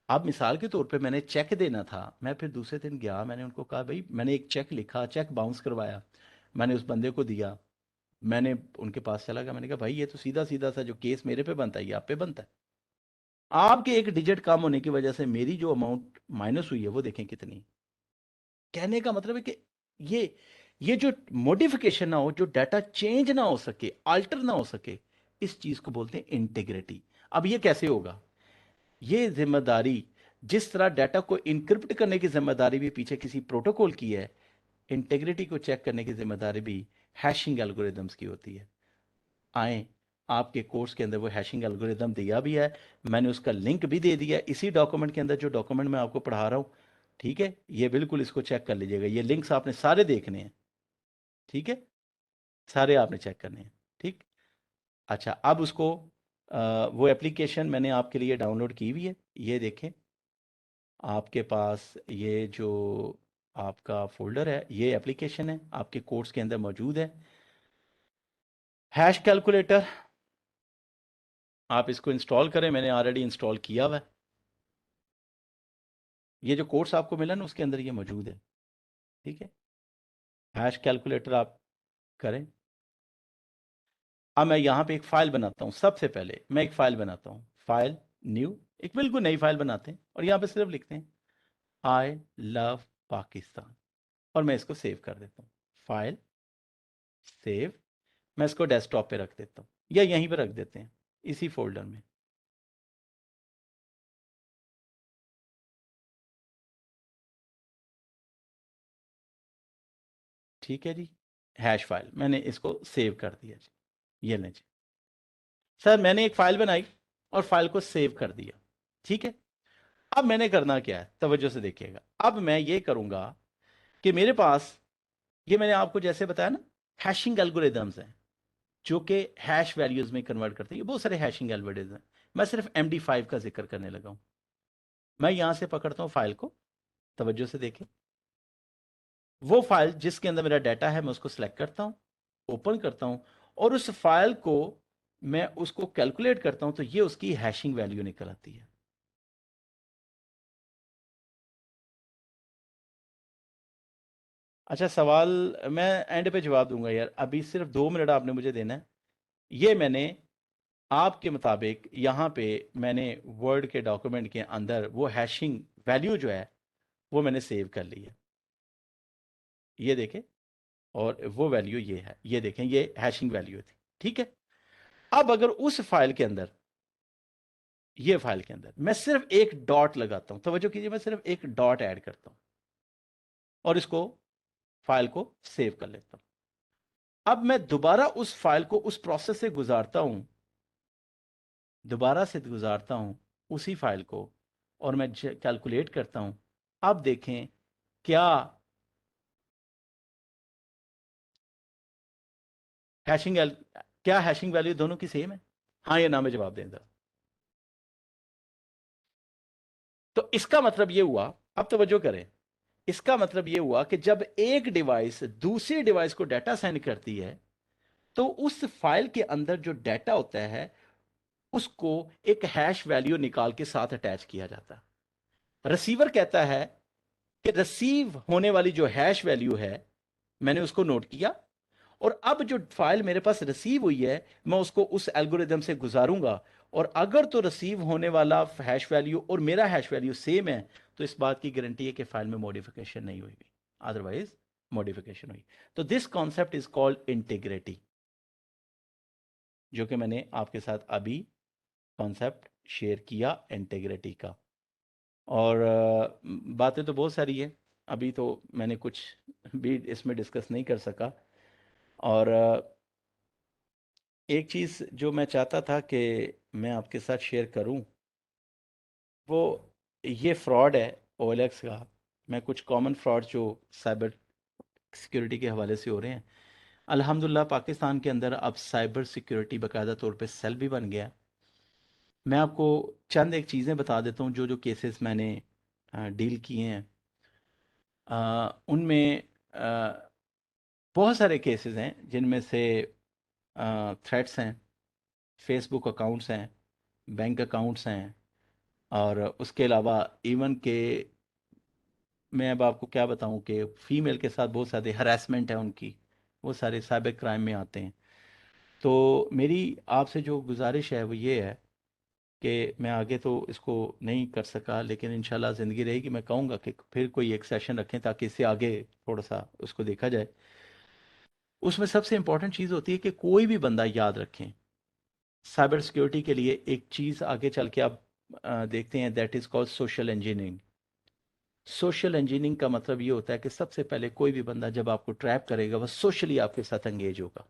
अब मिसाल के तौर पे मैंने चेक देना था, मैं फिर दूसरे दिन गया, मैंने उनको कहा भाई मैंने एक चेक लिखा, चेक बाउंस करवाया, मैंने उस बंदे को दिया, मैंने उनके पास चला गया, मैंने कहा भाई ये तो सीधा सीधा सा जो केस मेरे पे बनता है ये आप पे बनता है। आपके एक डिजिट कम होने की वजह से मेरी जो अमाउंट माइनस हुई है वो देखें कितनी। कहने का मतलब है कि ये ये जो मॉडिफिकेशन ना हो, जो डाटा चेंज ना हो सके, अल्टर ना हो सके, इस चीज को बोलते हैं इंटीग्रिटी। अब ये कैसे होगा? ये जिम्मेदारी, जिस तरह डाटा को इनक्रिप्ट करने की जिम्मेदारी भी पीछे किसी प्रोटोकॉल की है, इंटीग्रिटी को चेक करने की जिम्मेदारी भी हैशिंग एल्गोरिदम्स की होती है। आए, आपके कोर्स के अंदर वो हैशिंग एल्गोरिदम दिया भी है, मैंने उसका लिंक भी दे दिया है इसी डॉक्यूमेंट के अंदर, जो डॉक्यूमेंट मैं आपको पढ़ा रहा हूँ, ठीक है। ये बिल्कुल इसको चेक कर लीजिएगा, ये लिंक्स आपने सारे देखने हैं। ठीक है, सारे आपने चेक करने हैं। ठीक, अच्छा अब उसको वो एप्लीकेशन मैंने आपके लिए डाउनलोड की हुई है, ये देखें आपके पास ये जो आपका फोल्डर है, ये एप्लीकेशन है आपके कोर्स के अंदर मौजूद है। हैश कैलकुलेटर आप इसको इंस्टॉल करें, मैंने ऑलरेडी इंस्टॉल किया हुआ है। ये जो कोर्स आपको मिला ना उसके अंदर ये मौजूद है। ठीक है, हैश कैलकुलेटर आप करें। अब मैं यहाँ पे एक फ़ाइल बनाता हूँ, सबसे पहले मैं एक फ़ाइल बनाता हूँ, फाइल न्यू, एक बिल्कुल नई फाइल बनाते हैं और यहाँ पे सिर्फ लिखते हैं आई लव पाकिस्तान और मैं इसको सेव कर देता हूँ। फाइल सेव, मैं इसको डेस्कटॉप पे रख देता हूँ या यहीं पे रख देते हैं इसी फोल्डर में। ठीक है जी, हैश फाइल मैंने इसको सेव कर दिया जी, ये लें जी। सर मैंने एक फ़ाइल बनाई और फाइल को सेव कर दिया। ठीक है, अब मैंने करना क्या है, तवज्जो से देखिएगा। अब मैं ये करूँगा कि मेरे पास, ये मैंने आपको जैसे बताया ना, हैशिंग एल्गोरिदम्स हैं जो कि हैश वैल्यूज़ में कन्वर्ट करते हैं। ये बहुत सारे हैशिंग एल्गोरिदम हैं, मैं सिर्फ MD5 का जिक्र करने लगा हूँ। मैं यहाँ से पकड़ता हूँ फाइल को, तवज्जो से देखें, वो फाइल जिसके अंदर मेरा डाटा है मैं उसको सेलेक्ट करता हूँ, ओपन करता हूँ और उस फाइल को मैं उसको कैलकुलेट करता हूँ तो ये उसकी हैशिंग वैल्यू निकल आती है। अच्छा सवाल मैं एंड पे जवाब दूंगा यार, अभी सिर्फ 2 मिनट आपने मुझे देना है। ये मैंने आपके मुताबिक यहाँ पे मैंने वर्ड के डॉक्यूमेंट के अंदर वो हैशिंग वैल्यू जो है वो मैंने सेव कर ली है, ये देखें, और वो वैल्यू ये है, ये देखें, ये हैशिंग वैल्यू थी। ठीक है, अब अगर उस फाइल के अंदर, ये फाइल के अंदर मैं सिर्फ एक डॉट लगाता हूं, तवज्जो कीजिए, मैं सिर्फ एक डॉट ऐड करता हूं और इसको फाइल को सेव कर लेता हूं। अब मैं दोबारा उस फाइल को उस प्रोसेस से गुजारता हूं, दोबारा से गुजारता हूं उसी फाइल को और मैं कैलकुलेट करता हूं। अब देखें क्या हैशिंग क्या हैशिंग वैल्यू दोनों की सेम है, हाँ या ना में जवाब दें जरा। तो इसका मतलब ये हुआ, अब तवज्जो करें, इसका मतलब ये हुआ कि जब एक डिवाइस दूसरी डिवाइस को डाटा सेंड करती है तो उस फाइल के अंदर जो डाटा होता है उसको एक हैश वैल्यू निकाल के साथ अटैच किया जाता है। रिसीवर कहता है कि रिसीव होने वाली जो हैश वैल्यू है मैंने उसको नोट किया और अब जो फाइल मेरे पास रिसीव हुई है मैं उसको उस एल्गोरिदम से गुजारूंगा और अगर तो रिसीव होने वाला हैश वैल्यू और मेरा हैश वैल्यू सेम है तो इस बात की गारंटी है कि फाइल में मॉडिफिकेशन नहीं हुई, अदरवाइज मॉडिफिकेशन हुई। तो this concept is called integrity, जो कि मैंने आपके साथ अभी कॉन्सेप्ट शेयर किया इंटीग्रिटी का। और बातें तो बहुत सारी है, अभी तो मैंने कुछ भी इसमें डिस्कस नहीं कर सका। और एक चीज़ जो मैं चाहता था कि मैं आपके साथ शेयर करूं वो ये फ्रॉड है OLX का। मैं कुछ कॉमन फ्रॉड जो साइबर सिक्योरिटी के हवाले से हो रहे हैं, अल्हम्दुलिल्लाह पाकिस्तान के अंदर अब साइबर सिक्योरिटी बाकायदा तौर पे सेल भी बन गया। मैं आपको चंद एक चीज़ें बता देता हूँ जो जो केसेस मैंने डील किए हैं। उनमें बहुत सारे केसेस हैं जिनमें से थ्रेट्स हैं, फेसबुक अकाउंट्स हैं, बैंक अकाउंट्स हैं और उसके अलावा इवन के मैं अब आपको क्या बताऊं कि फ़ीमेल के साथ बहुत सारे हरासमेंट है उनकी, वो सारे साइबर क्राइम में आते हैं। तो मेरी आपसे जो गुजारिश है वो ये है कि मैं आगे तो इसको नहीं कर सका लेकिन इंशाल्लाह ज़िंदगी रहेगी मैं कहूँगा कि फिर कोई एक सेशन रखें ताकि इससे आगे थोड़ा सा उसको देखा जाए। उसमें सबसे इंपॉर्टेंट चीज़ होती है कि कोई भी बंदा याद रखें, साइबर सिक्योरिटी के लिए एक चीज़ आगे चल के आप देखते हैं, that is called social engineering. Social engineering का मतलब ये होता है कि सबसे पहले कोई भी बंदा जब आपको ट्रैप करेगा वह सोशली आपके साथ एंगेज होगा,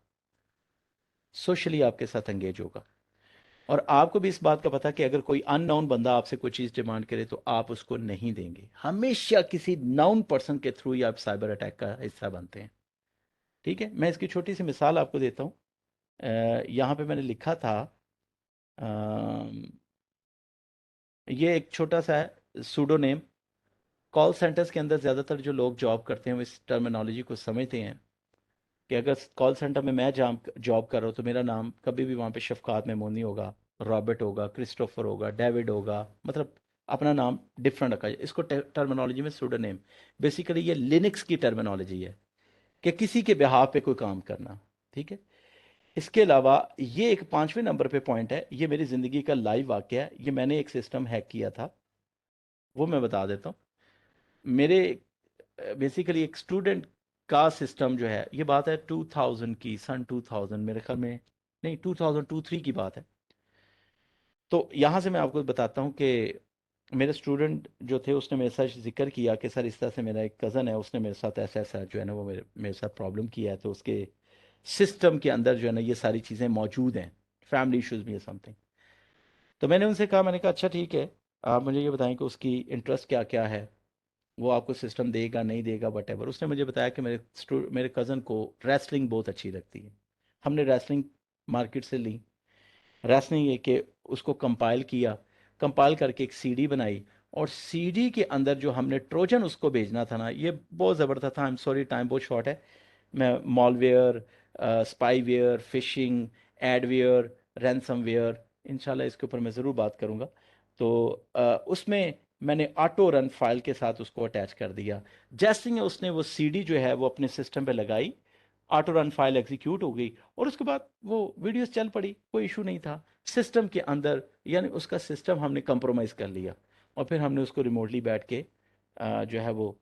सोशली आपके साथ एंगेज होगा। और आपको भी इस बात का पता कि अगर कोई अननोन बंदा आपसे कोई चीज़ डिमांड करे तो आप उसको नहीं देंगे, हमेशा किसी नाउन पर्सन के थ्रू ही आप साइबर अटैक का हिस्सा बनते हैं। ठीक है, मैं इसकी छोटी सी मिसाल आपको देता हूँ। यहाँ पे मैंने लिखा था, ये एक छोटा सा है सूडोनेम। कॉल सेंटर्स के अंदर ज़्यादातर जो लोग जॉब करते हैं वो इस टर्मिनोलॉजी को समझते हैं कि अगर कॉल सेंटर में मैं जॉब कर रहा हूँ तो मेरा नाम कभी भी वहाँ पे शफकात मेमोनी होगा, रॉबर्ट होगा, क्रिस्टोफर होगा, डेविड होगा, मतलब अपना नाम डिफरेंट रखा है। इसको टर्मिनोलॉजी में सूडोनेम, बेसिकली ये लिनक्स की टर्मिनोलॉजी है कि किसी के बिहाफ पे कोई काम करना। ठीक है, इसके अलावा ये एक 5वें नंबर पे पॉइंट है, ये मेरी ज़िंदगी का लाइव वाक़या है। ये मैंने एक सिस्टम हैक किया था, वो मैं बता देता हूँ। मेरे बेसिकली एक स्टूडेंट का सिस्टम जो है, ये बात है 2000 की, सन 2000 मेरे ख्याल में, नहीं 2002-3 की बात है। तो यहाँ से मैं आपको बताता हूँ कि मेरे स्टूडेंट जो थे उसने मेरे साथ जिक्र किया कि सर इस तरह से मेरा एक कज़न है, उसने मेरे साथ ऐसा ऐसा जो है ना वो मेरे मेरे साथ प्रॉब्लम किया है, तो उसके सिस्टम के अंदर जो है ना ये सारी चीज़ें मौजूद हैं, फैमिली इश्यूज भी है समथिंग। तो मैंने उनसे कहा, मैंने कहा अच्छा ठीक है, आप मुझे ये बताएं कि उसकी इंटरेस्ट क्या क्या है, वो आपको सिस्टम देगा नहीं देगा वट एवर। उसने मुझे बताया कि मेरे कज़न को रेसलिंग बहुत अच्छी लगती है। हमने रेसलिंग मार्केट से ली, रेसलिंग ये कि उसको कंपाइल किया, कंपाइल करके एक सीडी बनाई, और सीडी के अंदर जो हमने ट्रोजन उसको भेजना था ना, ये बहुत ज़बरदस्त था। आई एम सॉरी टाइम बहुत शॉर्ट है। मैं malware, spyware, fishing, adware, ransomware, इंशाल्लाह इसके ऊपर मैं ज़रूर बात करूँगा। तो उसमें मैंने ऑटो रन फाइल के साथ उसको अटैच कर दिया। जैसे ही उसने वो सीडी जो है वो अपने सिस्टम पे लगाई, ऑटो रन फाइल एग्जीक्यूट हो गई, और उसके बाद वो वीडियोस चल पड़ी, कोई इशू नहीं था सिस्टम के अंदर। यानी उसका सिस्टम हमने कंप्रोमाइज़ कर लिया, और फिर हमने उसको रिमोटली बैठ के जो है वो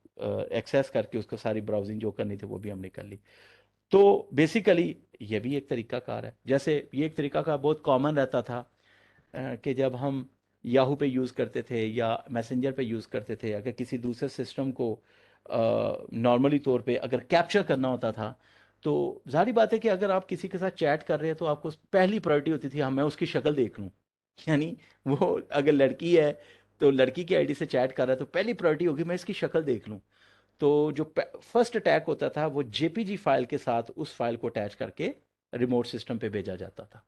एक्सेस करके उसको सारी ब्राउजिंग जो करनी थी वो भी हमने कर ली। तो बेसिकली ये भी एक तरीका कार है। जैसे ये एक तरीका का बहुत कॉमन रहता था कि जब हम याहू पे यूज़ करते थे या मैसेंजर पे यूज़ करते थे, अगर किसी दूसरे सिस्टम को नॉर्मली तौर पे अगर कैप्चर करना होता था, तो जाहिर बात है कि अगर आप किसी के साथ चैट कर रहे हैं तो आपको पहली प्रायोरिटी होती थी, हाँ मैं उसकी शक्ल देख लूँ। यानी वो अगर लड़की है तो लड़की की आईडी से चैट कर रहा है तो पहली प्रायोरिटी होगी मैं इसकी शक्ल देख लूँ। तो जो फर्स्ट अटैक होता था वो जेपीजी फाइल के साथ उस फाइल को अटैच करके रिमोट सिस्टम पे भेजा जाता था,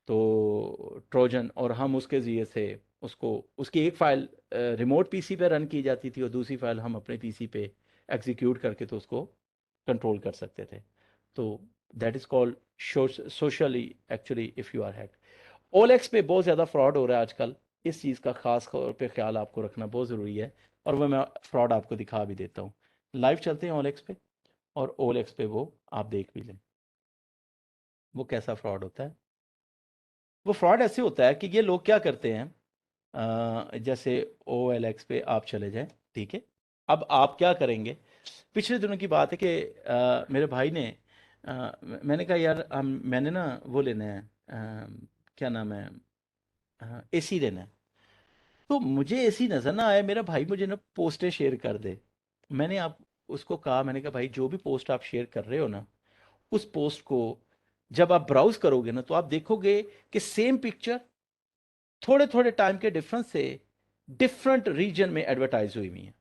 तो ट्रोजन, और हम उसके ज़रिए से उसको, उसकी एक फ़ाइल रिमोट पीसी पे रन की जाती थी और दूसरी फ़ाइल हम अपने पीसी पे एग्जीक्यूट करके तो उसको कंट्रोल कर सकते थे। तो that is called socially actually if you are hack. OLX पे बहुत ज़्यादा फ्रॉड हो रहा है आजकल, इस चीज़ का ख़ास तौर पे ख्याल आपको रखना बहुत ज़रूरी है, और वह मैं फ्रॉड आपको दिखा भी देता हूँ। लाइव चलते हैं ओलेक्स पे, और ओलेक्स पे वो आप देख भी लें वो कैसा फ्रॉड होता है। वो फ्रॉड ऐसे होता है कि ये लोग क्या करते हैं, जैसे ओ एल एक्स पे आप चले जाएं, ठीक है। अब आप क्या करेंगे, पिछले दिनों की बात है कि मेरे भाई ने, मैंने कहा यार मैंने ना वो लेना है, क्या नाम है, एसी लेना है। तो मुझे एसी नज़र ना आया, मेरा भाई मुझे ना पोस्टें शेयर कर दे। मैंने आप उसको कहा, मैंने कहा भाई जो भी पोस्ट आप शेयर कर रहे हो ना, उस पोस्ट को जब आप ब्राउज करोगे ना तो आप देखोगे कि सेम पिक्चर थोड़े थोड़े टाइम के डिफरेंस से डिफरेंट रीजन में एडवर्टाइज हुई हुई है।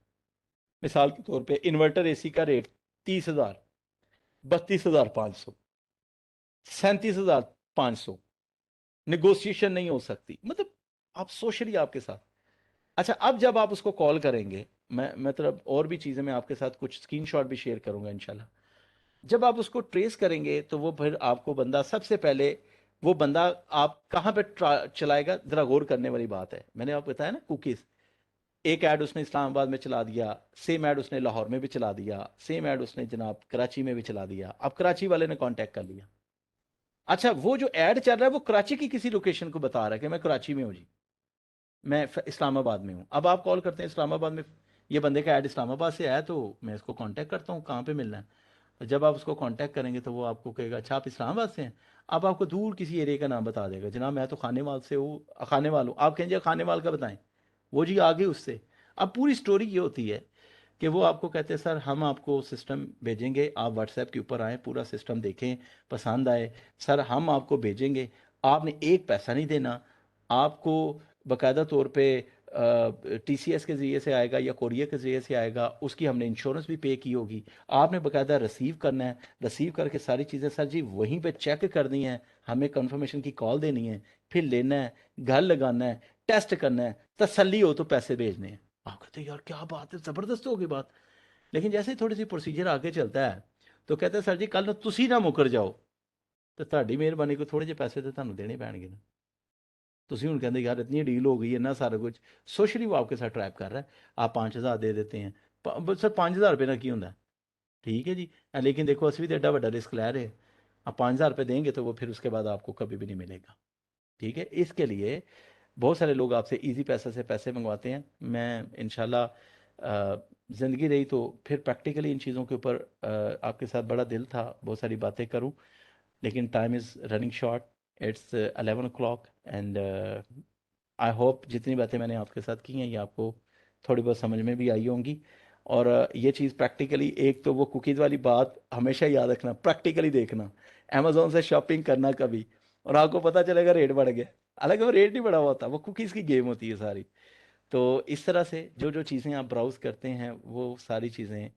मिसाल के तौर पे इन्वर्टर एसी का रेट 30,000, 32,500, 37,500, निगोशिएशन नहीं हो सकती, मतलब आप सोशली आपके साथ। अच्छा, अब जब आप उसको कॉल करेंगे, मैं मतलब और भी चीज़ें मैं आपके साथ कुछ स्क्रीनशॉट भी शेयर करूंगा इंशाल्लाह। जब आप उसको ट्रेस करेंगे तो वो फिर आपको बंदा सबसे पहले, वो बंदा आप कहाँ पे चलाएगा, ज़रा गौर करने वाली बात है। मैंने आपको बताया ना कुकीज़, एक ऐड उसने इस्लामाबाद में चला दिया, सेम ऐड उसने लाहौर में भी चला दिया, सेम ऐड उसने जनाब कराची में भी चला दिया। अब कराची वाले ने कांटेक्ट कर लिया। अच्छा, वो जो ऐड चल रहा है वो कराची की किसी लोकेशन को बता रहा है कि मैं कराची में हूँ जी, मैं इस्लामाबाद में हूँ। अब आप कॉल करते हैं इस्लामाबाद में, ये बंदे का ऐड इस्लामाबाद से आया तो मैं इसको कांटेक्ट करता हूँ कहाँ पे मिलना है। तो जब आप उसको कांटेक्ट करेंगे तो वो आपको कहेगा अच्छा आप इस्लामाबाद से हैं। अब आपको दूर किसी एरिया का नाम बता देगा, जनाब मैं तो खानेवाल से हूँ, खानेवाल हूँ। आप कहेंगे खानेवाल का बताएं, वो जी आगे उससे। अब पूरी स्टोरी ये होती है कि वो आपको कहते हैं सर हम आपको सिस्टम भेजेंगे, आप व्हाट्सएप के ऊपर आएँ, पूरा सिस्टम देखें, पसंद आए सर हम आपको भेजेंगे, आपने एक पैसा नहीं देना, आपको बाकायदा तौर पे टीसीएस के ज़रिए से आएगा या कोरियर के ज़रिए से आएगा, उसकी हमने इंश्योरेंस भी पे की होगी। आपने बाकायदा रिसीव करना है, रिसीव करके सारी चीज़ें सर जी वहीं पे चेक करनी है, हमें कंफर्मेशन की कॉल देनी है, फिर लेना है, घर लगाना है, टेस्ट करना है, तसल्ली हो तो पैसे भेजने हैं। आप कहते हैं यार क्या बात है, ज़बरदस्त होगी बात। लेकिन जैसे ही थोड़ी सी प्रोसीजर आगे चलता है तो कहते हैं सर जी कल तुसी ना मुकर जाओ तो ਤੁਹਾਡੀ ਮਿਹਰਬਾਨੀ को थोड़े ਜਿਹੇ पैसे तो ਤੁਹਾਨੂੰ देने ਪੈਣਗੇ ना। ਤੁਸੀਂ ਹੁਣ ਕਹਿੰਦੇ यार इतनी डील हो गई है ना सारा कुछ, सोशली वो आपके साथ ट्रैप कर रहा है। आप 5,000 दे देते हैं, सर 5,000 रुपये ना की होंगे, ठीक है जी। लेकिन देखो असली तो एडा बड़ा रिस्क लै रहे हैं। आप 5,000 रुपये देंगे तो वो फिर उसके बाद आपको कभी भी नहीं मिलेगा, ठीक है। इसके लिए बहुत सारे लोग आपसे इजी पैसे से पैसे मंगवाते हैं। मैं इंशाल्लाह ज़िंदगी रही तो फिर प्रैक्टिकली इन चीज़ों के ऊपर आपके साथ बड़ा दिल था बहुत सारी बातें करूं, लेकिन time is running short. It's 11 o'clock and I hope जितनी बातें मैंने आपके साथ की हैं ये आपको थोड़ी बहुत समझ में भी आई होंगी। और ये चीज़ प्रैक्टिकली, एक तो वो कुकीज़ वाली बात हमेशा याद रखना, प्रैक्टिकली देखना, अमेजोन से शॉपिंग करना कभी और आपको पता चलेगा रेट बढ़ गया, हालांकि वो रेट नहीं बढ़ा हुआ होता, वो कुकीज़ की गेम होती है सारी। तो इस तरह से जो जो चीज़ें आप ब्राउज़ करते हैं वो सारी चीज़ें।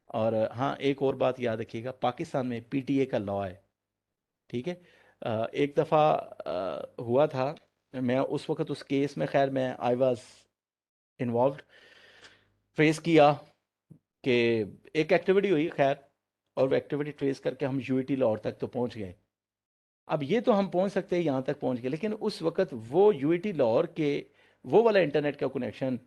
और हाँ, एक और बात याद रखिएगा, पाकिस्तान में पीटीए का लॉ है, ठीक है। एक दफ़ा हुआ था, मैं उस वक्त उस केस में, खैर मैं आई वाज इन्वॉल्व, ट्रेस किया कि एक एक्टिविटी हुई, खैर, और वो एक्टिविटी ट्रेस करके हम यूईटी लाहौर तक तो पहुंच गए। अब ये तो हम पहुंच सकते हैं, यहाँ तक पहुंच गए, लेकिन उस वक्त वो यूईटी लाहौर के वो वाला इंटरनेट का कनेक्शन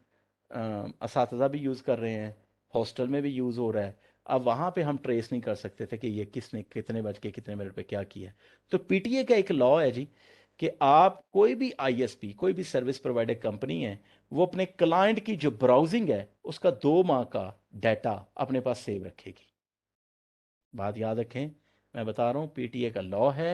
असातिज़ा भी यूज़ कर रहे हैं, हॉस्टल में भी यूज़ हो रहा है। अब वहाँ पे हम ट्रेस नहीं कर सकते थे कि ये किसने कितने बज के कितने मिनट पे क्या किया है। तो पीटीए का एक लॉ है जी कि आप कोई भी आईएसपी, कोई भी सर्विस प्रोवाइडर कंपनी है, वो अपने क्लाइंट की जो ब्राउजिंग है उसका 2 माह का डाटा अपने पास सेव रखेगी। बात याद रखें, मैं बता रहा हूँ पीटीए का लॉ है,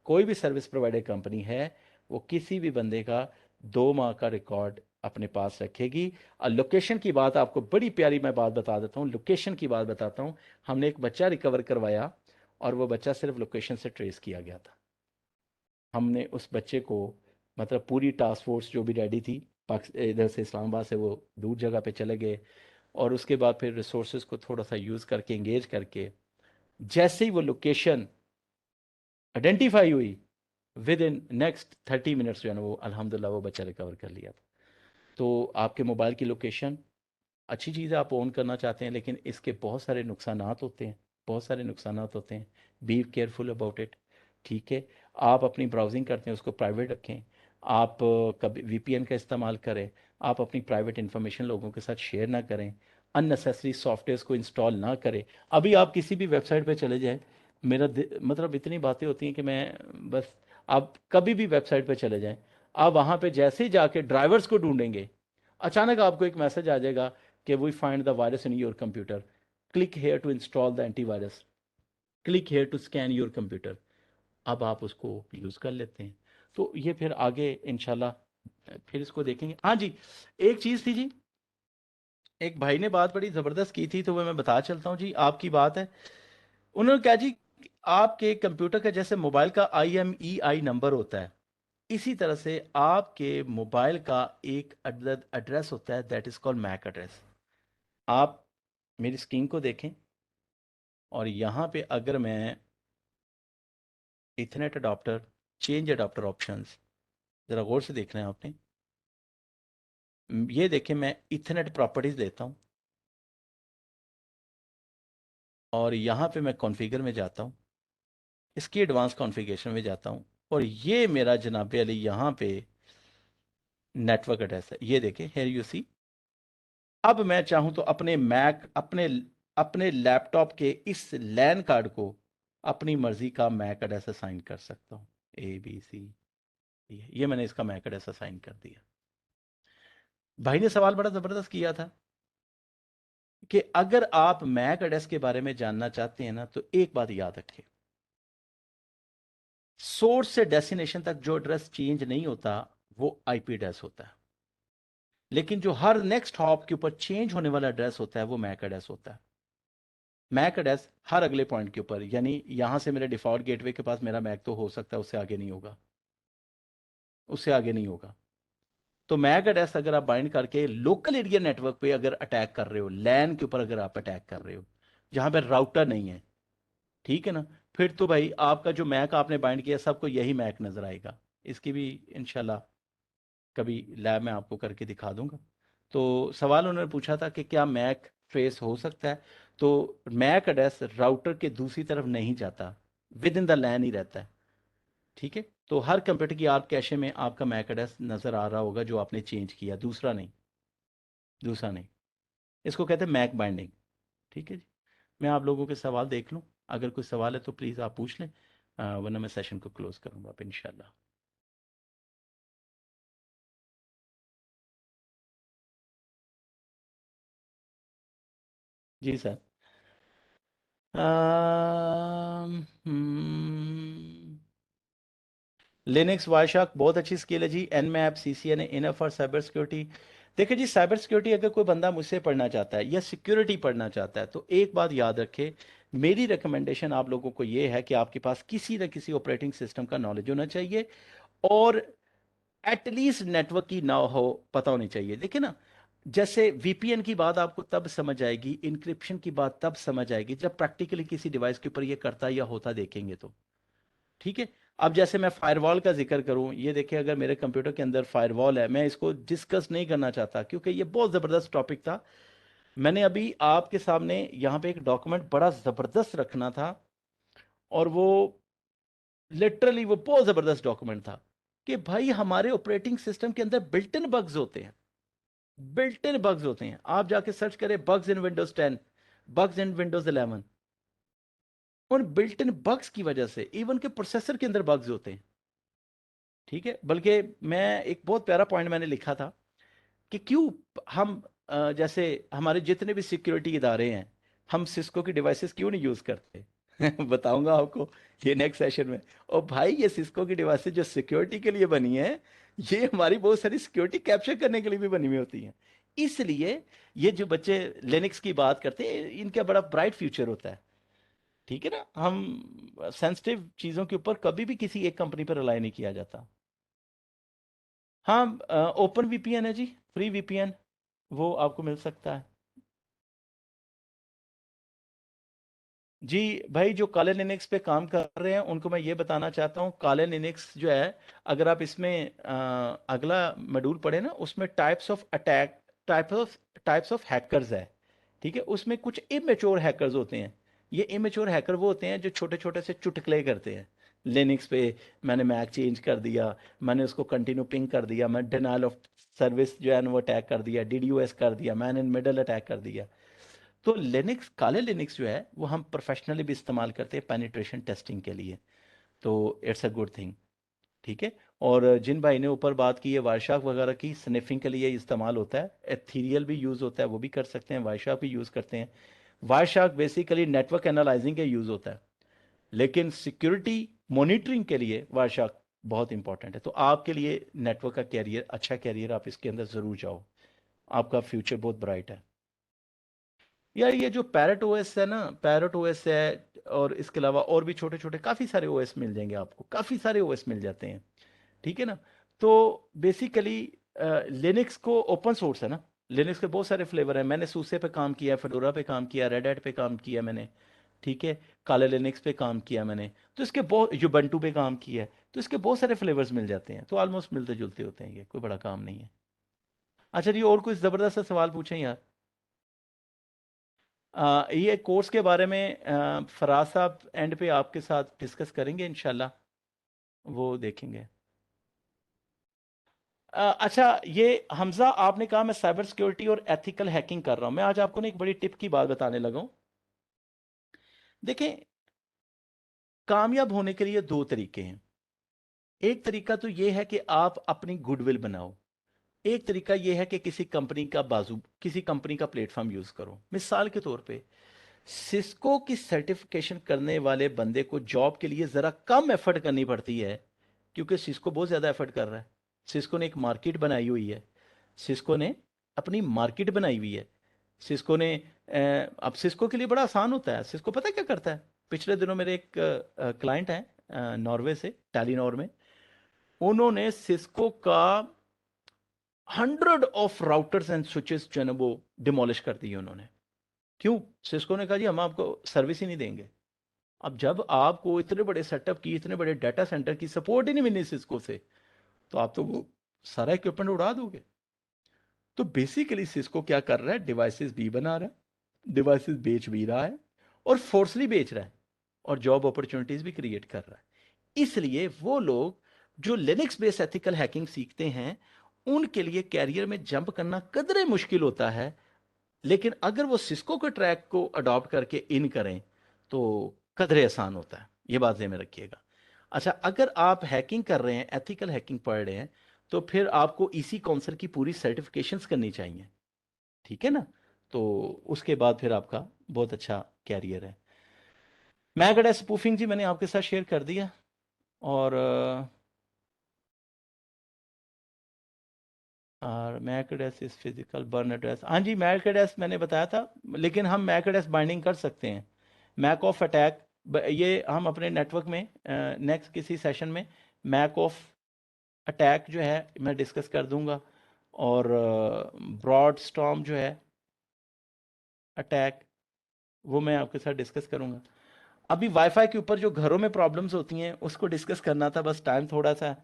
कोई भी सर्विस प्रोवाइडर कंपनी है वो किसी भी बंदे का 2 माह का रिकॉर्ड अपने पास रखेगी। और लोकेशन की बात आपको बड़ी प्यारी मैं बात बता देता हूँ, लोकेशन की बात बताता हूँ। हमने एक बच्चा रिकवर करवाया और वो बच्चा सिर्फ लोकेशन से ट्रेस किया गया था। हमने उस बच्चे को, मतलब पूरी टास्क फोर्स जो भी रेडी थी, इधर से इस्लामाबाद से वो दूर जगह पे चले गए, और उसके बाद फिर रिसोर्सेज को थोड़ा सा यूज़ करके इंगेज करके जैसे ही वो लोकेशन आइडेंटिफाई हुई, विद इन नेक्स्ट 30 मिनट्स जो है ना वो अल्हम्दुलिल्लाह वो बच्चा रिकवर कर लिया था। तो आपके मोबाइल की लोकेशन अच्छी चीज़ है, आप ऑन करना चाहते हैं, लेकिन इसके बहुत सारे नुकसानात होते हैं, बहुत सारे नुकसानात होते हैं। बी केयरफुल अबाउट इट, ठीक है। आप अपनी ब्राउजिंग करते हैं उसको प्राइवेट रखें, आप कभी वीपीएन का इस्तेमाल करें, आप अपनी प्राइवेट इन्फॉर्मेशन लोगों के साथ शेयर ना करें, अननेसेसरी सॉफ्टवेयर्स को इंस्टॉल ना करें। अभी आप किसी भी वेबसाइट पे चले जाएं, मतलब इतनी बातें होती हैं कि मैं बस, आप कभी भी वेबसाइट पे चले जाएं, आप वहाँ पे जैसे ही जाके ड्राइवर्स को ढूंढेंगे, अचानक आपको एक मैसेज आ जाएगा कि we find the virus in your computer, click here to install the antivirus, click here to scan your computer. अब आप उसको यूज़ कर लेते हैं। तो ये फिर आगे इंशाल्लाह फिर इसको देखेंगे। हाँ जी, एक चीज़ थी जी, एक भाई ने बात बड़ी ज़बरदस्त की थी तो वो मैं बता चलता हूँ जी, आपकी बात है। उन्होंने कहा जी, आपके कंप्यूटर का जैसे मोबाइल का IMEI नंबर होता है, इसी तरह से आपके मोबाइल का एक एड्रेस होता है, that is called MAC address. आप मेरी स्क्रीन को देखें और यहाँ पे अगर मैं Ethernet adapter, change adapter options, ज़रा गौर से देखना है आपने। ये देखें, मैं इथरनेट प्रॉपर्टीज़ देता हूँ और यहाँ पे मैं कॉन्फ़िगर में जाता हूँ, इसकी एडवांस कॉन्फ़िगरेशन में जाता हूँ, और ये मेरा जनाब अली यहाँ पे नेटवर्क एड्रेस है, ये देखें, हेयर यू सी। अब मैं चाहूँ तो अपने मैक, अपने अपने लैपटॉप के इस लैन कार्ड को अपनी मर्ज़ी का मैक एड्रेस असाइन कर सकता हूँ, ABC, ये मैंने इसका मैक एड्रेस असाइन कर दिया। भाई ने सवाल बड़ा ज़बरदस्त किया था कि अगर आप मैक एड्रेस के बारे में जानना चाहते हैं ना, तो एक बात याद रखें, सोर्स से डेस्टिनेशन तक जो एड्रेस चेंज नहीं होता वो आईपी एड्रेस होता है, लेकिन जो हर नेक्स्ट हॉप के ऊपर चेंज होने वाला एड्रेस होता है वो मैक एड्रेस होता है। मैक एड्रेस हर अगले पॉइंट के ऊपर, यानी यहां से मेरे डिफॉल्ट गेटवे के पास मेरा मैक तो हो सकता है, उससे आगे नहीं होगा, उससे आगे नहीं होगा। तो मैक एड्रेस अगर आप बाइंड करके लोकल एरिया नेटवर्क पे अगर अटैक कर रहे हो, लैन के ऊपर अगर आप अटैक कर रहे हो जहां पे राउटर नहीं है, ठीक है ना, फिर तो भाई आपका जो मैक आपने बाइंड किया सबको यही मैक नजर आएगा। इसकी भी इंशाल्लाह कभी लैब में आपको करके दिखा दूंगा। तो सवाल उन्होंने पूछा था कि क्या मैक ट्रेस हो सकता है, तो मैक एड्रेस राउटर के दूसरी तरफ नहीं जाता, विद इन द लैन ही रहता है। ठीक है, तो हर कंप्यूटर की आप कैशे में आपका मैक एड्रेस नज़र आ रहा होगा जो आपने चेंज किया, दूसरा नहीं, दूसरा नहीं। इसको कहते हैं मैक बाइंडिंग। ठीक है जी। मैं आप लोगों के सवाल देख लूँ, अगर कोई सवाल है तो प्लीज़ आप पूछ लें, वरना मैं सेशन को क्लोज करूँगा अब इंशाल्लाह। जी सर। लिनक्स वायशार्क बहुत अच्छी स्किल है जी। Nmap CCN enough for cyber security. देखिए जी, साइबर सिक्योरिटी अगर कोई बंदा मुझसे पढ़ना चाहता है या सिक्योरिटी पढ़ना चाहता है तो एक बात याद रखे, मेरी रिकमेंडेशन आप लोगों को ये है कि आपके पास किसी न किसी ऑपरेटिंग सिस्टम का नॉलेज होना चाहिए, और एटलीस्ट नेटवर्क की ना हो पता होनी चाहिए। देखिए ना, जैसे वीपीएन की बात आपको तब समझ आएगी, इंक्रिप्शन की बात तब समझ आएगी जब प्रैक्टिकली किसी डिवाइस के ऊपर ये करता या होता देखेंगे तो। ठीक है। अब जैसे मैं फायरवॉल का जिक्र करूं, ये देखिए अगर मेरे कंप्यूटर के अंदर फायरवॉल है, मैं इसको डिस्कस नहीं करना चाहता क्योंकि ये बहुत ज़बरदस्त टॉपिक था। मैंने अभी आपके सामने यहाँ पे एक डॉक्यूमेंट बड़ा ज़बरदस्त रखना था, और वो लिटरली वो बहुत ज़बरदस्त डॉक्यूमेंट था कि भाई हमारे ऑपरेटिंग सिस्टम के अंदर बिल्ट इन बग्स होते हैं, बिल्ट इन बग्स होते हैं। आप जाके सर्च करें बग्स इन विंडोज 10, बग्स इन विंडोज 11, उन बिल्ट इन बग्स की वजह से इवन के प्रोसेसर के अंदर बग्स होते हैं। ठीक है, बल्कि मैं एक बहुत प्यारा पॉइंट मैंने लिखा था कि क्यों हम जैसे हमारे जितने भी सिक्योरिटी इदारे हैं, हम सिस्को की डिवाइसेस क्यों नहीं यूज करते। बताऊंगा आपको ये नेक्स्ट सेशन में। और भाई ये सिस्को की डिवाइसेस जो सिक्योरिटी के लिए बनी है, ये हमारी बहुत सारी सिक्योरिटी कैप्चर करने के लिए भी बनी हुई होती हैं। इसलिए ये जो बच्चे लिनक्स की बात करते हैं, इनका बड़ा ब्राइट फ्यूचर होता है। ठीक है ना, हम सेंसिटिव चीजों के ऊपर कभी भी किसी एक कंपनी पर रिलाई नहीं किया जाता। हाँ, ओपन वीपीएन है जी, फ्री वीपीएन, वो आपको मिल सकता है। जी भाई, जो काले लिनक्स पे काम कर रहे हैं उनको मैं ये बताना चाहता हूँ, काले लिनक्स जो है, अगर आप इसमें अगला मॉड्यूल पढ़े ना, उसमें types of attack, types of hackers है। ठीक है, उसमें कुछ इमेच्योर हैकर्स होते हैं। ये इमेच्योर हैकर वो होते हैं जो छोटे छोटे से चुटकुले करते हैं लिनक्स पे। मैंने मैक चेंज कर दिया, मैंने उसको कंटिन्यू पिंग कर दिया, मैं डिनाइल ऑफ सर्विस जो है ना वो अटैक कर दिया, डीडीओएस कर दिया, मैन इन मिडल अटैक कर दिया। तो लिनक्स, काले लिनक्स जो है वो हम प्रोफेशनली भी इस्तेमाल करते हैं पेनिट्रेशन टेस्टिंग के लिए। तो इट्स अ गुड थिंग। ठीक है। और जिन भाई ने ऊपर बात की है वायरशार्क वगैरह की, स्निफिंग के लिए इस्तेमाल होता है, एथीरियल भी यूज़ होता है, वो भी कर सकते हैं, वायरशार्क भी यूज़ करते हैं। वायरशार्क बेसिकली नेटवर्क एनालाइजिंग के यूज़ होता है, लेकिन सिक्योरिटी मॉनिटरिंग के लिए वायरशार्क बहुत इंपॉर्टेंट है। तो आपके लिए नेटवर्क का कैरियर, अच्छा कैरियर, आप इसके अंदर ज़रूर जाओ, आपका फ्यूचर बहुत ब्राइट है। यार ये जो पैरट ओएस है ना, पैरट ओएस है, और इसके अलावा और भी छोटे छोटे काफ़ी सारे ओएस मिल जाएंगे आपको, काफ़ी सारे ओएस मिल जाते हैं। ठीक है ना। तो बेसिकली लिनक्स को ओपन सोर्स है ना, लिनक्स के बहुत सारे फ्लेवर हैं। मैंने सूसे पे काम किया, फेडोरा पे काम किया, रेड हैट पे काम किया मैंने। ठीक है, काले लिनक्स पे काम किया मैंने, तो इसके बहुत, युबंटू पे काम किया है, तो इसके बहुत सारे फ्लेवर्स मिल जाते हैं, तो ऑलमोस्ट मिलते जुलते होते हैं, ये कोई बड़ा काम नहीं है। अच्छा जी, और कुछ ज़बरदस्त सा सवाल पूछें यार। ये कोर्स के बारे में फराज साहब एंड पे आपके साथ डिस्कस करेंगे इंशाल्लाह, वो देखेंगे। अच्छा, ये हमजा आपने कहा मैं साइबर सिक्योरिटी और एथिकल हैकिंग कर रहा हूँ, मैं आज आपको ना एक बड़ी टिप की बात बताने लगा हूँ। देखें, कामयाब होने के लिए दो तरीके हैं। एक तरीका तो ये है कि आप अपनी गुडविल बनाओ, एक तरीका ये है कि किसी कंपनी का बाजू, किसी कंपनी का प्लेटफॉर्म यूज करो। मिसाल के तौर पे सिस्को की सर्टिफिकेशन करने वाले बंदे को जॉब के लिए ज़रा कम एफर्ट करनी पड़ती है, क्योंकि सिस्को बहुत ज़्यादा एफर्ट कर रहा है। सिस्को ने एक मार्केट बनाई हुई है, सिस्को ने अपनी मार्केट बनाई हुई है। सिस्को ने अब सिस्को के लिए बड़ा आसान होता है, सिस्को पता है क्या करता है। पिछले दिनों मेरे एक क्लाइंट हैं नॉर्वे से, टेलीनॉर में, उन्होंने सिस्को का 100 ऑफ राउटर्स एंड स्विचेस जो है ना वो डिमोलिश कर दिए उन्होंने। क्यों? सिस्को ने कहा जी हम आपको सर्विस ही नहीं देंगे। अब जब आपको इतने बड़े सेटअप की, इतने बड़े डाटा सेंटर की सपोर्ट ही नहीं मिलनी सिस्को से, तो आप तो वो सारा इक्विपमेंट उड़ा दोगे। तो बेसिकली सिस्को क्या कर रहा है, डिवाइसेस भी बना रहा है, डिवाइसेस बेच भी रहा है, और फोर्सली बेच रहा है, और जॉब अपॉर्चुनिटीज भी क्रिएट कर रहा है। इसलिए वो लोग जो लिनक्स बेस्ड एथिकल हैकिंग सीखते हैं, उनके लिए कैरियर में जंप करना कदरे मुश्किल होता है। लेकिन अगर वो सिस्को के ट्रैक को अडॉप्ट करके इन करें तो कदरे आसान होता है। ये बात ध्यान में रखिएगा। अच्छा, अगर आप हैकिंग कर रहे हैं, एथिकल हैकिंग पढ़ रहे हैं, तो फिर आपको इसी काउंसिल की पूरी सर्टिफिकेशंस करनी चाहिए। ठीक है ना? तो उसके बाद फिर आपका बहुत अच्छा कैरियर है। मैक स्पूफिंग जी मैंने आपके साथ शेयर कर दिया। और MAC address is physical burn address, हाँ जी मैक एड्रेस मैंने बताया था, लेकिन हम मैक एड्रेस बाइंडिंग कर सकते हैं। मैक ऑफ अटैक, ये हम अपने नेटवर्क में नेक्स्ट किसी सेशन में मैक ऑफ अटैक जो है मैं डिस्कस कर दूंगा। और ब्रॉड स्टॉर्म जो है अटैक, वो मैं आपके साथ डिस्कस करूंगा। अभी वाईफाई के ऊपर जो घरों में प्रॉब्लम्स होती हैं उसको डिस्कस करना था, बस टाइम थोड़ा सा।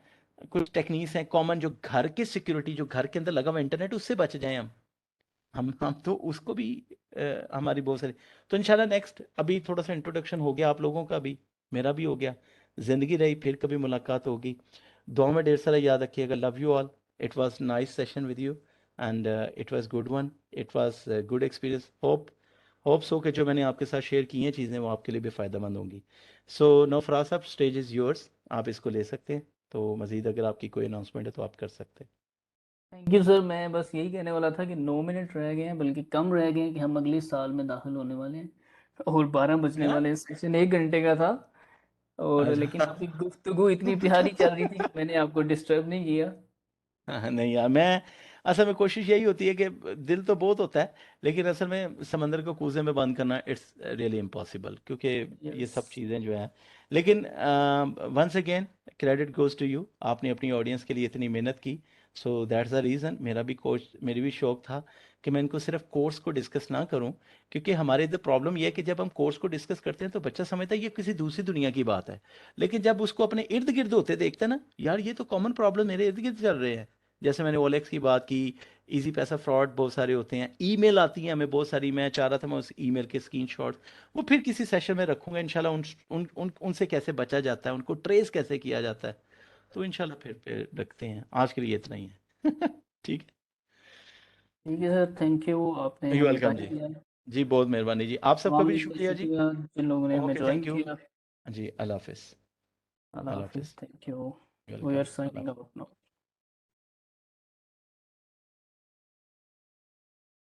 कुछ टेक्निक्स हैं कॉमन जो घर की सिक्योरिटी, जो घर के अंदर लगा हुआ इंटरनेट, उससे बच जाएं हम तो उसको भी हमारी बहुत सारी। तो इंशाल्लाह नेक्स्ट, अभी थोड़ा सा इंट्रोडक्शन हो गया आप लोगों का भी, मेरा भी हो गया। जिंदगी रही, फिर कभी मुलाकात होगी। दुआ में ढेर सारा याद रखिएगा। Love you all. It was nice session with you, and it was good one, it was good experience. Hope so कि जो मैंने आपके साथ शेयर की हैं चीज़ें वो आपके लिए भी फ़ायदेमंद होंगी। सो नो फराज साहब, स्टेज इज़ योर्स, आप इसको ले सकते हैं। तो मज़ीद अगर आपकी कोई अनाउंसमेंट है तो आप कर सकते हैं। Thank you sir. मैं बस यही कहने वाला था कि 9 मिनट रह गए हैं, बल्कि कम रह गए हैं, कि हम अगले साल में दाखिल होने वाले हैं और 12 बजने हाँ। वाले हैं। सेशन 1 घंटे का था, और लेकिन अच्छा। आपकी गुफ्तगू इतनी प्यारी चल रही थी कि मैंने आपको डिस्टर्ब नहीं किया। हाँ, नहीं यार, मैं असल में कोशिश यही होती है कि दिल तो बहुत होता है, लेकिन असल में समंदर को कूजे में बंद करना इट्स रियली इम्पॉसिबल, क्योंकि ये यस। सब चीज़ें जो हैं। लेकिन once again credit goes to you, आपने अपनी ऑडियंस के लिए इतनी मेहनत की। सो दैट्स द रीज़न, मेरी भी शौक था कि मैं इनको सिर्फ कोर्स को डिस्कस ना करूं, क्योंकि हमारे इधर प्रॉब्लम यह है कि जब हम कोर्स को डिस्कस करते हैं तो बच्चा समझता है ये किसी दूसरी दुनिया की बात है। लेकिन जब उसको अपने इर्द गिर्द होते देखता है ना, यार ये तो कॉमन प्रॉब्लम मेरे इर्द गिर्द चल रहे हैं। जैसे मैंने ओलेक्स की बात की, इजी पैसा फ्रॉड बहुत सारे होते हैं, ईमेल आती हैं हमें बहुत सारी, मैं चाह रहा था मैं उस ईमेल के स्क्रीनशॉट वो फिर किसी सेशन में रखूंगा इंशाल्लाह। उनसे कैसे बचा जाता है, उनको ट्रेस कैसे किया जाता है, तो इंशाल्लाह फिर रखते हैं। आज के लिए इतना ही है। ठीक ठीक है सर, थैंक यू, आपने है, यू हमें वेलकम टाइम जी। दिया। जी बहुत मेहरबानी जी, आप सबका तमाम भी लोगों का शुक्रिया जी। शुक्रिया जिन लोगों ने हमें ओके, ज्वाइन थैंक यू किया। जी। अल्लाह हाफिज़। अल्लाह अल्लाह हाफिज़, हाफिज़। Thank you. We are welcome. Signing up now.